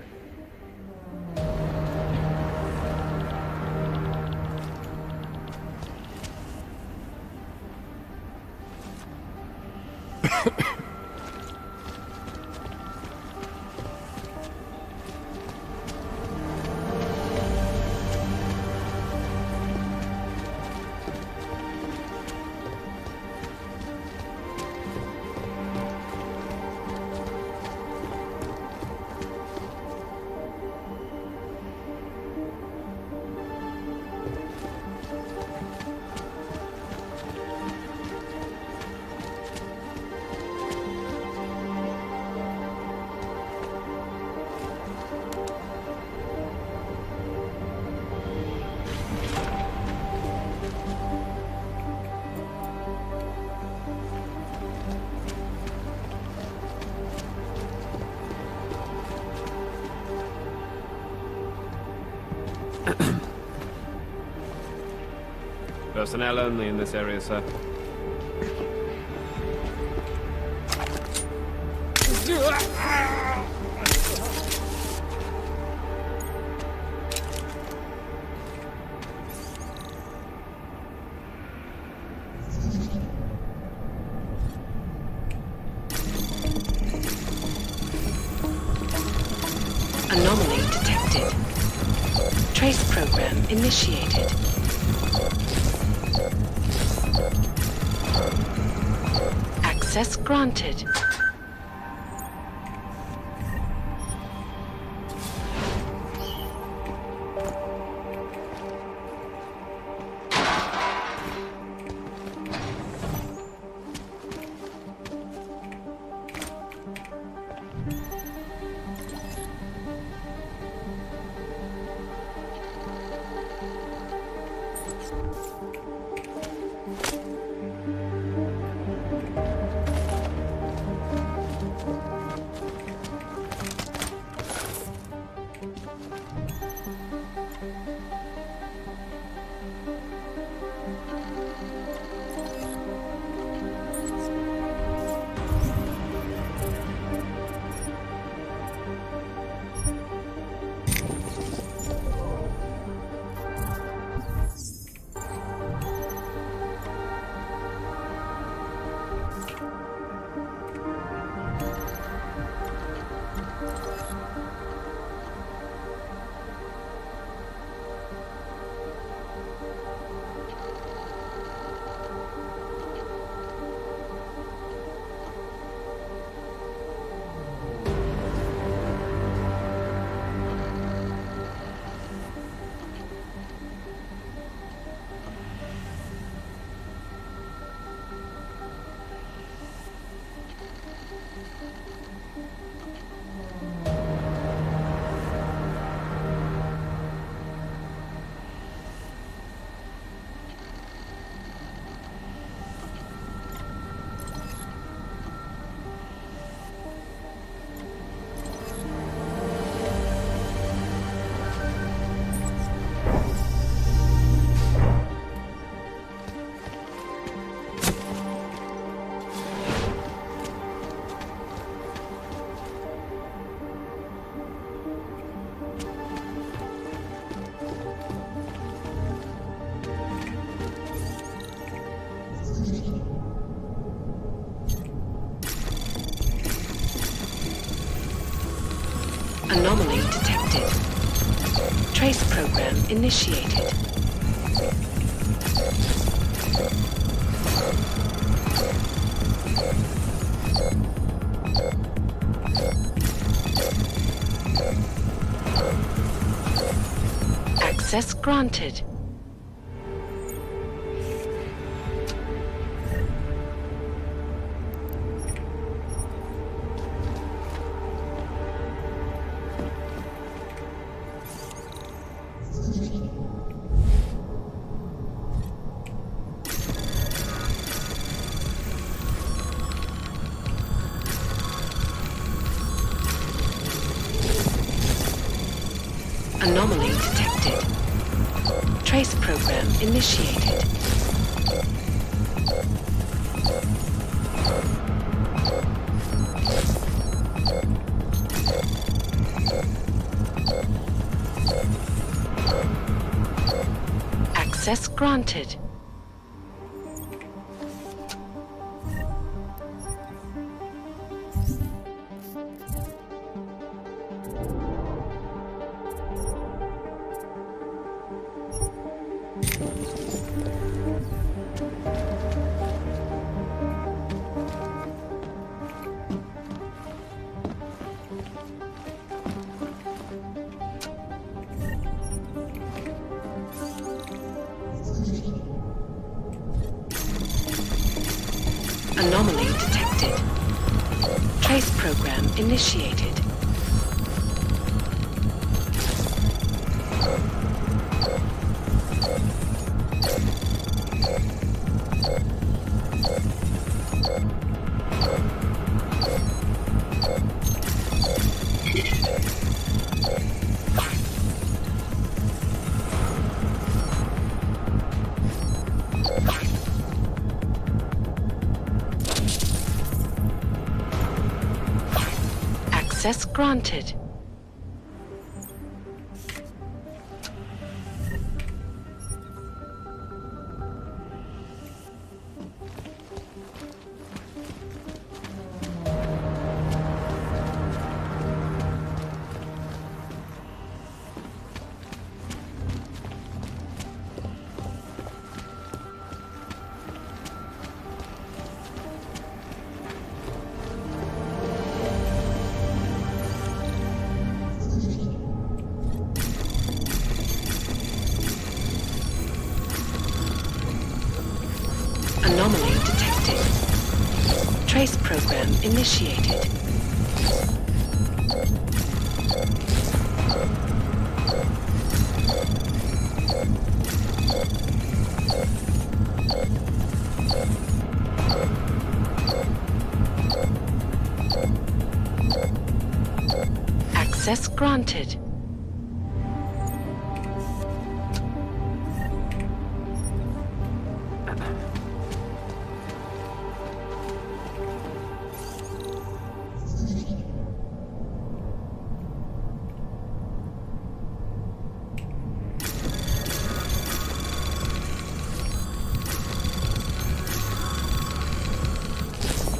[SPEAKER 18] Personnel only in this area, sir.
[SPEAKER 4] Anomaly detected. Trace program initiated. Access granted. Anomaly detected. Trace program initiated. Access granted. Anomaly detected. Trace program initiated. Access granted. Anomaly detected. Trace program initiated. Access granted. Anomaly detected. Trace program initiated. Access granted.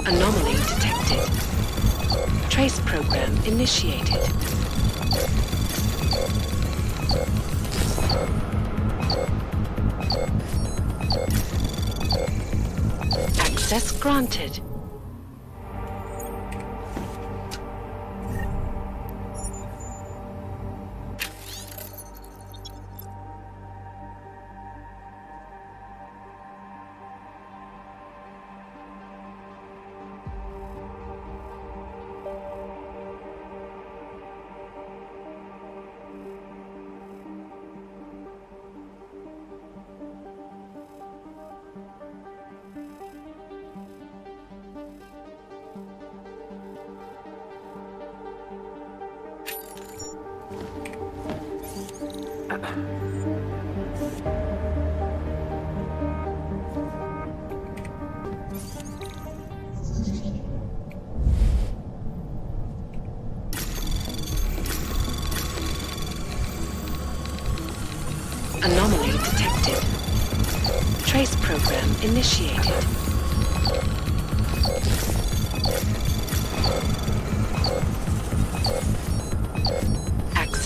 [SPEAKER 4] Anomaly detected. Trace program initiated. Access granted. Anomaly detected. Trace program initiated.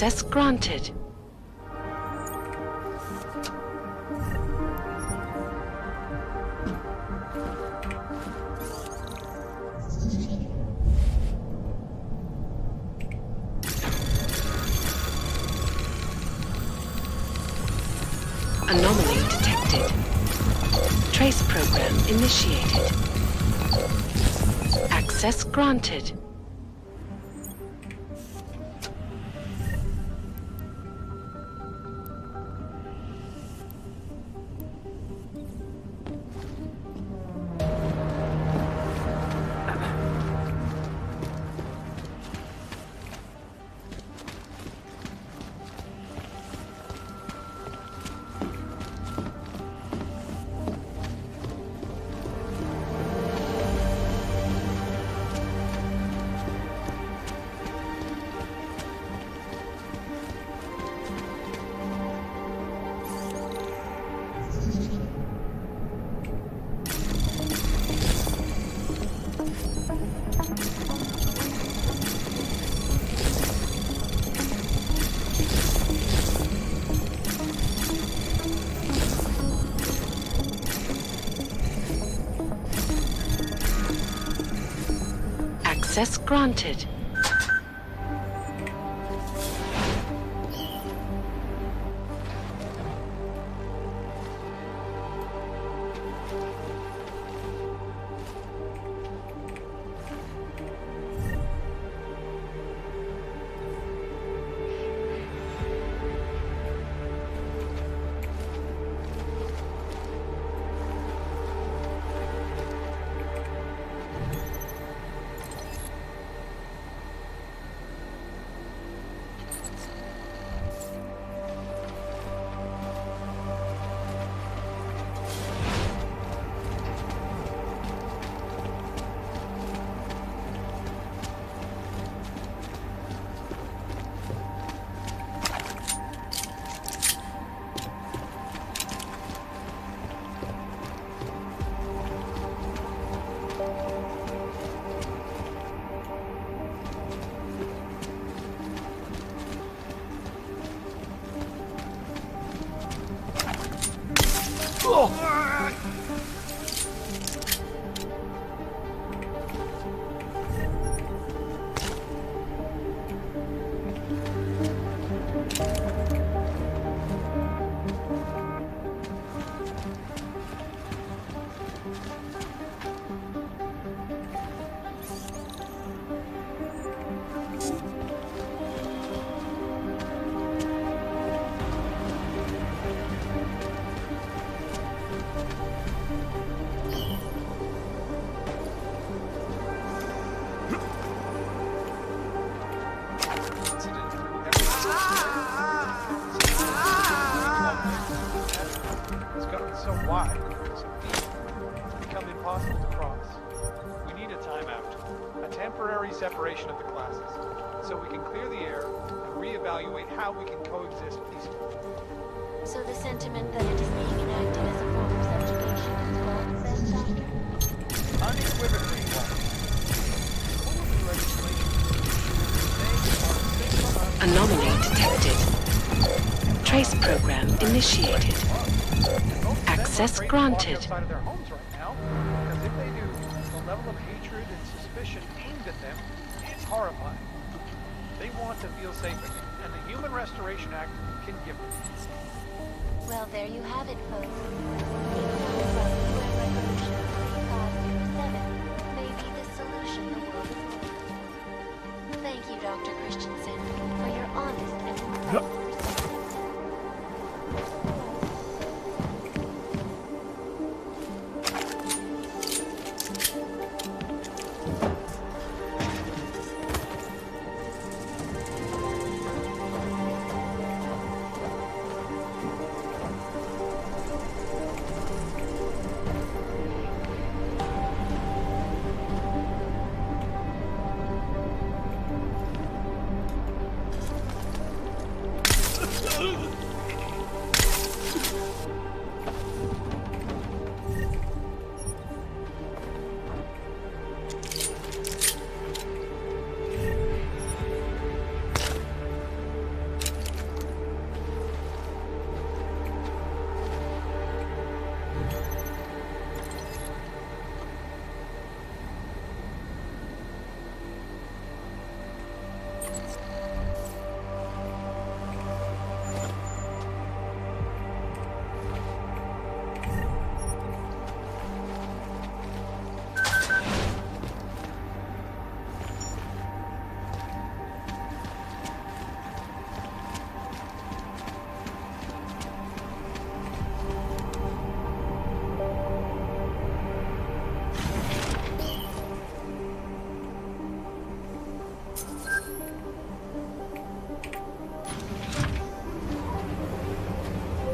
[SPEAKER 4] Access granted. Anomaly detected. Trace program initiated. Access granted. Access granted.
[SPEAKER 9] Separation of the classes, so we can clear the air and reevaluate how we can coexist peacefully.
[SPEAKER 12] So the sentiment that it is being enacted as a form of subjugation is false, then, Doctor?
[SPEAKER 9] Unequivocally false.
[SPEAKER 4] Anomaly detected. Trace program initiated. Access granted.
[SPEAKER 9] Outside of their homes right now, because if they do, the level of hatred and suspicion aimed at them is horrifying. They want to feel safe again, and the Human Restoration Act can give them.
[SPEAKER 12] Well, there you have it, folks. Revolution 3507 may be the solution the world is looking for. Thank you, Dr. Christensen, for your honest and insightful perspective.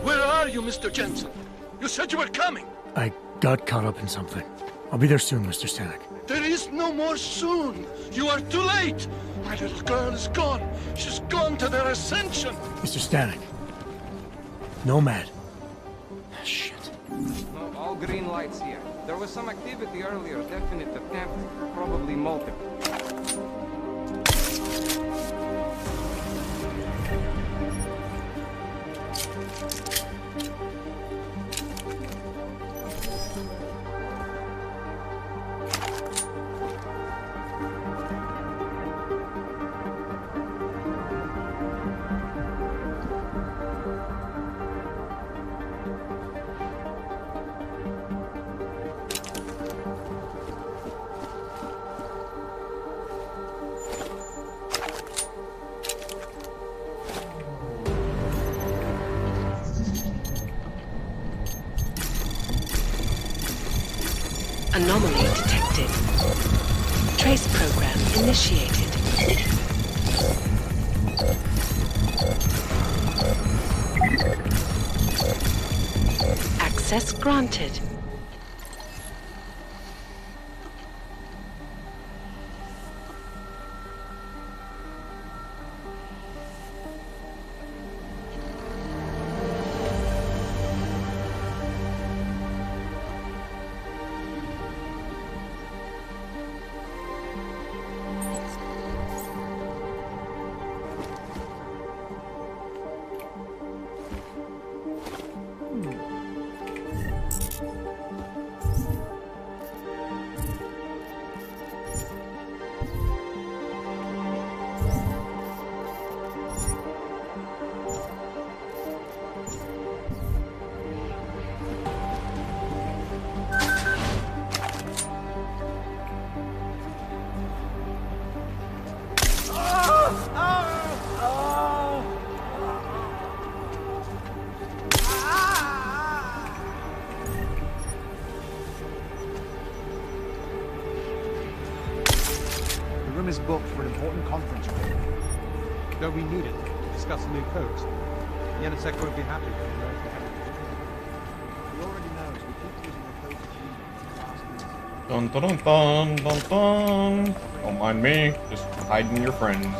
[SPEAKER 1] Where are you, Mr. Jensen? You said you were coming.
[SPEAKER 2] I got caught up in something. I'll be there soon, Mr. Stanek.
[SPEAKER 1] There is no more soon. You are too late. My little girl is gone. She's gone to their ascension.
[SPEAKER 2] Mr. Stanek. Nomad. Shit.
[SPEAKER 16] No, all green lights here. There was some activity earlier, definite attempt, probably multiple.
[SPEAKER 4] Anomaly detected. Trace program initiated. Access granted.
[SPEAKER 10] The room is booked for an important conference call.
[SPEAKER 9] Don't we need it to discuss the new codes? The NSX won't be happy with the American head.
[SPEAKER 10] He already knows we keep using the codes to
[SPEAKER 5] Dun dun dun dun dun. Don't mind me, just hiding your friends.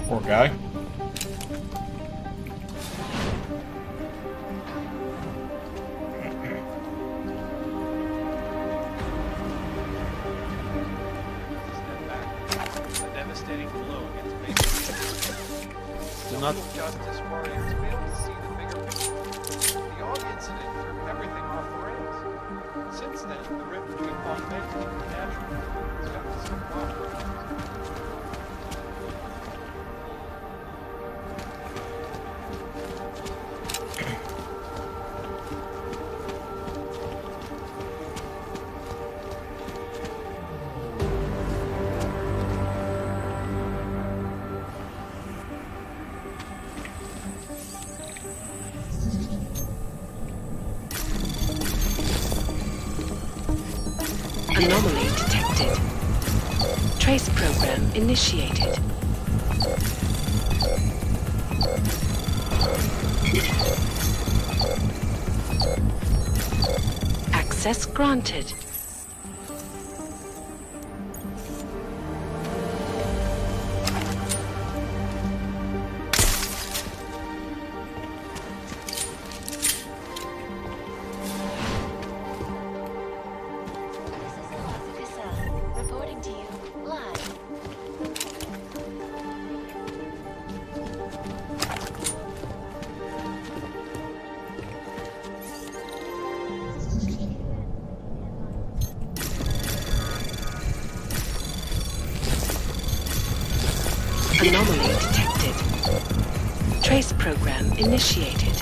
[SPEAKER 5] Poor guy.
[SPEAKER 9] A devastating blow against basic.
[SPEAKER 1] Not
[SPEAKER 9] justice warriors fail to see the bigger picture. The Og incident threw everything off the rails. Since then, the rift between augmented and natural has gotten so wide.
[SPEAKER 4] Anomaly detected. Trace program initiated. Access granted.
[SPEAKER 12] Reporting to you live.
[SPEAKER 4] Anomaly detected. Trace program initiated.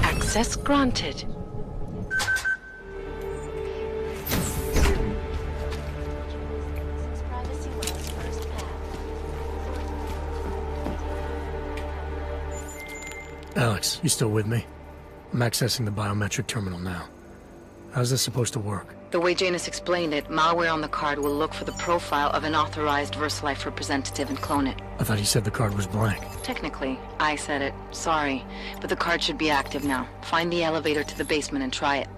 [SPEAKER 4] Access granted.
[SPEAKER 2] Alex, you still with me? I'm accessing the biometric terminal now. How's this supposed to work?
[SPEAKER 3] The way Janus explained it, malware on the card will look for the profile of an authorized VersaLife representative and clone it.
[SPEAKER 2] I thought he said the card was blank.
[SPEAKER 3] Technically, I said it. Sorry. But the card should be active now. Find the elevator to the basement and try it.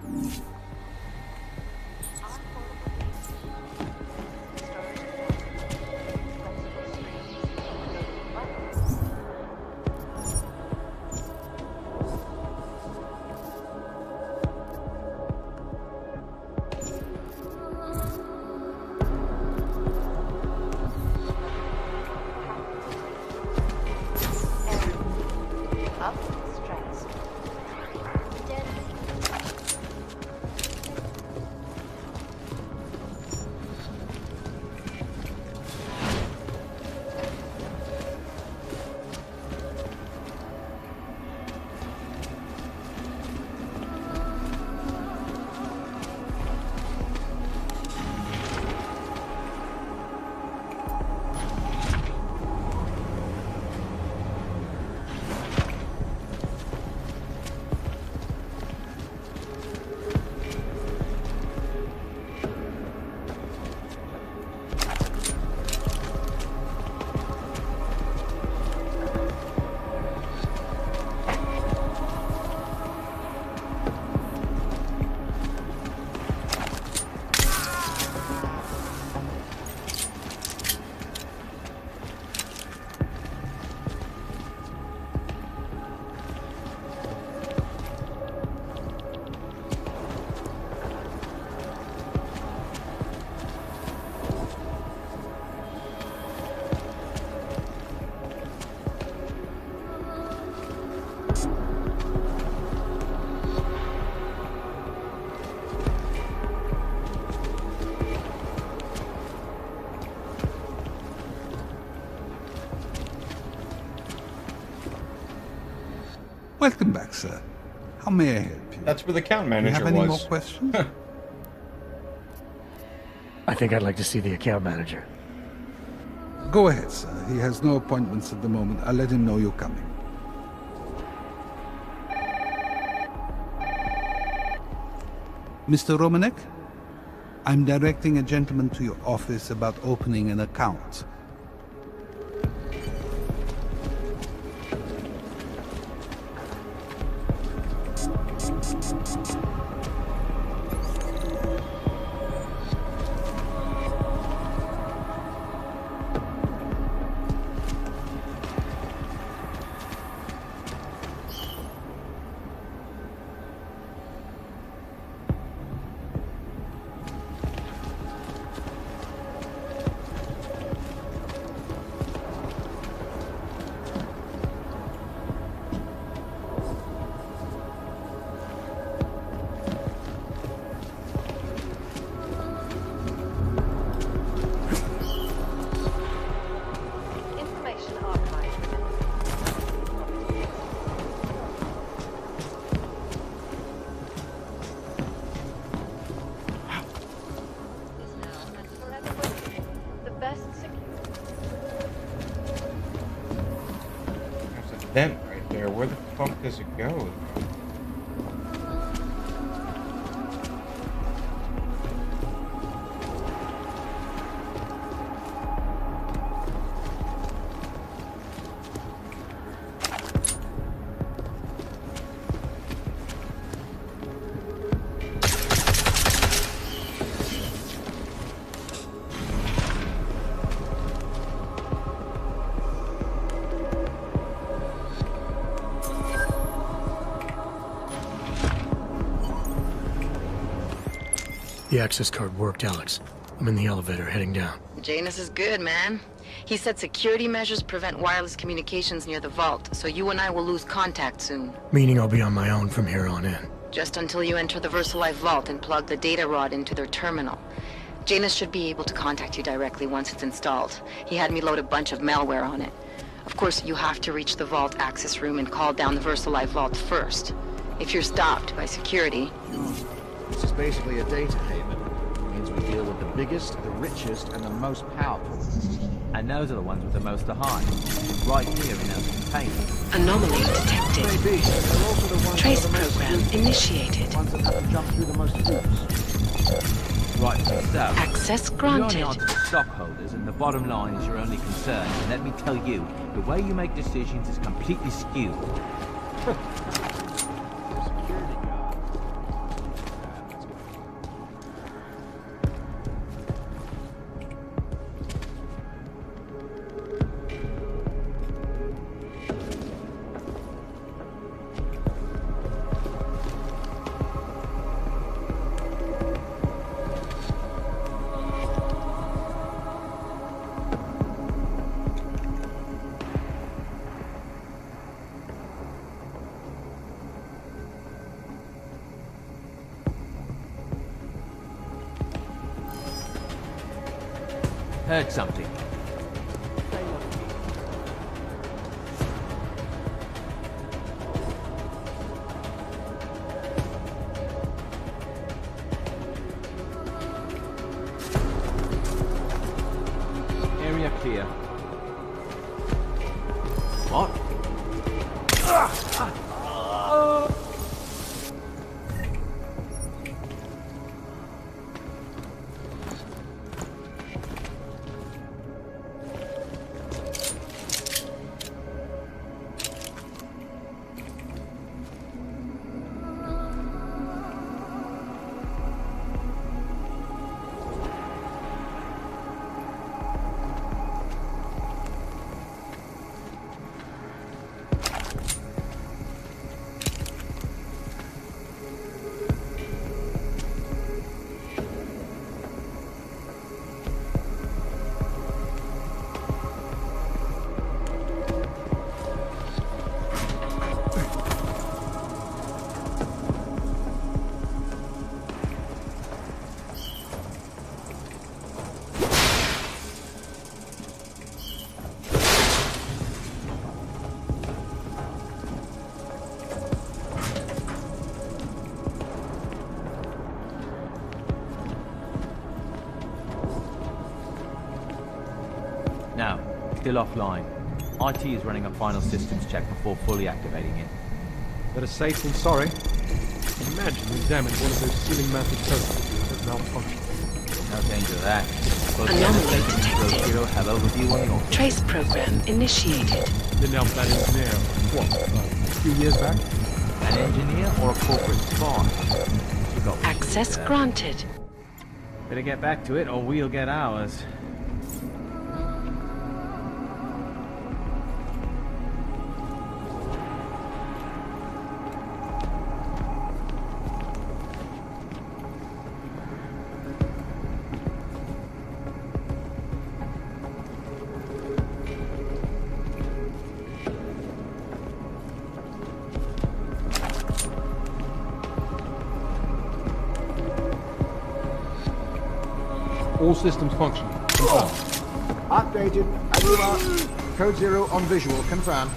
[SPEAKER 24] Welcome back, sir. How may I help you?
[SPEAKER 5] That's where the account manager was.
[SPEAKER 24] Do you have any more questions?
[SPEAKER 2] I think I'd like to see the account manager.
[SPEAKER 24] Go ahead, sir. He has no appointments at the moment. I'll let him know you're coming. Mr. Romanek? I'm directing a gentleman to your office about opening an account.
[SPEAKER 5] vent right there. Where the fuck does it go?
[SPEAKER 2] The access card worked, Alex. I'm in the elevator, heading down.
[SPEAKER 3] Janus is good, man. He said security measures prevent wireless communications near the vault, so you and I will lose contact soon.
[SPEAKER 2] Meaning I'll be on my own from here on in.
[SPEAKER 3] Just until you enter the VersaLife vault and plug the data rod into their terminal. Janus should be able to contact you directly once it's installed. He had me load a bunch of malware on it. Of course, you have to reach the vault access room and call down the VersaLife vault first. If you're stopped by security...
[SPEAKER 10] This is basically a data haven. It means we deal with the biggest, the richest, and the most powerful.
[SPEAKER 15] And those are the ones with the most to hide. Right here in our container.
[SPEAKER 4] Anomaly detected.
[SPEAKER 10] Maybe, but they're also the ones
[SPEAKER 4] Trace
[SPEAKER 10] that are the most
[SPEAKER 4] program
[SPEAKER 10] useful.
[SPEAKER 4] initiated.
[SPEAKER 10] The ones that have to jump through the most hoops.
[SPEAKER 15] Right, so...
[SPEAKER 4] Access
[SPEAKER 15] You
[SPEAKER 4] granted.
[SPEAKER 15] only answer to stockholders, and the bottom line is your only concern. And let me tell you, the way you make decisions is completely skewed. Heard something. Area clear. What? Now, still offline. IT is running a final systems check before fully activating it.
[SPEAKER 14] Better safe than sorry. Imagine we damaged one of those ceiling mounted tokens that malfunctioned.
[SPEAKER 15] No danger of that. Both
[SPEAKER 4] Anomaly
[SPEAKER 15] Zero
[SPEAKER 4] detected.
[SPEAKER 15] Zero have overview on the office.
[SPEAKER 4] Trace program initiated.
[SPEAKER 14] Didn't help that engineer. What, a few years back?
[SPEAKER 15] An engineer or a corporate spy? You got
[SPEAKER 4] Access granted.
[SPEAKER 15] Better get back to it or we'll get ours.
[SPEAKER 14] All systems functioning. Confirmed.
[SPEAKER 10] Updated. As you are. Code 0 on visual. Confirm.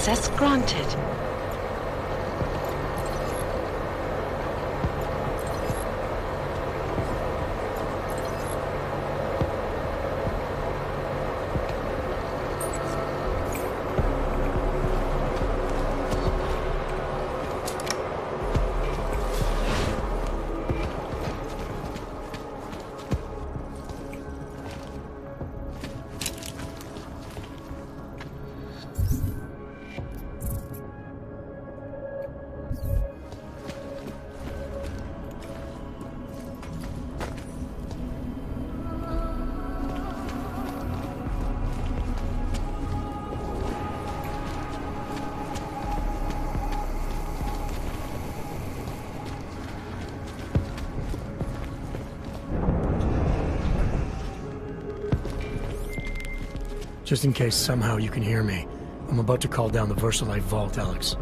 [SPEAKER 4] Access granted.
[SPEAKER 2] Just in case somehow you can hear me, I'm about to call down the Versalite vault, Alex.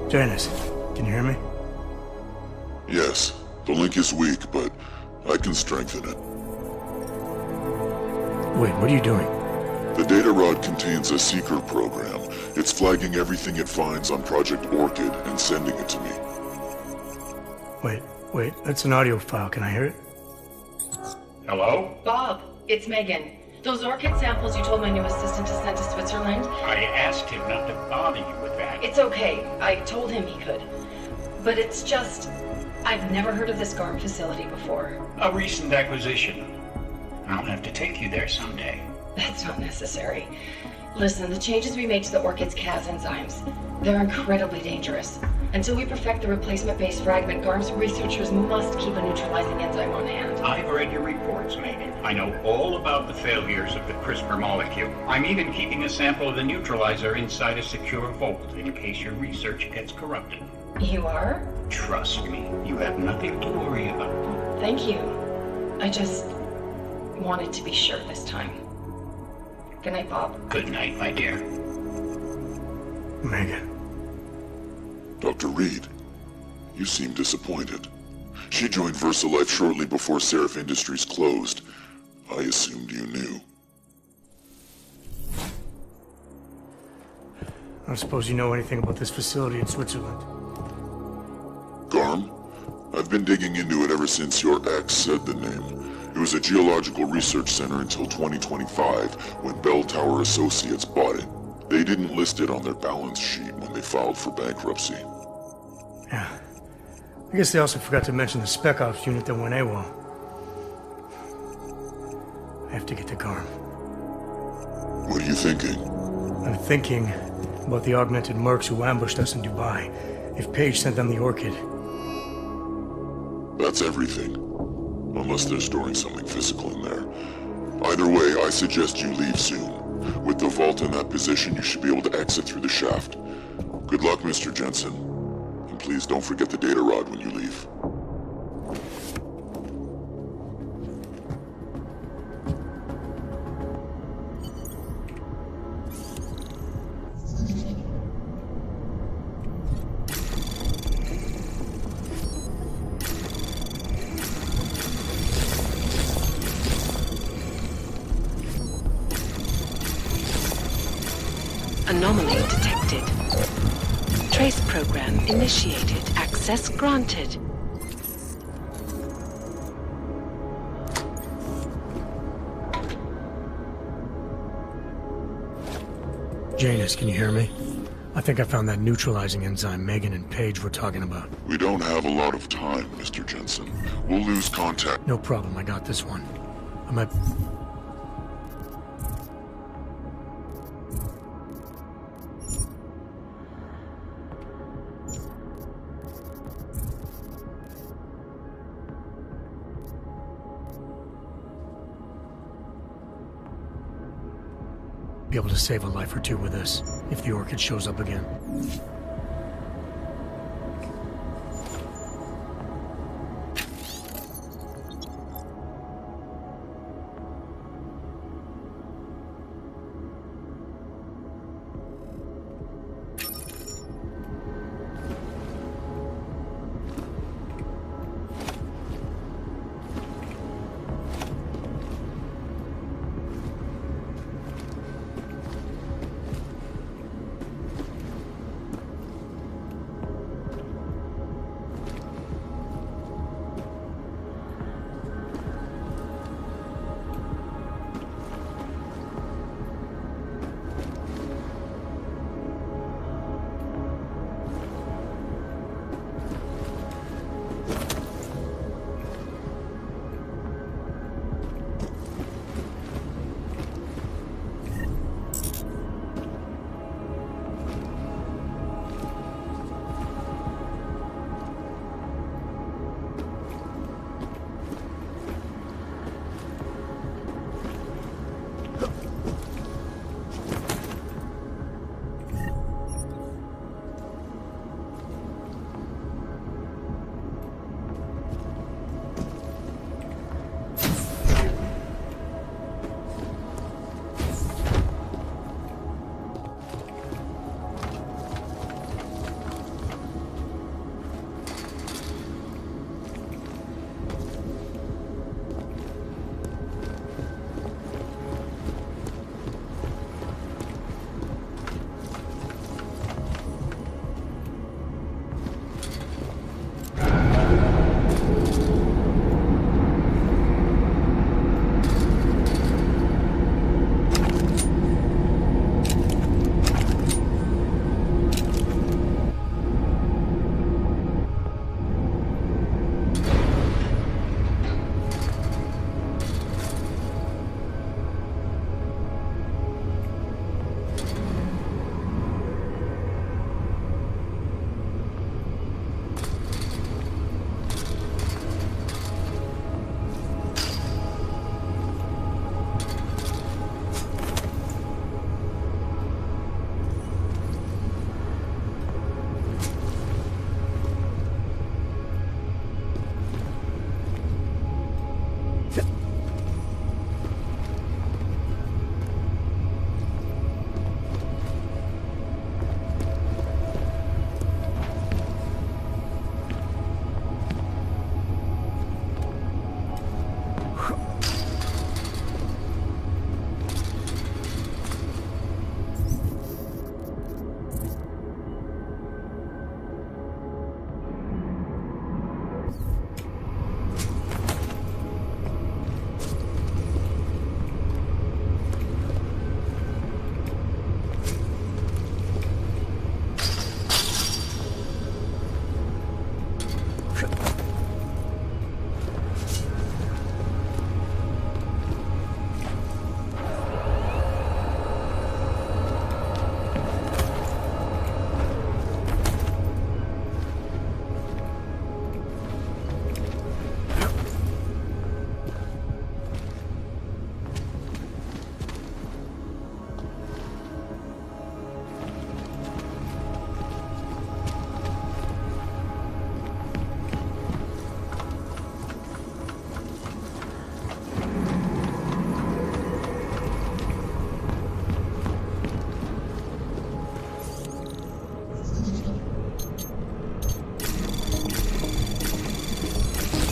[SPEAKER 2] Janice, can you hear me?
[SPEAKER 22] Yes. The link is weak, but I can strengthen it.
[SPEAKER 2] Wait, what are you doing?
[SPEAKER 22] The data rod contains a seeker program. It's flagging everything it finds on Project Orchid and sending it to me.
[SPEAKER 2] Wait, that's an audio file. Can I hear it?
[SPEAKER 6] Hello?
[SPEAKER 18] Bob, it's Megan. Those orchid samples you told my new assistant to send to Switzerland?
[SPEAKER 6] I asked him not to bother you with that.
[SPEAKER 18] It's okay. I told him he could. But it's just... I've never heard of this GARM facility before.
[SPEAKER 6] A recent acquisition. I'll have to take you there someday.
[SPEAKER 18] That's not necessary. Listen, the changes we made to the orchid's Cas enzymes, they're incredibly dangerous. Until we perfect the replacement-based fragment, GARM's researchers must keep a neutralizing enzyme on hand.
[SPEAKER 6] I've read your reports, Megan. I know all about the failures of the CRISPR molecule. I'm even keeping a sample of the neutralizer inside a secure vault in case your research gets corrupted.
[SPEAKER 18] You are?
[SPEAKER 6] Trust me, you have nothing to worry about.
[SPEAKER 18] Thank you. I just wanted to be sure this time. Good night, Bob.
[SPEAKER 6] Good night, my dear.
[SPEAKER 2] Megan.
[SPEAKER 22] Dr. Reed, you seem disappointed. She joined VersaLife shortly before Seraph Industries closed. I assumed you knew.
[SPEAKER 2] I don't suppose you know anything about this facility in Switzerland.
[SPEAKER 22] GARM? I've been digging into it ever since your ex said the name. It was a geological research center until 2025, when Bell Tower Associates bought it. They didn't list it on their balance sheet when they filed for bankruptcy.
[SPEAKER 2] Yeah. I guess they also forgot to mention the Spec Ops unit that went AWOL. I have to get to GARM.
[SPEAKER 22] What are you thinking?
[SPEAKER 2] I'm thinking about the augmented mercs who ambushed us in Dubai. If Paige sent them the Orchid.
[SPEAKER 22] That's everything. Unless they're storing something physical in there. Either way, I suggest you leave soon. With the vault in that position, you should be able to exit through the shaft. Good luck, Mr. Jensen. And please don't forget the data rod when you leave.
[SPEAKER 4] Anomaly detected. Trace program initiated. Access granted.
[SPEAKER 2] Janus, can you hear me? I think I found that neutralizing enzyme Megan and Paige were talking about.
[SPEAKER 22] We don't have a lot of time, Mr. Jensen. We'll lose contact.
[SPEAKER 2] No problem, I got this one. I might... be able to save a life or two with this, if the Orchid shows up again.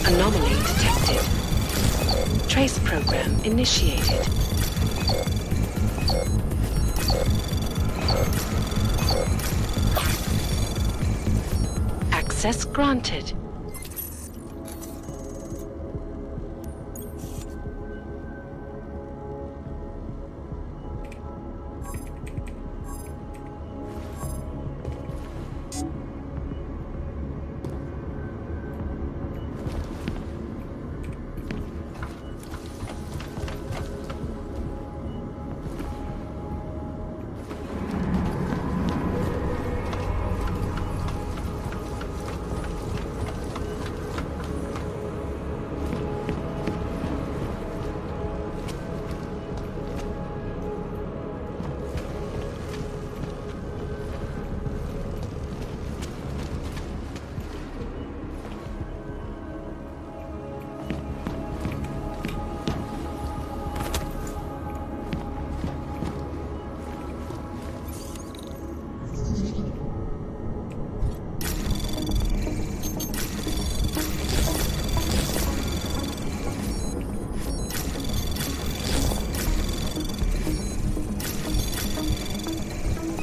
[SPEAKER 4] Anomaly detected. Trace program initiated. Access granted.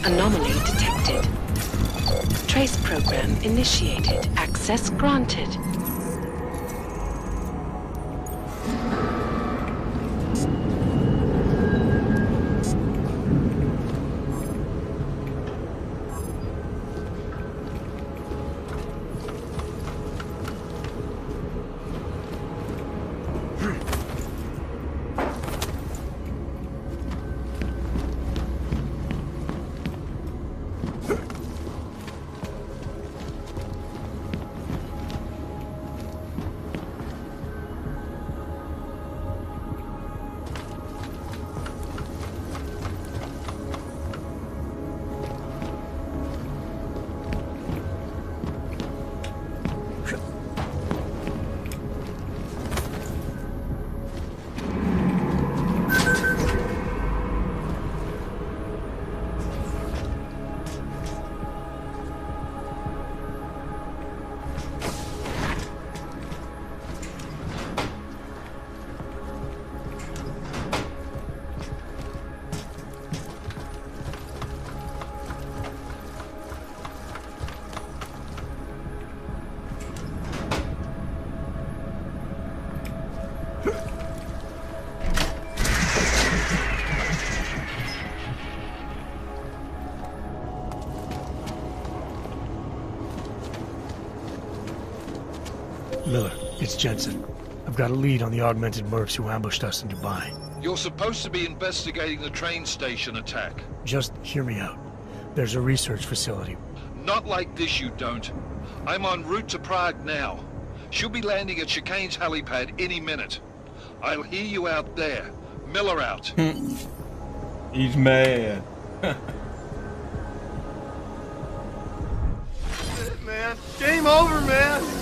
[SPEAKER 4] Anomaly detected. Trace program initiated. Access granted.
[SPEAKER 2] Miller, it's Jensen. I've got a lead on the augmented mercs who ambushed us in Dubai.
[SPEAKER 8] You're supposed to be investigating the train station attack.
[SPEAKER 2] Just hear me out. There's a research facility.
[SPEAKER 8] Not like this, you don't. I'm en route to Prague now. She'll be landing at Chicane's helipad any minute. I'll hear you out there. Miller out.
[SPEAKER 5] He's mad.
[SPEAKER 17] Man, game over, man.